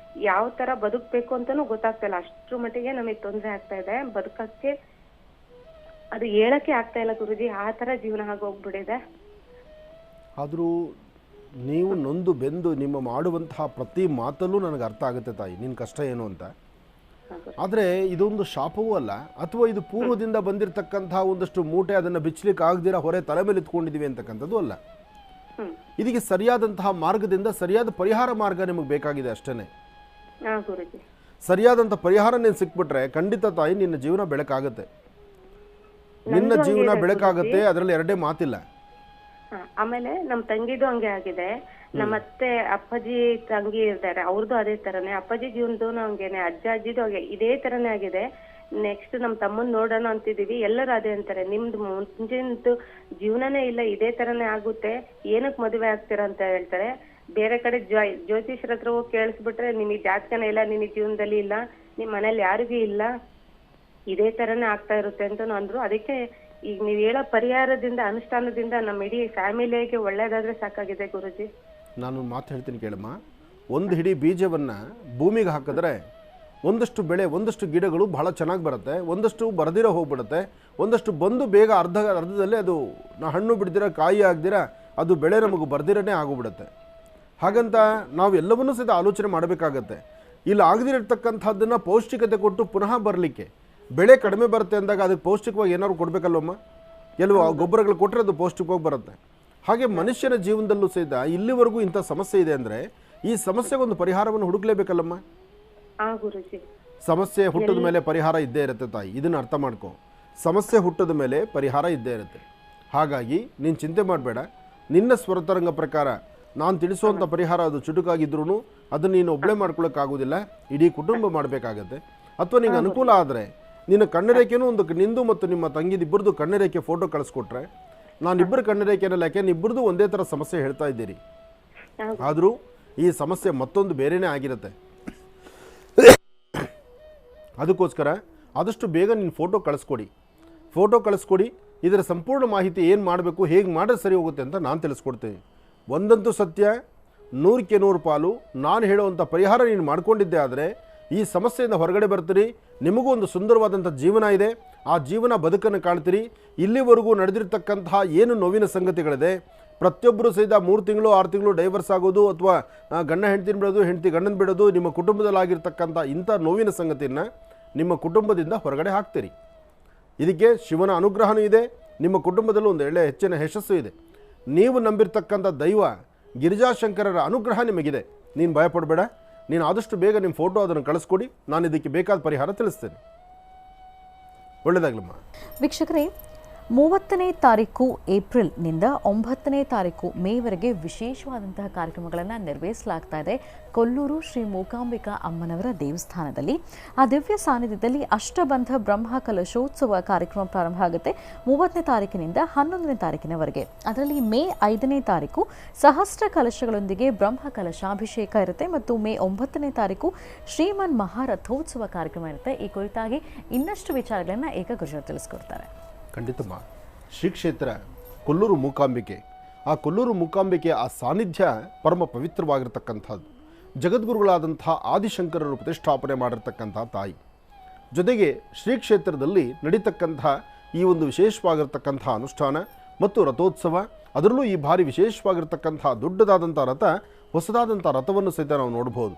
ಯಾವ ತರ ಬದುಕ್ಬೇಕು ಅಂತಾನು ಗೊತ್ತಾಗ್ತಾ ಇಲ್ಲ, ಅಷ್ಟ್ರ ಮಟ್ಟಿಗೆ ನಮಗ್ ತೊಂದ್ರೆ ಆಗ್ತಾ ಇದೆ. ಬದುಕಕ್ಕೆ ಅದು ಹೇಳಕ್ಕೆ ಆಗ್ತಾ ಇಲ್ಲ ಗುರುಜಿ, ಆ ತರ ಜೀವನ ಆಗೋಗ್ಬಿಟ್ಟಿದೆ. ಆದರೂ ನೀವು ನೊಂದು ಬೆಂದು ನಿಮ್ಮ ಮಾಡುವಂತಹ ಪ್ರತಿ ಮಾತಲ್ಲೂ ನನಗೆ ಅರ್ಥ ಆಗುತ್ತೆ ತಾಯಿ, ನಿನ್ನ ಕಷ್ಟ ಏನು ಅಂತ. ಆದರೆ ಇದೊಂದು ಶಾಪವೂ ಅಲ್ಲ, ಅಥವಾ ಇದು ಪೂರ್ವದಿಂದ ಬಂದಿರತಕ್ಕಂತಹ ಒಂದಷ್ಟು ಮೂಟೆ, ಅದನ್ನು ಬಿಚ್ಚಲಿಕ್ಕೆ ಆಗದಿರ ಹೊರೆ ತಲೆ ಮೇಲೆ ಇಟ್ಕೊಂಡಿದ್ದೀವಿ ಅಂತಕ್ಕಂಥದ್ದು ಅಲ್ಲ. ಇದಕ್ಕೆ ಸರಿಯಾದಂತಹ ಮಾರ್ಗದಿಂದ ಸರಿಯಾದ ಪರಿಹಾರ ಮಾರ್ಗ ನಿಮಗೆ ಬೇಕಾಗಿದೆ ಅಷ್ಟೇ. ಸರಿಯಾದಂಥ ಪರಿಹಾರ ನೀನು ಸಿಕ್ಬಿಟ್ರೆ ಖಂಡಿತ ತಾಯಿ ನಿನ್ನ ಜೀವನ ಬೆಳಕಾಗುತ್ತೆ, ನಿನ್ನ ಜೀವನ ಬೆಳಕಾಗುತ್ತೆ, ಅದರಲ್ಲಿ ಎರಡೇ ಮಾತಿಲ್ಲ. ಆಮೇಲೆ ನಮ್ ತಂಗಿದು ಹಂಗೆ ಆಗಿದೆ, ನಮ್ಮ ಅತ್ತೆ ಅಪ್ಪಾಜಿ ತಂಗಿ ಇರ್ತಾರೆ, ಅವ್ರದ್ದು ಅದೇ ತರನೇ, ಅಪ್ಪಾಜಿ ಜೀವನದ್ದು ಹಂಗೇನೆ, ಅಜ್ಜ ಅಜ್ಜಿದು ಹಾಗೆ ಇದೇ ತರನೇ ಆಗಿದೆ. ನೆಕ್ಸ್ಟ್ ನಮ್ ತಮ್ಮನ್ ನೋಡೋಣ ಅಂತಿದೀವಿ, ಎಲ್ಲರೂ ಅದೇ ಅಂತಾರೆ, ನಿಮ್ದು ಮುಂಚಿನದು ಜೀವನನೇ ಇಲ್ಲ, ಇದೇ ತರನೇ ಆಗುತ್ತೆ, ಏನಕ್ ಮದುವೆ ಆಗ್ತೀರಾ ಅಂತ ಹೇಳ್ತಾರೆ. ಬೇರೆ ಕಡೆ ಜ್ಯೋತಿಷ್ಯರ ಹತ್ರ ಹೋಗಿ ಕೇಳಿಸ್ಬಿಟ್ರೆ, ನಿಮಗ್ ಜಾತಕನೇ ಇಲ್ಲ, ನಿನಗ್ ಜೀವನದಲ್ಲಿ ಇಲ್ಲ, ನಿಮ್ ಮನೇಲಿ ಯಾರಿಗೂ ಇಲ್ಲ, ಇದೇ ತರನೇ ಆಗ್ತಾ ಇರುತ್ತೆ ಅಂತ ಅಂದ್ರು. ಅದಕ್ಕೆ ಈಗ ನೀವ್ ಹೇಳೋ ಪರಿಹಾರದಿಂದ, ಅನುಷ್ಠಾನದಿಂದ ನಮ್ಮ ಇಡೀ ಫ್ಯಾಮಿಲಿಗೆ ಒಳ್ಳೇದಾದ್ರೆ ಸಾಕಾಗಿದೆ ಗುರುಜಿ. ನಾನು ಮಾತು ಹೇಳ್ತೀನಿ ಕೇಳಮ್ಮ. ಒಂದು ಹಿಡಿ ಬೀಜವನ್ನು ಭೂಮಿಗೆ ಹಾಕಿದ್ರೆ ಒಂದಷ್ಟು ಬೆಳೆ, ಒಂದಷ್ಟು ಗಿಡಗಳು ಬಹಳ ಚೆನ್ನಾಗಿ ಬರುತ್ತೆ, ಒಂದಷ್ಟು ಬರದಿರೋ ಹೋಗ್ಬಿಡುತ್ತೆ, ಒಂದಷ್ಟು ಬಂದು ಬೇಗ ಅರ್ಧದಲ್ಲೇ ಅದು ಹಣ್ಣು ಬಿಡ್ದಿರ, ಕಾಯಿ ಆಗದಿರ ಅದು ಬೆಳೆ ನಮಗೆ ಬರ್ದಿರನೇ ಆಗೋಗ್ಬಿಡುತ್ತೆ. ಹಾಗಂತ ನಾವು ಎಲ್ಲವನ್ನೂ ಸಹಿತ ಆಲೋಚನೆ ಮಾಡಬೇಕಾಗತ್ತೆ. ಇಲ್ಲಿ ಆಗದಿರತಕ್ಕಂಥದ್ದನ್ನು ಪೌಷ್ಟಿಕತೆ ಕೊಟ್ಟು ಪುನಃ ಬರಲಿಕ್ಕೆ, ಬೆಳೆ ಕಡಿಮೆ ಬರುತ್ತೆ ಅಂದಾಗ ಅದಕ್ಕೆ ಪೌಷ್ಟಿಕವಾಗಿ ಏನಾದ್ರು ಕೊಡಬೇಕಲ್ಲಮ್ಮ, ಕೆಲವು ಗೊಬ್ಬರಗಳು ಕೊಟ್ಟರೆ ಅದು ಪೌಷ್ಟಿಕವಾಗಿ ಬರುತ್ತೆ. ಹಾಗೆ ಮನುಷ್ಯನ ಜೀವನದಲ್ಲೂ ಸಹಿತ ಇಲ್ಲಿವರೆಗೂ ಇಂಥ ಸಮಸ್ಯೆ ಇದೆ ಅಂದರೆ ಈ ಸಮಸ್ಯೆಗೊಂದು ಪರಿಹಾರವನ್ನು ಹುಡುಕ್ಲೇಬೇಕಲ್ಲಮ್ಮ. ಸಮಸ್ಯೆ ಹುಟ್ಟಿದ ಮೇಲೆ ಪರಿಹಾರ ಇದ್ದೇ ಇರುತ್ತೆ ತಾಯಿ, ಇದನ್ನು ಅರ್ಥ ಮಾಡ್ಕೊ. ಸಮಸ್ಯೆ ಹುಟ್ಟಿದ ಮೇಲೆ ಪರಿಹಾರ ಇದ್ದೇ ಇರುತ್ತೆ. ಹಾಗಾಗಿ ನೀನು ಚಿಂತೆ ಮಾಡಬೇಡ. ನಿನ್ನ ಸ್ವರತರಂಗ ಪ್ರಕಾರ ನಾನು ತಿಳಿಸುವಂಥ ಪರಿಹಾರ ಅದು ಚುಟುಕಾಗಿದ್ರೂ ಅದನ್ನು ನೀನು ಒಬ್ಬಳೇ ಮಾಡ್ಕೊಳ್ಳೋಕ್ಕಾಗೋದಿಲ್ಲ, ಇಡೀ ಕುಟುಂಬ ಮಾಡಬೇಕಾಗತ್ತೆ. ಅಥವಾ ನಿಂಗೆ ಅನುಕೂಲ ಆದರೆ ನಿನ್ನ ಕಣ್ಣರೇಖೆನೂ ಒಂದು ನಿಂದು ಮತ್ತು ನಿಮ್ಮ ತಂಗಿದಿಬ್ಬರದು ಕಣ್ಣರೇಖೆ ಫೋಟೋ ಕಳಿಸ್ಕೊಟ್ರೆ, ನಾನಿಬ್ಬರು ಕಣ್ಣರೇಖೆನಲ್ಲ, ಯಾಕೆ ಇಬ್ಬರದು ಒಂದೇ ಥರ ಸಮಸ್ಯೆ ಹೇಳ್ತಾ ಇದ್ದೀರಿ, ಆದರೂ ಈ ಸಮಸ್ಯೆ ಮತ್ತೊಂದು ಬೇರೆಯೇ ಆಗಿರುತ್ತೆ. ಅದಕ್ಕೋಸ್ಕರ ಆದಷ್ಟು ಬೇಗ ನೀನು ಫೋಟೋ ಕಳಿಸ್ಕೊಡಿ. ಇದರ ಸಂಪೂರ್ಣ ಮಾಹಿತಿ ಏನು ಮಾಡಬೇಕು, ಹೇಗೆ ಮಾಡಿದ್ರೆ ಸರಿ ಹೋಗುತ್ತೆ ಅಂತ ನಾನು ತಿಳಿಸ್ಕೊಡ್ತೀನಿ. ಒಂದಂತೂ ಸತ್ಯ, 100ಕ್ಕೆ 100 ಪಾಲು ನಾನು ಹೇಳುವಂಥ ಪರಿಹಾರ ನೀನು ಮಾಡ್ಕೊಂಡಿದ್ದೆ ಆದರೆ ಈ ಸಮಸ್ಯೆಯಿಂದ ಹೊರಗಡೆ ಬರ್ತೀರಿ. ನಿಮಗೂ ಒಂದು ಸುಂದರವಾದಂಥ ಜೀವನ ಇದೆ, ಆ ಜೀವನ ಬದುಕನ್ನು ಕಾಣ್ತೀರಿ. ಇಲ್ಲಿವರೆಗೂ ನಡೆದಿರ್ತಕ್ಕಂತಹ ಏನು ನೋವಿನ ಸಂಗತಿಗಳಿದೆ, ಪ್ರತಿಯೊಬ್ಬರು ಸಹಿತ 3 ತಿಂಗಳು 6 ತಿಂಗಳು ಡೈವರ್ಸ್ ಆಗೋದು ಅಥವಾ ಗಂಡ ಹೆಂಡ್ತಿನ ಬಿಡೋದು, ಹೆಂಡ್ತಿ ಗಂಡನ ಬಿಡೋದು, ನಿಮ್ಮ ಕುಟುಂಬದಲ್ಲಾಗಿರ್ತಕ್ಕಂಥ ಇಂಥ ನೋವಿನ ಸಂಗತಿಯನ್ನು ನಿಮ್ಮ ಕುಟುಂಬದಿಂದ ಹೊರಗಡೆ ಹಾಕ್ತೀರಿ. ಇದಕ್ಕೆ ಶಿವನ ಅನುಗ್ರಹವೂ ಇದೆ, ನಿಮ್ಮ ಕುಟುಂಬದಲ್ಲೂ ಒಂದು ಒಳ್ಳೆಯ ಹೆಚ್ಚಿನ ಯಶಸ್ಸು ಇದೆ. ನೀವು ನಂಬಿರ್ತಕ್ಕಂಥ ದೈವ ಗಿರಿಜಾಶಂಕರರ ಅನುಗ್ರಹ ನಿಮಗಿದೆ. ನೀನು ಭಯಪಡಬೇಡ, ನೀನು ಆದಷ್ಟು ಬೇಗ ನಿಮ್ಮ ಫೋಟೋ ಅದನ್ನು ಕಳಿಸ್ಕೊಡಿ, ನಾನು ಇದಕ್ಕೆ ಬೇಕಾದ ಪರಿಹಾರ ತಿಳಿಸ್ತೇನೆ. ಒಳ್ಳೆಯದಾಗಲಮ್ಮ. ವೀಕ್ಷಕರೇ, 30ನೇ ತಾರೀಕು ಏಪ್ರಿಲ್ನಿಂದ 9ನೇ ತಾರೀಕು ಮೇವರೆಗೆ ವಿಶೇಷವಾದಂತಹ ಕಾರ್ಯಕ್ರಮಗಳನ್ನು ನಿರ್ವಹಿಸಲಾಗ್ತಾ ಇದೆ ಕೊಲ್ಲೂರು ಶ್ರೀ ಮೂಕಾಂಬಿಕಾ ಅಮ್ಮನವರ ದೇವಸ್ಥಾನದಲ್ಲಿ. ಆ ದಿವ್ಯ ಸಾನ್ನಿಧ್ಯದಲ್ಲಿ ಅಷ್ಟಬಂಧ ಬ್ರಹ್ಮ ಕಲಶೋತ್ಸವ ಕಾರ್ಯಕ್ರಮ ಪ್ರಾರಂಭ ಆಗುತ್ತೆ 30ನೇ ತಾರೀಕಿನಿಂದ 11ನೇ ತಾರೀಕಿನವರೆಗೆ. ಅದರಲ್ಲಿ ಮೇ 5ನೇ ತಾರೀಕು ಸಹಸ್ರ ಕಲಶಗಳೊಂದಿಗೆ ಬ್ರಹ್ಮ ಕಲಶಾಭಿಷೇಕ ಇರುತ್ತೆ ಮತ್ತು ಮೇ 9ನೇ ತಾರೀಕು ಶ್ರೀಮನ್ ಮಹಾರಥೋತ್ಸವ ಕಾರ್ಯಕ್ರಮ ಇರುತ್ತೆ. ಈ ಕುರಿತಾಗಿ ಇನ್ನಷ್ಟು ವಿಚಾರಗಳನ್ನು ಈಗ ಗುರುಜರು ತಿಳಿಸ್ಕೊಡ್ತಾರೆ. ಖಂಡಿತಮ್ಮ. ಶ್ರೀ ಕ್ಷೇತ್ರ ಕೊಲ್ಲೂರು ಮೂಕಾಂಬಿಕೆ, ಆ ಕೊಲ್ಲೂರು ಮೂಕಾಂಬಿಕೆ ಆ ಸಾನ್ನಿಧ್ಯ ಪರಮ ಪವಿತ್ರವಾಗಿರ್ತಕ್ಕಂಥದ್ದು. ಜಗದ್ಗುರುಗಳಾದಂಥ ಆದಿಶಂಕರರು ಪ್ರತಿಷ್ಠಾಪನೆ ಮಾಡಿರ್ತಕ್ಕಂಥ ತಾಯಿ. ಜೊತೆಗೆ ಶ್ರೀ ಕ್ಷೇತ್ರದಲ್ಲಿ ನಡೀತಕ್ಕಂಥ ಈ ಒಂದು ವಿಶೇಷವಾಗಿರ್ತಕ್ಕಂಥ ಅನುಷ್ಠಾನ ಮತ್ತು ರಥೋತ್ಸವ, ಅದರಲ್ಲೂ ಈ ಬಾರಿ ವಿಶೇಷವಾಗಿರ್ತಕ್ಕಂಥ ದೊಡ್ಡದಾದಂಥ ರಥ, ಹೊಸದಾದಂಥ ರಥವನ್ನು ಸಹಿತ ನಾವು ನೋಡ್ಬೋದು.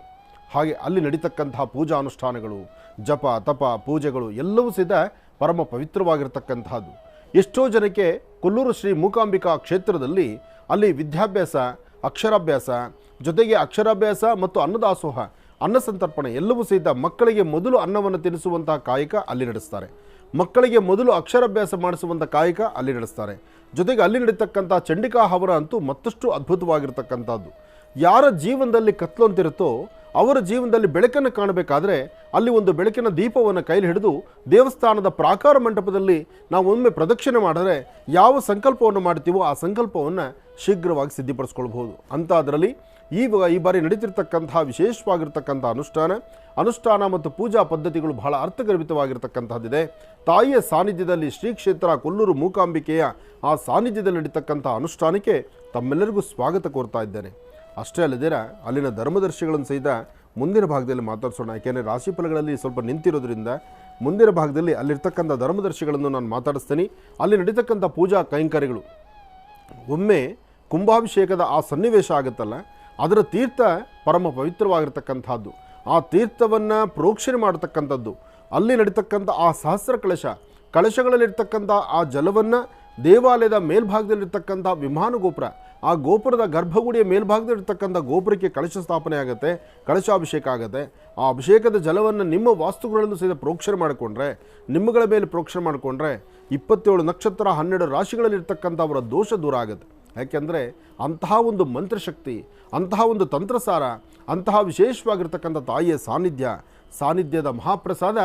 ಹಾಗೆ ಅಲ್ಲಿ ನಡೀತಕ್ಕಂಥ ಪೂಜಾ ಅನುಷ್ಠಾನಗಳು, ಜಪ ತಪ ಪೂಜೆಗಳು ಎಲ್ಲವೂ ಸಹಿತ ಪರಮ ಪವಿತ್ರವಾಗಿರ್ತಕ್ಕಂಥದ್ದು. ಎಷ್ಟೋ ಜನಕ್ಕೆ ಕೊಲ್ಲೂರು ಶ್ರೀ ಮೂಕಾಂಬಿಕಾ ಕ್ಷೇತ್ರದಲ್ಲಿ ಅಲ್ಲಿ ವಿದ್ಯಾಭ್ಯಾಸ, ಅಕ್ಷರಾಭ್ಯಾಸ, ಜೊತೆಗೆ ಅಕ್ಷರಾಭ್ಯಾಸ ಮತ್ತು ಅನ್ನದಾಸೋಹ, ಅನ್ನ ಸಂತರ್ಪಣೆ ಎಲ್ಲವೂ ಸಹಿತ ಮಕ್ಕಳಿಗೆ ಮೊದಲು ಅನ್ನವನ್ನು ತಿನ್ನಿಸುವಂತಹ ಕಾಯಕ ಅಲ್ಲಿ ನಡೆಸ್ತಾರೆ. ಮಕ್ಕಳಿಗೆ ಮೊದಲು ಅಕ್ಷರಾಭ್ಯಾಸ ಮಾಡಿಸುವಂಥ ಕಾಯಕ ಅಲ್ಲಿ ನಡೆಸ್ತಾರೆ. ಜೊತೆಗೆ ಅಲ್ಲಿ ನಡೀತಕ್ಕಂಥ ಚಂಡಿಕಾ ಹವನ ಅಂತೂ ಮತ್ತಷ್ಟು ಅದ್ಭುತವಾಗಿರ್ತಕ್ಕಂಥದ್ದು. ಯಾರ ಜೀವನದಲ್ಲಿ ಕತ್ಲು ಅಂತಿರುತ್ತೋ ಅವರ ಜೀವನದಲ್ಲಿ ಬೆಳಕನ್ನು ಕಾಣಬೇಕಾದ್ರೆ ಅಲ್ಲಿ ಒಂದು ಬೆಳಕಿನ ದೀಪವನ್ನು ಕೈಲಿ ಹಿಡಿದು ದೇವಸ್ಥಾನದ ಪ್ರಾಕಾರ ಮಂಟಪದಲ್ಲಿ ನಾವು ಒಮ್ಮೆ ಪ್ರದಕ್ಷಿಣೆ ಮಾಡಿದ್ರೆ ಯಾವ ಸಂಕಲ್ಪವನ್ನು ಮಾಡ್ತೀವೋ ಆ ಸಂಕಲ್ಪವನ್ನು ಶೀಘ್ರವಾಗಿ ಸಿದ್ಧಿಪಡಿಸ್ಕೊಳ್ಬಹುದು ಅಂತ. ಅದರಲ್ಲಿ ಈ ಬಾರಿ ನಡೀತಿರ್ತಕ್ಕಂಥ ವಿಶೇಷವಾಗಿರ್ತಕ್ಕಂಥ ಅನುಷ್ಠಾನ ಮತ್ತು ಪೂಜಾ ಪದ್ಧತಿಗಳು ಬಹಳ ಅರ್ಥಗರ್ಭಿತವಾಗಿರ್ತಕ್ಕಂಥದ್ದಿದೆ. ತಾಯಿಯ ಸಾನ್ನಿಧ್ಯದಲ್ಲಿ ಶ್ರೀ ಕ್ಷೇತ್ರ ಕೊಲ್ಲೂರು ಮೂಕಾಂಬಿಕೆಯ ಆ ಸಾನ್ನಿಧ್ಯದಲ್ಲಿ ನಡೀತಕ್ಕಂಥ ಅನುಷ್ಠಾನಕ್ಕೆ ತಮ್ಮೆಲ್ಲರಿಗೂ ಸ್ವಾಗತ ಕೋರ್ತಾ ಇದ್ದೇನೆ. ಅಷ್ಟೇ ಅಲ್ಲದಿರ ಅಲ್ಲಿನ ಧರ್ಮದರ್ಶಿಗಳನ್ನು ಸಹಿತ ಮುಂದಿನ ಭಾಗದಲ್ಲಿ ಮಾತಾಡಿಸೋಣ. ಯಾಕೆಂದರೆ ರಾಶಿಫಲಗಳಲ್ಲಿ ಸ್ವಲ್ಪ ನಿಂತಿರೋದ್ರಿಂದ ಮುಂದಿನ ಭಾಗದಲ್ಲಿ ಅಲ್ಲಿರ್ತಕ್ಕಂಥ ಧರ್ಮದರ್ಶಿಗಳನ್ನು ನಾನು ಮಾತಾಡಿಸ್ತೀನಿ. ಅಲ್ಲಿ ನಡೀತಕ್ಕಂಥ ಪೂಜಾ ಕೈಂಕರ್ಯಗಳು, ಒಮ್ಮೆ ಕುಂಭಾಭಿಷೇಕದ ಆ ಸನ್ನಿವೇಶ ಆಗುತ್ತಲ್ಲ, ಅದರ ತೀರ್ಥ ಪರಮ ಪವಿತ್ರವಾಗಿರ್ತಕ್ಕಂಥದ್ದು. ಆ ತೀರ್ಥವನ್ನು ಪ್ರೋಕ್ಷಣೆ ಮಾಡತಕ್ಕಂಥದ್ದು, ಅಲ್ಲಿ ನಡೀತಕ್ಕಂಥ ಆ ಸಹಸ್ರ ಕಳಶಗಳಲ್ಲಿರ್ತಕ್ಕಂಥ ಆ ಜಲವನ್ನು ದೇವಾಲಯದ ಮೇಲ್ಭಾಗದಲ್ಲಿರ್ತಕ್ಕಂಥ ವಿಮಾನ ಗೋಪುರ, ಆ ಗೋಪುರದ ಗರ್ಭಗುಡಿಯ ಮೇಲ್ಭಾಗದಲ್ಲಿರ್ತಕ್ಕಂಥ ಗೋಪುರಕ್ಕೆ ಕಳಶ ಸ್ಥಾಪನೆ ಆಗುತ್ತೆ, ಕಳಶಾಭಿಷೇಕ ಆಗುತ್ತೆ. ಆ ಅಭಿಷೇಕದ ಜಲವನ್ನು ನಿಮ್ಮ ವಾಸ್ತುಗಳಲ್ಲೂ ಸಹಿತ ಪ್ರೋಕ್ಷಣೆ ಮಾಡಿಕೊಂಡ್ರೆ, ನಿಮ್ಮಗಳ ಮೇಲೆ ಪ್ರೋಕ್ಷಣೆ ಮಾಡಿಕೊಂಡ್ರೆ 27 ನಕ್ಷತ್ರ 12 ರಾಶಿಗಳಲ್ಲಿರ್ತಕ್ಕಂಥ ಅವರ ದೋಷ ದೂರ ಆಗುತ್ತೆ. ಯಾಕೆಂದರೆ ಅಂತಹ ಒಂದು ಮಂತ್ರಶಕ್ತಿ, ಅಂತಹ ಒಂದು ತಂತ್ರಸಾರ, ಅಂತಹ ವಿಶೇಷವಾಗಿರ್ತಕ್ಕಂಥ ತಾಯಿಯ ಸಾನ್ನಿಧ್ಯದ ಮಹಾಪ್ರಸಾದ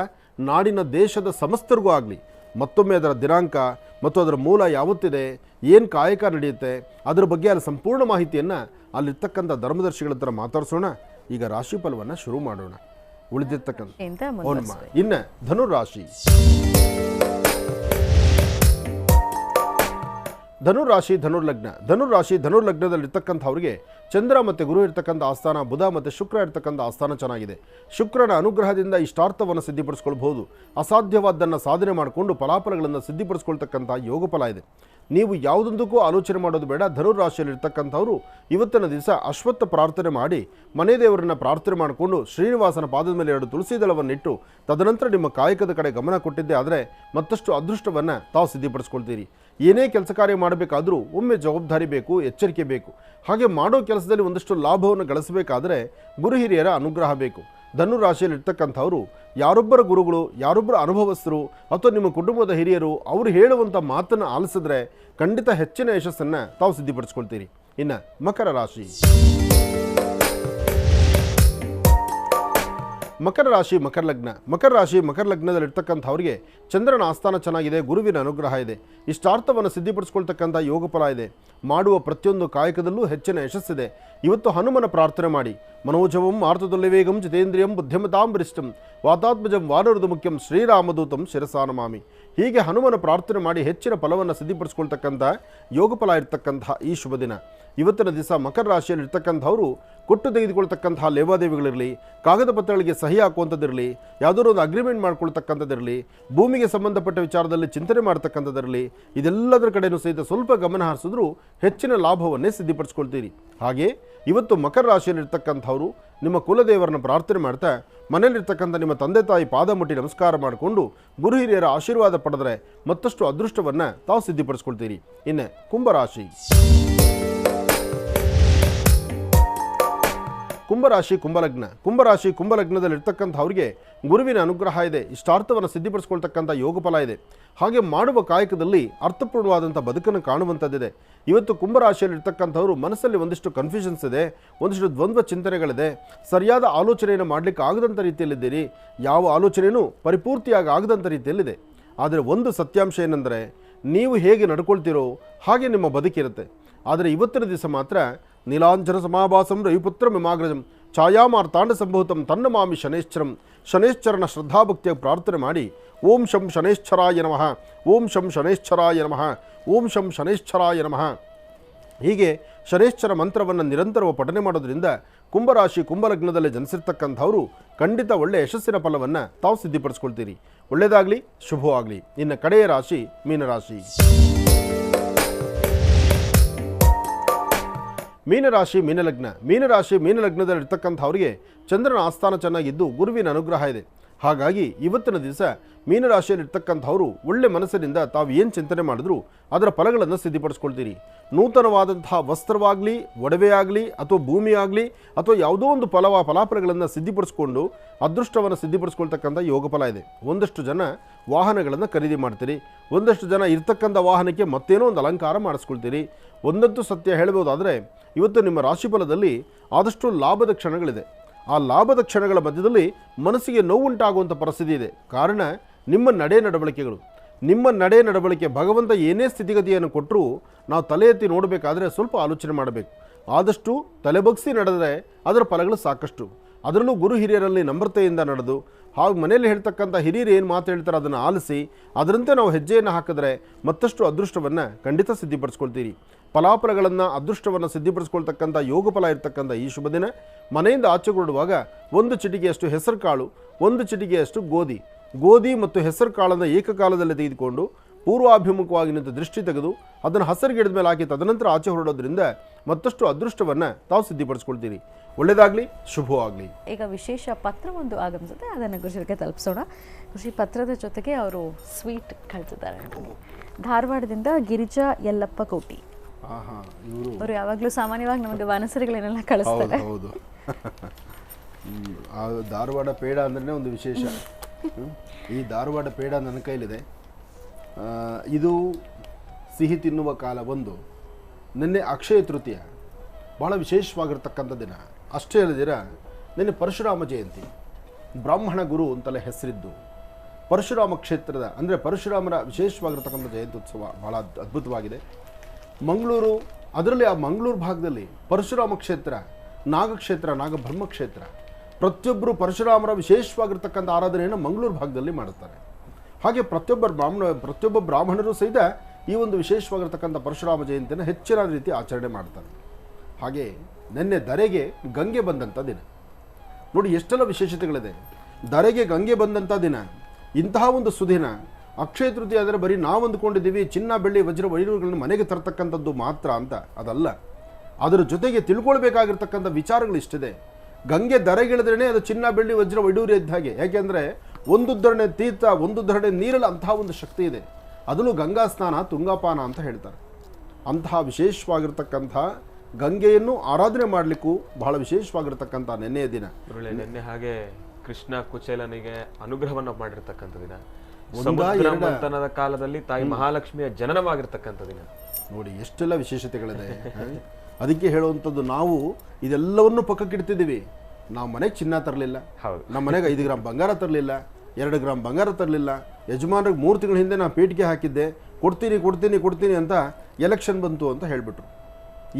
ನಾಡಿನ ದೇಶದ ಸಮಸ್ತರಿಗೂ ಆಗಲಿ. ಮತ್ತೊಮ್ಮೆ ಅದರ ದಿನಾಂಕ ಮತ್ತು ಅದರ ಮೂಲ ಯಾವತ್ತಿದೆ, ಏನು ಕಾಯಕ ನಡೆಯುತ್ತೆ, ಅದರ ಬಗ್ಗೆ ಅಲ್ಲಿ ಸಂಪೂರ್ಣ ಮಾಹಿತಿಯನ್ನು ಅಲ್ಲಿರ್ತಕ್ಕಂಥ ಧರ್ಮದರ್ಶಿಗಳ ಹತ್ರ ಮಾತಾಡಿಸೋಣ. ಈಗ ರಾಶಿಫಲವನ್ನು ಶುರು ಮಾಡೋಣ. ಉಳಿದಿರ್ತಕ್ಕಂಥ ಇನ್ನು ಧನುರಾಶಿ. ಧನುರ್ಲಗ್ನದಲ್ಲಿರ್ತಕ್ಕಂಥವ್ರಿಗೆ ಚಂದ್ರ ಮತ್ತು ಗುರು ಇರ್ತಕ್ಕಂಥ ಆಸ್ಥಾನ, ಬುಧ ಮತ್ತು ಶುಕ್ರ ಇರ್ತಕ್ಕಂಥ ಆಸ್ಥಾನ ಚೆನ್ನಾಗಿದೆ. ಶುಕ್ರನ ಅನುಗ್ರಹದಿಂದ ಇಷ್ಟಾರ್ಥವನ್ನು ಸಿದ್ಧಿಪಡಿಸ್ಕೊಳ್ಬಹುದು. ಅಸಾಧ್ಯವಾದ್ದನ್ನು ಸಾಧನೆ ಮಾಡಿಕೊಂಡು ಫಲಾಫಲಗಳನ್ನು ಸಿದ್ಧಿಪಡಿಸ್ಕೊಳ್ತಕ್ಕಂಥ ಯೋಗ ಫಲ ಇದೆ. ನೀವು ಯಾವುದೊಂದಕ್ಕೂ ಆಲೋಚನೆ ಮಾಡೋದು ಬೇಡ. ಧನುರಾಶಿಯಲ್ಲಿರ್ತಕ್ಕಂಥವರು ಇವತ್ತಿನ ದಿವಸ ಅಶ್ವತ್ಥ ಪ್ರಾರ್ಥನೆ ಮಾಡಿ, ಮನೆ ದೇವರನ್ನು ಪ್ರಾರ್ಥನೆ ಮಾಡಿಕೊಂಡು ಶ್ರೀನಿವಾಸನ ಪಾದದ ಮೇಲೆ 2 ತುಳಸಿ ದಳವನ್ನಿಟ್ಟು ತದನಂತರ ನಿಮ್ಮ ಕಾಯಕದ ಕಡೆ ಗಮನ ಕೊಟ್ಟಿದ್ದೆ ಆದರೆ ಮತ್ತಷ್ಟು ಅದೃಷ್ಟವನ್ನು ತಾವು ಸಿದ್ಧಿಪಡಿಸ್ಕೊಳ್ತೀರಿ. ಏನೇ ಕೆಲಸ ಕಾರ್ಯ ಮಾಡಬೇಕಾದರೂ ಒಮ್ಮೆ ಜವಾಬ್ದಾರಿ ಬೇಕು, ಎಚ್ಚರಿಕೆ ಬೇಕು. ಹಾಗೆ ಮಾಡೋ ಕೆಲಸದಲ್ಲಿ ಒಂದಷ್ಟು ಲಾಭವನ್ನು ಗಳಿಸಬೇಕಾದ್ರೆ ಗುರು ಹಿರಿಯರ ಅನುಗ್ರಹ ಬೇಕು. ಧನುರಾಶಿಯಲ್ಲಿರ್ತಕ್ಕಂಥವರು ಯಾರೊಬ್ಬರ ಗುರುಗಳು, ಯಾರೊಬ್ಬರ ಅನುಭವಸ್ಥರು ಅಥವಾ ನಿಮ್ಮ ಕುಟುಂಬದ ಹಿರಿಯರು ಅವರು ಹೇಳುವಂಥ ಮಾತನ್ನು ಆಲಿಸಿದ್ರೆ ಖಂಡಿತ ಹೆಚ್ಚಿನ ಯಶಸ್ಸನ್ನು ತಾವು ಸಿದ್ಧಿಪಡಿಸ್ಕೊಳ್ತೀರಿ. ಇನ್ನು ಮಕರ ರಾಶಿ. ಮಕರ ಲಗ್ನದಲ್ಲಿರ್ತಕ್ಕಂಥವ್ರಿಗೆ ಚಂದ್ರನ ಆಸ್ಥಾನ ಚೆನ್ನಾಗಿದೆ, ಗುರುವಿನ ಅನುಗ್ರಹ ಇದೆ, ಇಷ್ಟಾರ್ಥವನ್ನು ಸಿದ್ಧಿಪಡಿಸ್ಕೊಳ್ತಕ್ಕಂಥ ಯೋಗ ಫಲ ಇದೆ. ಮಾಡುವ ಪ್ರತಿಯೊಂದು ಕಾಯಕದಲ್ಲೂ ಹೆಚ್ಚಿನ ಯಶಸ್ಸಿದೆ. ಇವತ್ತು ಹನುಮನ ಪ್ರಾರ್ಥನೆ ಮಾಡಿ. ಮನೋಜವಂ ಮಾರುತತುಲ್ಯವೇಗಂ ಜಿತೇಂದ್ರಿಯಂ ಬುದ್ಧಿಮತಾಂ ವರಿಷ್ಠಂ ವಾತಾತ್ಮಜಂ ವಾನರದು ಮುಖ್ಯಂ ಶ್ರೀರಾಮದೂತಂ ಶಿರಸಾನಮಾಮಿ. ಹೀಗೆ ಹನುಮನ ಪ್ರಾರ್ಥನೆ ಮಾಡಿ ಹೆಚ್ಚಿನ ಫಲವನ್ನು ಸಿದ್ಧಿಪಡಿಸ್ಕೊಳ್ತಕ್ಕಂಥ ಯೋಗ ಫಲ ಇರ್ತಕ್ಕಂಥ ಈ ಶುಭ ದಿನ. ಇವತ್ತಿನ ದಿವಸ ಮಕರ ರಾಶಿಯಲ್ಲಿರ್ತಕ್ಕಂಥವರು ಕೊಟ್ಟು ತೆಗೆದುಕೊಳ್ತಕ್ಕಂತಹ ಲೇವಾದೇವಿಗಳಿರಲಿ, ಕಾಗದ ಪತ್ರಗಳಿಗೆ ಸಹಿ ಹಾಕುವಂಥದ್ದಿರಲಿ, ಯಾವುದಾದ್ರು ಒಂದು ಅಗ್ರಿಮೆಂಟ್ ಮಾಡ್ಕೊಳ್ತಕ್ಕಂಥದ್ದಿರಲಿ, ಭೂಮಿಗೆ ಸಂಬಂಧಪಟ್ಟ ವಿಚಾರದಲ್ಲಿ ಚಿಂತನೆ ಮಾಡ್ತಕ್ಕಂಥದ್ದಿರಲಿ, ಇದೆಲ್ಲದರ ಕಡೆಯೂ ಸಹಿತ ಸ್ವಲ್ಪ ಗಮನ ಹರಿಸಿದ್ರೂ ಹೆಚ್ಚಿನ ಲಾಭವನ್ನೇ ಸಿದ್ಧಿಪಡಿಸ್ಕೊಳ್ತೀರಿ. ಹಾಗೆ ಇವತ್ತು ಮಕರ ರಾಶಿಯಲ್ಲಿರ್ತಕ್ಕಂಥವರು ನಿಮ್ಮ ಕುಲದೇವರನ್ನ ಪ್ರಾರ್ಥನೆ ಮಾಡ್ತಾ ಮನೆಯಲ್ಲಿರ್ತಕ್ಕಂಥ ನಿಮ್ಮ ತಂದೆ ತಾಯಿ ಪಾದ ಮುಟ್ಟಿ ನಮಸ್ಕಾರ ಮಾಡಿಕೊಂಡು ಗುರು ಹಿರಿಯರ ಆಶೀರ್ವಾದ ಪಡೆದರೆ ಮತ್ತಷ್ಟು ಅದೃಷ್ಟವನ್ನು ತಾವು ಸಿದ್ಧಿಪಡಿಸ್ಕೊಳ್ತೀರಿ. ಇನ್ನು ಕುಂಭರಾಶಿ. ಕುಂಭರಾಶಿ ಕುಂಭಲಗ್ನದಲ್ಲಿರ್ತಕ್ಕಂಥವ್ರಿಗೆ ಗುರುವಿನ ಅನುಗ್ರಹ ಇದೆ, ಇಷ್ಟಾರ್ಥವನ್ನು ಸಿದ್ಧಿಪಡಿಸ್ಕೊಳ್ತಕ್ಕಂಥ ಯೋಗ ಫಲ ಇದೆ. ಹಾಗೆ ಮಾಡುವ ಕಾಯಕದಲ್ಲಿ ಅರ್ಥಪೂರ್ಣವಾದಂಥ ಬದುಕನ್ನು ಕಾಣುವಂಥದ್ದಿದೆ. ಇವತ್ತು ಕುಂಭರಾಶಿಯಲ್ಲಿರ್ತಕ್ಕಂಥವ್ರು ಮನಸ್ಸಲ್ಲಿ ಒಂದಿಷ್ಟು ಕನ್ಫ್ಯೂಷನ್ಸ್ ಇದೆ, ಒಂದಿಷ್ಟು ದ್ವಂದ್ವ ಚಿಂತನೆಗಳಿದೆ, ಸರಿಯಾದ ಆಲೋಚನೆಯನ್ನು ಮಾಡಲಿಕ್ಕೆ ಆಗದಂಥ ರೀತಿಯಲ್ಲಿದ್ದೀರಿ, ಯಾವ ಆಲೋಚನೆಯೂ ಪರಿಪೂರ್ತಿಯಾಗಿ ಆಗದಂಥ ರೀತಿಯಲ್ಲಿದೆ. ಆದರೆ ಒಂದು ಸತ್ಯಾಂಶ ಏನೆಂದರೆ, ನೀವು ಹೇಗೆ ನಡ್ಕೊಳ್ತೀರೋ ಹಾಗೆ ನಿಮ್ಮ ಬದುಕಿರುತ್ತೆ. ಆದರೆ ಇವತ್ತಿನ ದಿವಸ ಮಾತ್ರ ನೀಲಾಂಜನ ಸಮಾಭಾಸಂ ರವಿಪುತ್ರ ಮಿಮಾಗ್ರಜಂ ಛಾಯಾಮಾರ್ತಾಂಡ ಸಂಭೂತಂ ತನ್ನ ಮಾಮಿ ಶನೇಶ್ಚರಂ, ಶನೇಶ್ಚರನ ಶ್ರದ್ಧಾಭಕ್ತಿಯ ಪ್ರಾರ್ಥನೆ ಮಾಡಿ ಓಂ ಶಂ ಶನೇಶ್ಚರಾಯ ನಮಃ, ಓಂ ಶಂ ಶನೇಶ್ಚರಾಯ ನಮಃ, ಓಂ ಶಂ ಶನೇಶ್ಚರಾಯ ನಮಃ ಹೀಗೆ ಶನೇಶ್ಚರ ಮಂತ್ರವನ್ನು ನಿರಂತರವಾಗಿ ಪಠನೆ ಮಾಡೋದ್ರಿಂದ ಕುಂಭರಾಶಿ ಕುಂಭಲಗ್ನದಲ್ಲಿ ಜನಿಸಿರ್ತಕ್ಕಂಥವರು ಖಂಡಿತ ಒಳ್ಳೆಯ ಯಶಸ್ಸಿನ ಫಲವನ್ನು ತಾವು ಸಿದ್ಧಿಪಡಿಸ್ಕೊಳ್ತೀರಿ. ಒಳ್ಳೆಯದಾಗಲಿ, ಶುಭವಾಗಲಿ. ಇನ್ನು ಕಡೆಯ ರಾಶಿ ಮೀನರಾಶಿ. ಮೀನರಾಶಿ ಮೀನಲಗ್ನದಲ್ಲಿರ್ತಕ್ಕಂಥವ್ರಿಗೆ ಚಂದ್ರನ ಆಸ್ಥಾನ ಚೆನ್ನಾಗಿದ್ದು ಗುರುವಿನ ಅನುಗ್ರಹ ಇದೆ. ಹಾಗಾಗಿ ಇವತ್ತಿನ ದಿವಸ ಮೀನರಾಶಿಯಲ್ಲಿರ್ತಕ್ಕಂಥವರು ಒಳ್ಳೆ ಮನಸ್ಸಿನಿಂದ ತಾವು ಏನು ಚಿಂತನೆ ಮಾಡಿದ್ರು ಅದರ ಫಲಗಳನ್ನು ಸಿದ್ಧಿಪಡಿಸ್ಕೊಳ್ತೀರಿ. ನೂತನವಾದಂತಹ ವಸ್ತ್ರವಾಗಲಿ, ಒಡವೆಯಾಗಲಿ, ಅಥವಾ ಭೂಮಿ ಆಗಲಿ, ಅಥವಾ ಯಾವುದೋ ಒಂದು ಫಲಾಫಲಗಳನ್ನು ಸಿದ್ಧಿಪಡಿಸ್ಕೊಂಡು ಅದೃಷ್ಟವನ್ನು ಸಿದ್ಧಿಪಡಿಸ್ಕೊಳ್ತಕ್ಕಂಥ ಯೋಗ ಫಲ ಇದೆ. ಒಂದಷ್ಟು ಜನ ವಾಹನಗಳನ್ನು ಖರೀದಿ ಮಾಡ್ತೀರಿ, ಒಂದಷ್ಟು ಜನ ಇರ್ತಕ್ಕಂಥ ವಾಹನಕ್ಕೆ ಮತ್ತೇನೋ ಒಂದು ಅಲಂಕಾರ ಮಾಡಿಸ್ಕೊಳ್ತೀರಿ. ಒಂದಂತೂ ಸತ್ಯ ಹೇಳ್ಬೋದಾದರೆ ಇವತ್ತು ನಿಮ್ಮ ರಾಶಿಫಲದಲ್ಲಿ ಆದಷ್ಟು ಲಾಭದ ಕ್ಷಣಗಳಿದೆ. ಆ ಲಾಭದ ಕ್ಷಣಗಳ ಮಧ್ಯದಲ್ಲಿ ಮನಸ್ಸಿಗೆ ನೋವುಂಟಾಗುವಂಥ ಪರಿಸ್ಥಿತಿ ಇದೆ. ಕಾರಣ ನಿಮ್ಮ ನಡೆ ನಡವಳಿಕೆ ಭಗವಂತ ಏನೇ ಸ್ಥಿತಿಗತಿಯನ್ನು ಕೊಟ್ಟರೂ ನಾವು ತಲೆ ಎತ್ತಿ ನೋಡಬೇಕಾದ್ರೆ ಸ್ವಲ್ಪ ಆಲೋಚನೆ ಮಾಡಬೇಕು. ಆದಷ್ಟು ತಲೆಬಗ್ಸಿ ನಡೆದರೆ ಅದರ ಫಲಗಳು ಸಾಕಷ್ಟು. ಅದರಲ್ಲೂ ಗುರು ಹಿರಿಯರಲ್ಲಿ ನಮ್ರತೆಯಿಂದ ನಡೆದು ಹಾಗೂ ಮನೆಯಲ್ಲಿ ಹೇಳ್ತಕ್ಕಂಥ ಹಿರಿಯರು ಏನು ಮಾತು ಹೇಳ್ತಾರೆ ಅದನ್ನು ಆಲಿಸಿ ಅದರಂತೆ ನಾವು ಹೆಜ್ಜೆಯನ್ನು ಹಾಕಿದ್ರೆ ಮತ್ತಷ್ಟು ಅದೃಷ್ಟವನ್ನು ಖಂಡಿತ ಸಿದ್ಧಿಪಡಿಸ್ಕೊಳ್ತೀರಿ. ಫಲಾಫಲಗಳನ್ನು ಅದೃಷ್ಟವನ್ನು ಸಿದ್ಧಿಪಡಿಸ್ಕೊಳ್ತಕ್ಕಂಥ ಯೋಗ ಫಲ ಇರ್ತಕ್ಕಂಥ ಈ ಶುಭ ದಿನ ಮನೆಯಿಂದ ಆಚೆ ಹೊರಡುವಾಗ ಒಂದು ಚಿಟಿಕೆಯಷ್ಟು ಹೆಸರು ಕಾಳು, ಒಂದು ಚಿಟಿಕೆಯಷ್ಟು ಗೋಧಿ ಮತ್ತು ಹೆಸರು ಕಾಳನ್ನು ಏಕಕಾಲದಲ್ಲಿ ತೆಗೆದುಕೊಂಡು ಪೂರ್ವಾಭಿಮುಖವಾಗಿ ನಿಂತು ದೃಷ್ಟಿ ತೆಗೆದು ಅದನ್ನು ಹಸರುಗಿಡದ ಮೇಲೆ ಹಾಕಿ ತದನಂತರ ಆಚೆ ಹೊರಡೋದ್ರಿಂದ ಮತ್ತಷ್ಟು ಅದೃಷ್ಟವನ್ನು ತಾವು ಸಿದ್ಧಿಪಡಿಸ್ಕೊಳ್ತೀರಿ. ಒಳ್ಳೆಯದಾಗಲಿ, ಶುಭವಾಗಲಿ. ಈಗ ವಿಶೇಷ ಪತ್ರ ಒಂದು ಆಗಮಿಸುತ್ತೆ, ಅದನ್ನು ಗುರುಜಿಗೆ ತಲುಪಿಸೋಣ. ಕೃಷಿ ಪತ್ರದ ಜೊತೆಗೆ ಅವರು ಸ್ವೀಟ್ ಕಳಿಸಿದ್ದಾರೆ. ಧಾರವಾಡದಿಂದ ಗಿರಿಜಾ ಯಲ್ಲಪ್ಪ ಕೋಟಿ ಅವರು ಯಾವಾಗಲೂ ಸಾಮಾನ್ಯವಾಗಿ ನಮಗೆ ವಾನಸರಿಗಳನ್ನೆಲ್ಲ ಕಳಿಸ್ತಾರೆ. ಹೌದು, ಧಾರವಾಡ ಪೇಡ ಅಂದ್ರೆ ಒಂದು ವಿಶೇಷ. ಈ ಧಾರವಾಡ ಪೇಡ ನನ್ನ ಕೈಲಿದೆ. ಇದು ಸಿಹಿ ತಿನ್ನುವ ಕಾಲ. ಒಂದು ನಿನ್ನೆ ಅಕ್ಷಯ ತೃತೀಯ, ಬಹಳ ವಿಶೇಷವಾಗಿರ್ತಕ್ಕಂಥ ದಿನ. ಅಷ್ಟೇ ಅಲ್ಲದಿರ ನಿನ್ನೆ ಪರಶುರಾಮ ಜಯಂತಿ. ಬ್ರಾಹ್ಮಣ ಗುರು ಅಂತಲೇ ಹೆಸರಿದ್ದು ಪರಶುರಾಮ ಕ್ಷೇತ್ರದ ಅಂದರೆ ಪರಶುರಾಮರ ವಿಶೇಷವಾಗಿರ್ತಕ್ಕಂಥ ಜಯಂತ್ಯುತ್ಸವ ಬಹಳ ಅದ್ಭುತವಾಗಿದೆ. ಮಂಗಳೂರು, ಅದರಲ್ಲಿ ಆ ಮಂಗಳೂರು ಭಾಗದಲ್ಲಿ ಪರಶುರಾಮ ಕ್ಷೇತ್ರ, ನಾಗಕ್ಷೇತ್ರ, ನಾಗಬ್ರಹ್ಮ ಕ್ಷೇತ್ರ, ಪ್ರತಿಯೊಬ್ಬರು ಪರಶುರಾಮರ ವಿಶೇಷವಾಗಿರ್ತಕ್ಕಂಥ ಆರಾಧನೆಯನ್ನು ಮಂಗಳೂರು ಭಾಗದಲ್ಲಿ ಮಾಡುತ್ತಾರೆ. ಹಾಗೆ ಪ್ರತಿಯೊಬ್ಬ ಬ್ರಾಹ್ಮಣರು ಸಹಿತ ಈ ಒಂದು ವಿಶೇಷವಾಗಿರ್ತಕ್ಕಂಥ ಪರಶುರಾಮ ಜಯಂತಿಯನ್ನು ಹೆಚ್ಚಿನ ರೀತಿ ಆಚರಣೆ ಮಾಡ್ತಾರೆ. ಹಾಗೆ ನಿನ್ನೆ ಧರೆಗೆ ಗಂಗೆ ಬಂದಂಥ ದಿನ. ನೋಡಿ ಎಷ್ಟೆಲ್ಲ ವಿಶೇಷತೆಗಳಿದೆ. ಧರೆಗೆ ಗಂಗೆ ಬಂದಂಥ ದಿನ, ಇಂತಹ ಒಂದು ಸುದಿನ. ಅಕ್ಷಯ ತೃತೀಯ ಅಂದರೆ ಬರೀ ನಾವು ಅಂದ್ಕೊಂಡಿದ್ದೀವಿ ಚಿನ್ನ ಬೆಳ್ಳಿ ವಜ್ರ ವೈಡೂರುಗಳನ್ನು ಮನೆಗೆ ತರ್ತಕ್ಕಂಥದ್ದು ಮಾತ್ರ ಅಂತ, ಅದಲ್ಲ. ಅದರ ಜೊತೆಗೆ ತಿಳ್ಕೊಳ್ಬೇಕಾಗಿರ್ತಕ್ಕಂಥ ವಿಚಾರಗಳು ಇಷ್ಟಿದೆ. ಗಂಗೆ ಧರೆಗಿಳಿದ್ರೇ ಅದು ಚಿನ್ನ ಬೆಳ್ಳಿ ವಜ್ರ ವೈಡೂರ್ಯ ಇದ್ದ ಹಾಗೆ. ಯಾಕೆಂದರೆ ಒಂದು ಧರಣೆ ತೀರ್ಥ, ಒಂದು ಧರಣೆ ನೀರಲ್ಲಿ ಅಂತಹ ಒಂದು ಶಕ್ತಿ ಇದೆ. ಅದನ್ನು ಗಂಗಾ ಸ್ನಾನ, ತುಂಗಾಪಾನ ಅಂತ ಹೇಳ್ತಾರೆ. ಅಂತಹ ವಿಶೇಷವಾಗಿರ್ತಕ್ಕಂಥ ಗಂಗೆಯನ್ನು ಆರಾಧನೆ ಮಾಡಲಿಕ್ಕೂ ಬಹಳ ವಿಶೇಷವಾಗಿರ್ತಕ್ಕಂಥ ನೆನ್ನೆಯ ದಿನ. ನಿನ್ನೆ ಹಾಗೆ ಕೃಷ್ಣ ಕುಚೇಲನಿಗೆ ಅನುಗ್ರಹವನ್ನ ಮಾಡಿರ್ತಕ್ಕಂಥ ದಿನ. ಮಂಥನದ ಕಾಲದಲ್ಲಿ ತಾಯಿ ಮಹಾಲಕ್ಷ್ಮಿಯ ಜನನವಾಗಿರ್ತಕ್ಕಂಥ ದಿನ. ನೋಡಿ ಎಷ್ಟೆಲ್ಲ ವಿಶೇಷತೆಗಳಿದೆ. ಅದಕ್ಕೆ ಹೇಳುವಂಥದ್ದು, ನಾವು ಇದೆಲ್ಲವನ್ನು ಪಕ್ಕಕ್ಕಿಡ್ತಿದ್ದೀವಿ. ನಾವು ಮನೆಗೆ ಚಿನ್ನ ತರಲಿಲ್ಲ, ನಮ್ಮ ಮನೆಗೆ 5 ಗ್ರಾಮ್ ಬಂಗಾರ ತರಲಿಲ್ಲ, 2 ಗ್ರಾಮ್ ಬಂಗಾರ ತರಲಿಲ್ಲ. ಯಜಮಾನ್ರಿಗೆ 3 ತಿಂಗಳ ಹಿಂದೆ ನಾನು ಪೇಟಿಗೆ ಹಾಕಿದ್ದೆ, ಕೊಡ್ತೀನಿ ಅಂತ ಎಲೆಕ್ಷನ್ ಬಂತು ಅಂತ ಹೇಳಿಬಿಟ್ರು.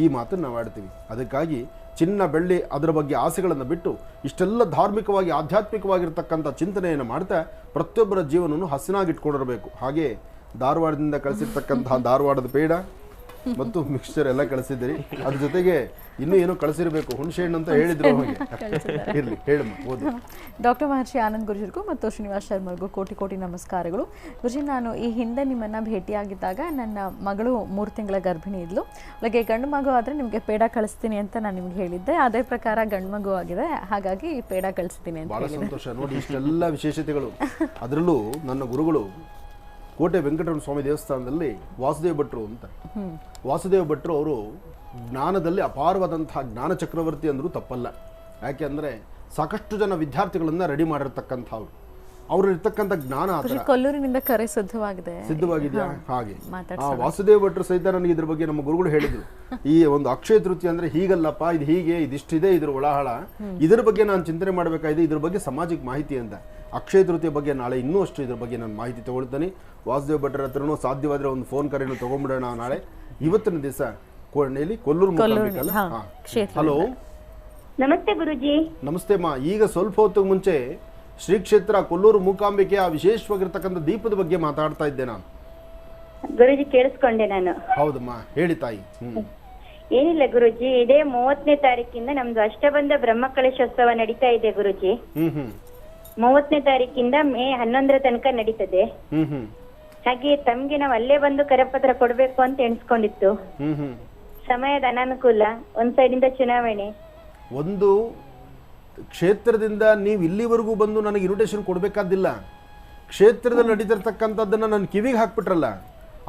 ಈ ಮಾತನ್ನು ನಾವು ಆಡ್ತೀವಿ. ಅದಕ್ಕಾಗಿ ಚಿನ್ನ ಬೆಳ್ಳಿ ಅದರ ಬಗ್ಗೆ ಆಸೆಗಳನ್ನು ಬಿಟ್ಟು ಇಷ್ಟೆಲ್ಲ ಧಾರ್ಮಿಕವಾಗಿ ಆಧ್ಯಾತ್ಮಿಕವಾಗಿರ್ತಕ್ಕಂಥ ಚಿಂತನೆಯನ್ನು ಮಾಡ್ತಾ ಪ್ರತಿಯೊಬ್ಬರ ಜೀವನವನ್ನು ಹಸನಾಗಿಟ್ಕೊಂಡಿರಬೇಕು. ಹಾಗೆ ಧಾರವಾಡದಿಂದ ಕಳಿಸಿರ್ತಕ್ಕಂತಹ ಧಾರವಾಡದ ಪೇಡ ಮತ್ತು ಮಿಕ್ಸ್ಚರ್ ಎಲ್ಲ ಕಳಿಸಿದ್ದೀರಿ. ಅದ್ರ ಜೊತೆಗೆ ಇನ್ನೂ ಏನೋ ಕಳಿಸಿರ್ಬೇಕು, ಹುಣಸೆ ಹಣ್ಣು ಅಂತ ಹೇಳಿದ್ರು ಅವಾಗ. ಇರ್ಲಿ ಹೇಳಮ್ಮ, ಓದಿ. ಡಾಕ್ಟರ್ ಮಹರ್ಷಿ ಆನಂದ್ ಗುರುಜಿಗೂ ಮತ್ತು ಶ್ರೀನಿವಾಸ್ ಶರ್ಮರ್ಗೂ ಕೋಟಿ ಕೋಟಿ ನಮಸ್ಕಾರಗಳು. ಗುರುಜಿ, ನಾನು ಈ ಹಿಂದೆ ನಿಮ್ಮನ್ನು ಭೇಟಿಯಾಗಿದ್ದಾಗ ನನ್ನ ಮಗಳು 3 ತಿಂಗಳ ಗರ್ಭಿಣಿ ಇದ್ಲು. ಅವಳಿಗೆ ಗಂಡು ಮಗು ಆದರೆ ನಿಮಗೆ ಪೇಡ ಕಳಿಸ್ತೀನಿ ಅಂತ ನಾನು ನಿಮ್ಗೆ ಹೇಳಿದ್ದೆ. ಅದೇ ಪ್ರಕಾರ ಗಂಡು ಮಗು ಆಗಿದೆ, ಹಾಗಾಗಿ ಪೇಡ ಕಳಿಸ್ತೀನಿ ಅಂತ. ಭಾಳ ಸಂತೋಷ ನೋಡಿ, ಇಷ್ಟೆಲ್ಲ ವಿಶೇಷತೆಗಳು. ಅದರಲ್ಲೂ ನನ್ನ ಗುರುಗಳು ಕೋಟೆ ವೆಂಕಟರಮಣ ಸ್ವಾಮಿ ದೇವಸ್ಥಾನದಲ್ಲಿ ವಾಸುದೇವ ಭಟ್ರು ಅಂತ. ವಾಸುದೇವ ಭಟ್ರು ಅವರು ಜ್ಞಾನದಲ್ಲಿ ಅಪಾರವಾದಂತಹ ಜ್ಞಾನ ಚಕ್ರವರ್ತಿ ಅಂದರೂ ತಪ್ಪಲ್ಲ. ಯಾಕೆ ಅಂದರೆ ಸಾಕಷ್ಟು ಜನ ವಿದ್ಯಾರ್ಥಿಗಳನ್ನು ರೆಡಿ ಮಾಡಿರ್ತಕ್ಕಂಥವ್ರು. ಅವರು ಇರ್ತಕ್ಕಂಥ ಜ್ಞಾನ ಕೊಲ್ಲೂರಿನಿಂದ ಕರೆ ಸಿದ್ಧವಾಗಿದೆಯಾ ಹಾಗೆ ಆ ವಾಸುದೇವ ಭಟ್ರು ಸಹಿತ ನನಗೆ ಇದ್ರ ಬಗ್ಗೆ ನಮ್ಮ ಗುರುಗಳು ಹೇಳಿದ್ರು. ಈ ಒಂದು ಅಕ್ಷಯ ತೃತೀಯ ಅಂದ್ರೆ ಹೀಗಲ್ಲಪ್ಪ, ಇದು ಹೀಗೆ, ಇದಿಷ್ಟಿದೆ ಇದ್ರ ಒಳಹಳ, ಇದರ ಬಗ್ಗೆ ನಾನು ಚಿಂತನೆ ಮಾಡಬೇಕಾಗಿದೆ, ಇದ್ರ ಬಗ್ಗೆ ಸಮಾಜಕ್ಕೆ ಮಾಹಿತಿ ಅಂತ. ಅಕ್ಷಯ ತೃತೀಯ ಬಗ್ಗೆ ನಾಳೆ ಇನ್ನೂ ಅಷ್ಟು ಇದ್ರ ಬಗ್ಗೆ ನಾನು ಮಾಹಿತಿ ತಗೊಳ್ತೀನಿ. ವಾಸುದೇವ ಭಟ್ರ ಹತ್ರನೂ ಸಾಧ್ಯವಾದ್ರೆ ಒಂದು ಫೋನ್ ಕರೆಯನ್ನು ತಗೊಂಡ್ಬಿಡೋಣ ನಾಳೆ. ಇವತ್ತಿನ ದಿವಸ ಕೊಲ್ಲೂರು ಮುಖಾಂಬಿಕಲ್ಲ. ಹಲೋ, ನಮಸ್ತೆ ಗುರುಜಿ. ನಮಸ್ತೆ ಮಾ. ಈಗ ಸ್ವಲ್ಪ ಹೊತ್ತಿಗೆ ಮುಂಚೆ ಶ್ರೀ ಕ್ಷೇತ್ರ ಕೊಲ್ಲೂರು ಮೂಕಾಂಬಿಕೆ ಆ ವಿಶೇಷವಾಗಿರ್ತಕ್ಕಂಥ ದೀಪದ ಬಗ್ಗೆ ಮಾತಾಡ್ತಾ ಇದ್ದೆ ನಾನು. ಗುರುಜಿ ಕೇಳಿಸ್ಕೊಂಡೆ ನಾನು. ಹೌದಮ್ಮ, ಹೇಳಿ ತಾಯಿ. ಏನಿಲ್ಲ ಗುರುಜಿ, ಇದೇ 30ನೇ ತಾರೀಕಿಂದ ನಮ್ದು ಅಷ್ಟಬಂಧ ಬ್ರಹ್ಮ ಕಲಶೋತ್ಸವ ನಡೀತಾ ಇದೆ ಗುರುಜಿ. 30ನೇ ತಾರೀಕಿಂದ ಮೇ 11ರ ತನಕ ನಡೀತದೆ. ಹಾಗೆ ತಮ್ಗೆ ನಾವು ಅಲ್ಲೇ ಬಂದು ಕರಪತ್ರ ಕೊಡ್ಬೇಕು ಅಂತ ಎಣಿಸ್ಕೊಂಡಿತ್ತು. ಸಮಯದ ಅನಾನುಕೂಲ, ಒಂದ್ ಸೈಡಿಂದ ಚುನಾವಣೆ. ಒಂದು ಕ್ಷೇತ್ರದಿಂದ ನೀವು ಇಲ್ಲಿವರೆಗೂ ಬಂದು ನನಗೆ ಇನ್ವಿಟೇಷನ್ ಕೊಡಬೇಕಾದಿಲ್ಲ. ಕ್ಷೇತ್ರದಲ್ಲಿ ನಡೀತಿರ್ತಕ್ಕಂಥದ್ದನ್ನು ನನ್ನ ಕಿವಿಗೆ ಹಾಕ್ಬಿಟ್ರಲ್ಲ,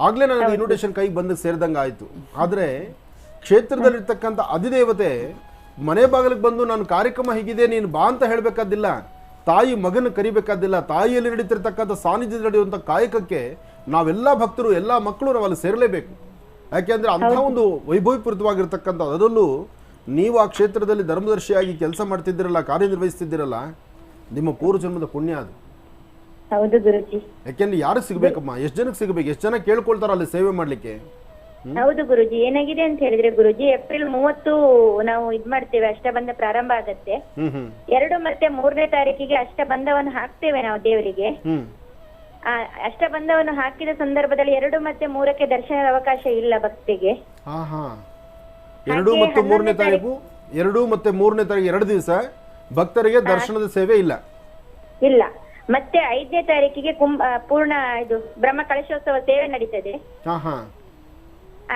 ಆಗಲೇ ನನಗೆ ಇನ್ವಿಟೇಷನ್ ಕೈಗೆ ಬಂದು ಸೇರಿದಂಗೆ ಆಯಿತು. ಆದರೆ ಕ್ಷೇತ್ರದಲ್ಲಿರ್ತಕ್ಕಂಥ ಅಧಿದೇವತೆ ಮನೆ ಬಾಗಿಲಿಗೆ ಬಂದು ನಾನು ಕಾರ್ಯಕ್ರಮ ಹೀಗಿದೆ ನೀನು ಬಾ ಅಂತ ಹೇಳಬೇಕಾದಿಲ್ಲ, ತಾಯಿ ಮಗನ ಕರಿಬೇಕಾದಿಲ್ಲ. ತಾಯಿಯಲ್ಲಿ ನಡೀತಿರ್ತಕ್ಕಂಥ ಸಾನ್ನಿಧ್ಯದಲ್ಲಿ ನಡೆಯುವಂಥ ಕಾಯಕಕ್ಕೆ ನಾವೆಲ್ಲ ಭಕ್ತರು, ಎಲ್ಲ ಮಕ್ಕಳು ನಾವು ಅಲ್ಲಿ ಸೇರಲೇಬೇಕು. ಯಾಕೆಂದರೆ ಅಂಥ ಒಂದು ವೈಭವಪೂರಿತವಾಗಿರ್ತಕ್ಕಂಥದ್ದು. ಅದರಲ್ಲೂ ನೀವು ಆ ಕ್ಷೇತ್ರದಲ್ಲಿ ಧರ್ಮದರ್ಶಿಯಾಗಿ ಕೆಲಸ ಮಾಡ್ತಿದ್ದೀರಲ್ಲ, ಕಾರ್ಯನಿರ್ವಹಿಸ್ತಿದ್ದೀರಲ್ಲ, ನಿಮ್ಮ ಪೂರ್ವ ಜನ್ಮದ ಪುಣ್ಯ ಅದು. ಹೌದು ಗುರುಜಿ. ಯಾಕೆಂದ್ರೆ ಯಾರಿಗೆ ಸಿಗ್ಬೇಕಮ್ಮ, ಎಷ್ಟು ಜನಕ್ಕೆ ಸಿಗಬೇಕು, ಎಷ್ಟು ಜನ ಕೇಳ್ಕೊಳ್ತಾರ ಅಲ್ಲಿ ಸೇವೆ ಮಾಡ್ಲಿಕ್ಕೆ. ಹೌದು ಗುರುಜಿ. ಏನಾಗಿದೆ ಅಂತ ಹೇಳಿದ್ರೆ ಗುರುಜಿ, ಏಪ್ರಿಲ್ 30 ನಾವು ಇದ್ ಮಾಡ್ತೇವೆ, ಅಷ್ಟಬಂಧ ಪ್ರಾರಂಭ ಆಗತ್ತೆ. 2 ಮತ್ತೆ 3ನೇ ತಾರೀಕಿಗೆ ಅಷ್ಟಬಂಧವನ್ನು ಹಾಕ್ತೇವೆ ನಾವು ದೇವರಿಗೆ. ಅಷ್ಟಬಂಧವನ್ನು ಹಾಕಿದ ಸಂದರ್ಭದಲ್ಲಿ 2 ಮತ್ತೆ 3ಕ್ಕೆ ದರ್ಶನದ ಅವಕಾಶ ಇಲ್ಲ ಭಕ್ತಿಗೆ. 2 ಮತ್ತು 3ನೇ ತಾರೀಕು 2 ಮತ್ತೆ 3ನೇ ತಾರೀಕು 2 ದಿವಸ ಭಕ್ತರಿಗೆ ದರ್ಶನದ ಸೇವೆ ಇಲ್ಲ. ಮತ್ತೆ 5ನೇ ತಾರೀಕಿಗೆ ಪೂರ್ಣ ಇದು ಬ್ರಹ್ಮ ಕಲಶೋತ್ಸವ ಸೇವೆ ನಡೀತದೆ.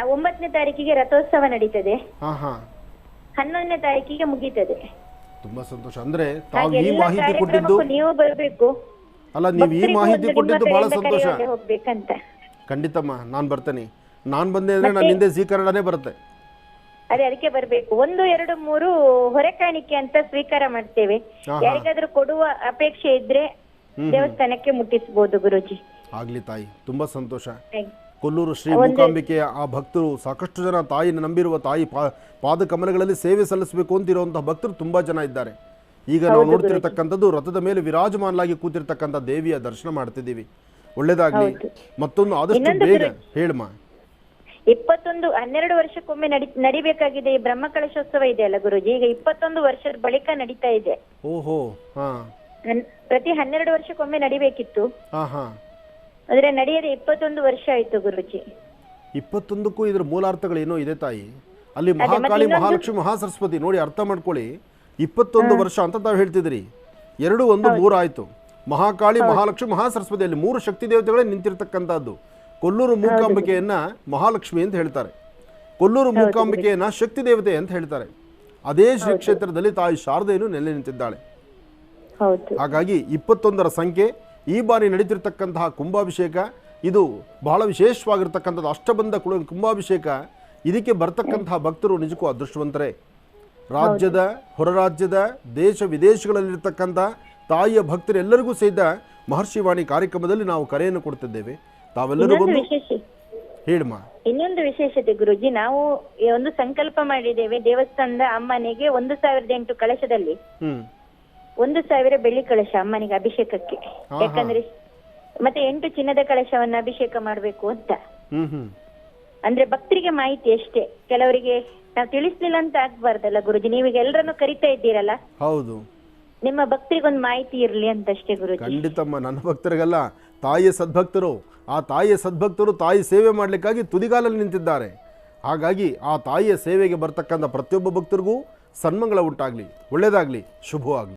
9ನೇ ತಾರೀಕಿಗೆ ರಥೋತ್ಸವ ನಡೀತದೆ. 11ನೇ ತಾರೀಕಿಗೆ ಮುಗೀತದೆ. ತುಂಬಾ ಸಂತೋಷ. ಅಂದ್ರೆ ತಾವು ಈ ಮಾಹಿತಿ ಕೊಟ್ಟಿದ್ದು, ನೀವು ಬರಬೇಕು. ಅಲ್ಲ, ನೀವು ಈ ಮಾಹಿತಿ ಕೊಟ್ಟಿದ್ದು ಬಹಳ ಸಂತೋಷ. ಹೋಗ್ಬೇಕಂತ. ಖಂಡಿತಮ್ಮ, ನಾನು ಬರ್ತೇನೆ. ನಾನು ಬಂದೆ ಅಂದ್ರೆ ನನ್ನ ಹಿಂದೆ ಸ್ವೀಕರಣನೇ ಬರುತ್ತೆ. ಅದಕ್ಕೆ ಬರ್ಬೇಕು. 1, 2, 3 ಹೊರೆ ಕಾಣಿಕೆ ಅಂತ ಸ್ವೀಕಾರ ಮಾಡ್ತೇವೆ. ಯಾರಿಗಾದ್ರೂ ಕೊಡುವ ಅಪೇಕ್ಷೆ ಇದ್ರೆ ದೇವಸ್ಥಾನಕ್ಕೆ ಮುಟ್ಟಿಸಬಹುದು ಗುರುಜಿ. ಆಗ್ಲಿ ತಾಯಿ, ತುಂಬಾ ಸಂತೋಷ. ಕೊಲ್ಲೂರು ಶ್ರೀ ಮೂಕಾಂಬಿಕೆಯ ಆ ಭಕ್ತರು ಸಾಕಷ್ಟು ಜನ, ತಾಯಿನ ನಂಬಿರುವ ತಾಯಿ ಪಾದ ಕಮಲಗಳಲ್ಲಿ ಸೇವೆ ಸಲ್ಲಿಸಬೇಕು ಅಂತಿರುವಂತಹ ಭಕ್ತರು ತುಂಬಾ ಜನ ಇದ್ದಾರೆ. ಈಗ ನಾವು ನೋಡ್ತಿರ್ತಕ್ಕಂಥದ್ದು ರಥದ ಮೇಲೆ ವಿರಾಜಮಾನಲಾಗಿ ಕೂತಿರ್ತಕ್ಕಂಥ ದೇವಿಯ ದರ್ಶನ ಮಾಡ್ತಿದ್ದೀವಿ. ಒಳ್ಳೇದಾಗ್ಲಿ. ಮತ್ತೊಂದು ಆದಷ್ಟು ಬೇಗ ಹೇಳಮ್ಮ. 12 ವರ್ಷಕ್ಕೊಮ್ಮೆ ನಡಿಬೇಕಾಗಿದೆ ಈ ಬ್ರಹ್ಮ ಕಲಶೋತ್ಸವ ಇದೆ ಅಲ್ಲ ಗುರುಜಿ. ಈಗ 21 ವರ್ಷದ ಬಳಿಕ ನಡೀತಾ ಇದೆ. ಓಹೋ. ಪ್ರತಿ 12 ವರ್ಷಕ್ಕೊಮ್ಮೆ ನಡಿಬೇಕಿತ್ತು. ಆದ್ರೆ ನಡೆಯದೆ 21 ವರ್ಷ ಆಯ್ತು ಗುರುಜಿ. 21ಕ್ಕೂ ಇದ್ರ ಮೂಲಾರ್ಥಗಳೇನೋ ಇದೆ ತಾಯಿ. ಅಲ್ಲಿ ಮಹಾಕಾಳಿ, ಮಹಾಲಕ್ಷ್ಮಿ, ಮಹಾಸರಸ್ವತಿ ನೋಡಿ, ಅರ್ಥ ಮಾಡ್ಕೊಳ್ಳಿ. 21 ವರ್ಷ ಅಂತ ತಾವು ಹೇಳ್ತಿದ್ರಿ. 2, 1, 3 ಆಯ್ತು. ಮಹಾಕಾಳಿ, ಮಹಾಲಕ್ಷ್ಮಿ, ಮಹಾಸರಸ್ವತಿ, ಅಲ್ಲಿ 3 ಶಕ್ತಿ ದೇವತೆಗಳೇ ನಿಂತಿರ್ತಕ್ಕಂಥದ್ದು. ಕೊಲ್ಲೂರು ಮೂಕಾಂಬಿಕೆಯನ್ನ ಮಹಾಲಕ್ಷ್ಮಿ ಅಂತ ಹೇಳ್ತಾರೆ, ಕೊಲ್ಲೂರು ಮೂಕಾಂಬಿಕೆಯನ್ನ ಶಕ್ತಿ ದೇವತೆ ಅಂತ ಹೇಳ್ತಾರೆ. ಅದೇ ಶ್ರೀ ಕ್ಷೇತ್ರದಲ್ಲಿ ತಾಯಿ ಶಾರದೆಯನ್ನು ನೆಲೆ ನಿಂತಿದ್ದಾಳೆ. ಹಾಗಾಗಿ 21ರ ಸಂಖ್ಯೆ. ಈ ಬಾರಿ ನಡೀತಿರ್ತಕ್ಕಂತಹ ಕುಂಭಾಭಿಷೇಕ ಇದು ಬಹಳ ವಿಶೇಷವಾಗಿರ್ತಕ್ಕಂಥದ್ದು. ಅಷ್ಟಬಂಧ ಕುಂಭಾಭಿಷೇಕ. ಇದಕ್ಕೆ ಬರ್ತಕ್ಕಂತಹ ಭಕ್ತರು ನಿಜಕ್ಕೂ ಅದೃಷ್ಟವಂತರೇ. ರಾಜ್ಯದ, ಹೊರ ರಾಜ್ಯದ, ದೇಶ ವಿದೇಶಗಳಲ್ಲಿರ್ತಕ್ಕಂಥ ತಾಯಿಯ ಭಕ್ತರೆಲ್ಲರಿಗೂ ಸಹಿತ ಮಹರ್ಷಿವಾಣಿ ಕಾರ್ಯಕ್ರಮದಲ್ಲಿ ನಾವು ಕರೆಯನ್ನು ಕೊಡ್ತಿದ್ದೇವೆ. ತಾವೆಲ್ಲರೂ ಬಂದು ಹೇಳಮ್ಮ. ಇನ್ನೊಂದು ವಿಶೇಷತೆ ಗುರುಜಿ, ನಾವು ಒಂದು ಸಂಕಲ್ಪ ಮಾಡಿದ್ದೇವೆ. ದೇವಸ್ಥಾನದ ಅಮ್ಮನಿಗೆ 1008 ಕಳಶದಲ್ಲಿ 1000 ಬೆಳ್ಳಿ ಕಳಶ ಅಮ್ಮನಿಗೆ ಅಭಿಷೇಕಕ್ಕೆ. ಯಾಕಂದ್ರೆ ಮತ್ತೆ 8 ಚಿನ್ನದ ಕಳಶವನ್ನ ಅಭಿಷೇಕ ಮಾಡ್ಬೇಕು ಅಂತ. ಅಂದ್ರೆ ಭಕ್ತರಿಗೆ ಮಾಹಿತಿ ಅಷ್ಟೇ, ಕೆಲವರಿಗೆ ನಾವು ತಿಳಿಸ್ಲಿಲ್ಲ ಅಂತ ಆಗ್ಬಾರ್ದಲ್ಲ ಗುರುಜಿ. ನೀವೀಗ ಎಲ್ಲರನ್ನು ಕರಿತಾ ಇದ್ದೀರಲ್ಲ, ಹೌದು, ನಿಮ್ಮ ಭಕ್ತರಿಗೊಂದು ಮಾಹಿತಿ ಇರ್ಲಿ ಅಂತ ಅಷ್ಟೇ ಗುರುಜಿ. ಖಂಡಿತಮ್ಮ. ನನ್ನ ಭಕ್ತರಿಗೆಲ್ಲ ತಾಯಿಯ ಸದ್ಭಕ್ತರು. ಆ ತಾಯಿಯ ಸದ್ಭಕ್ತರು ತಾಯಿ ಸೇವೆ ಮಾಡ್ಲಿಕ್ಕಾಗಿ ತುದಿಗಾಲಲ್ಲಿ ನಿಂತಿದ್ದಾರೆ. ಹಾಗಾಗಿ ಆ ತಾಯಿಯ ಸೇವೆಗೆ ಬರ್ತಕ್ಕಂಥ ಪ್ರತಿಯೊಬ್ಬ ಭಕ್ತರಿಗೂ ಸನ್ಮಂಗಳ ಉಂಟಾಗಲಿ, ಒಳ್ಳೆಯದಾಗಲಿ, ಶುಭವಾಗಲಿ.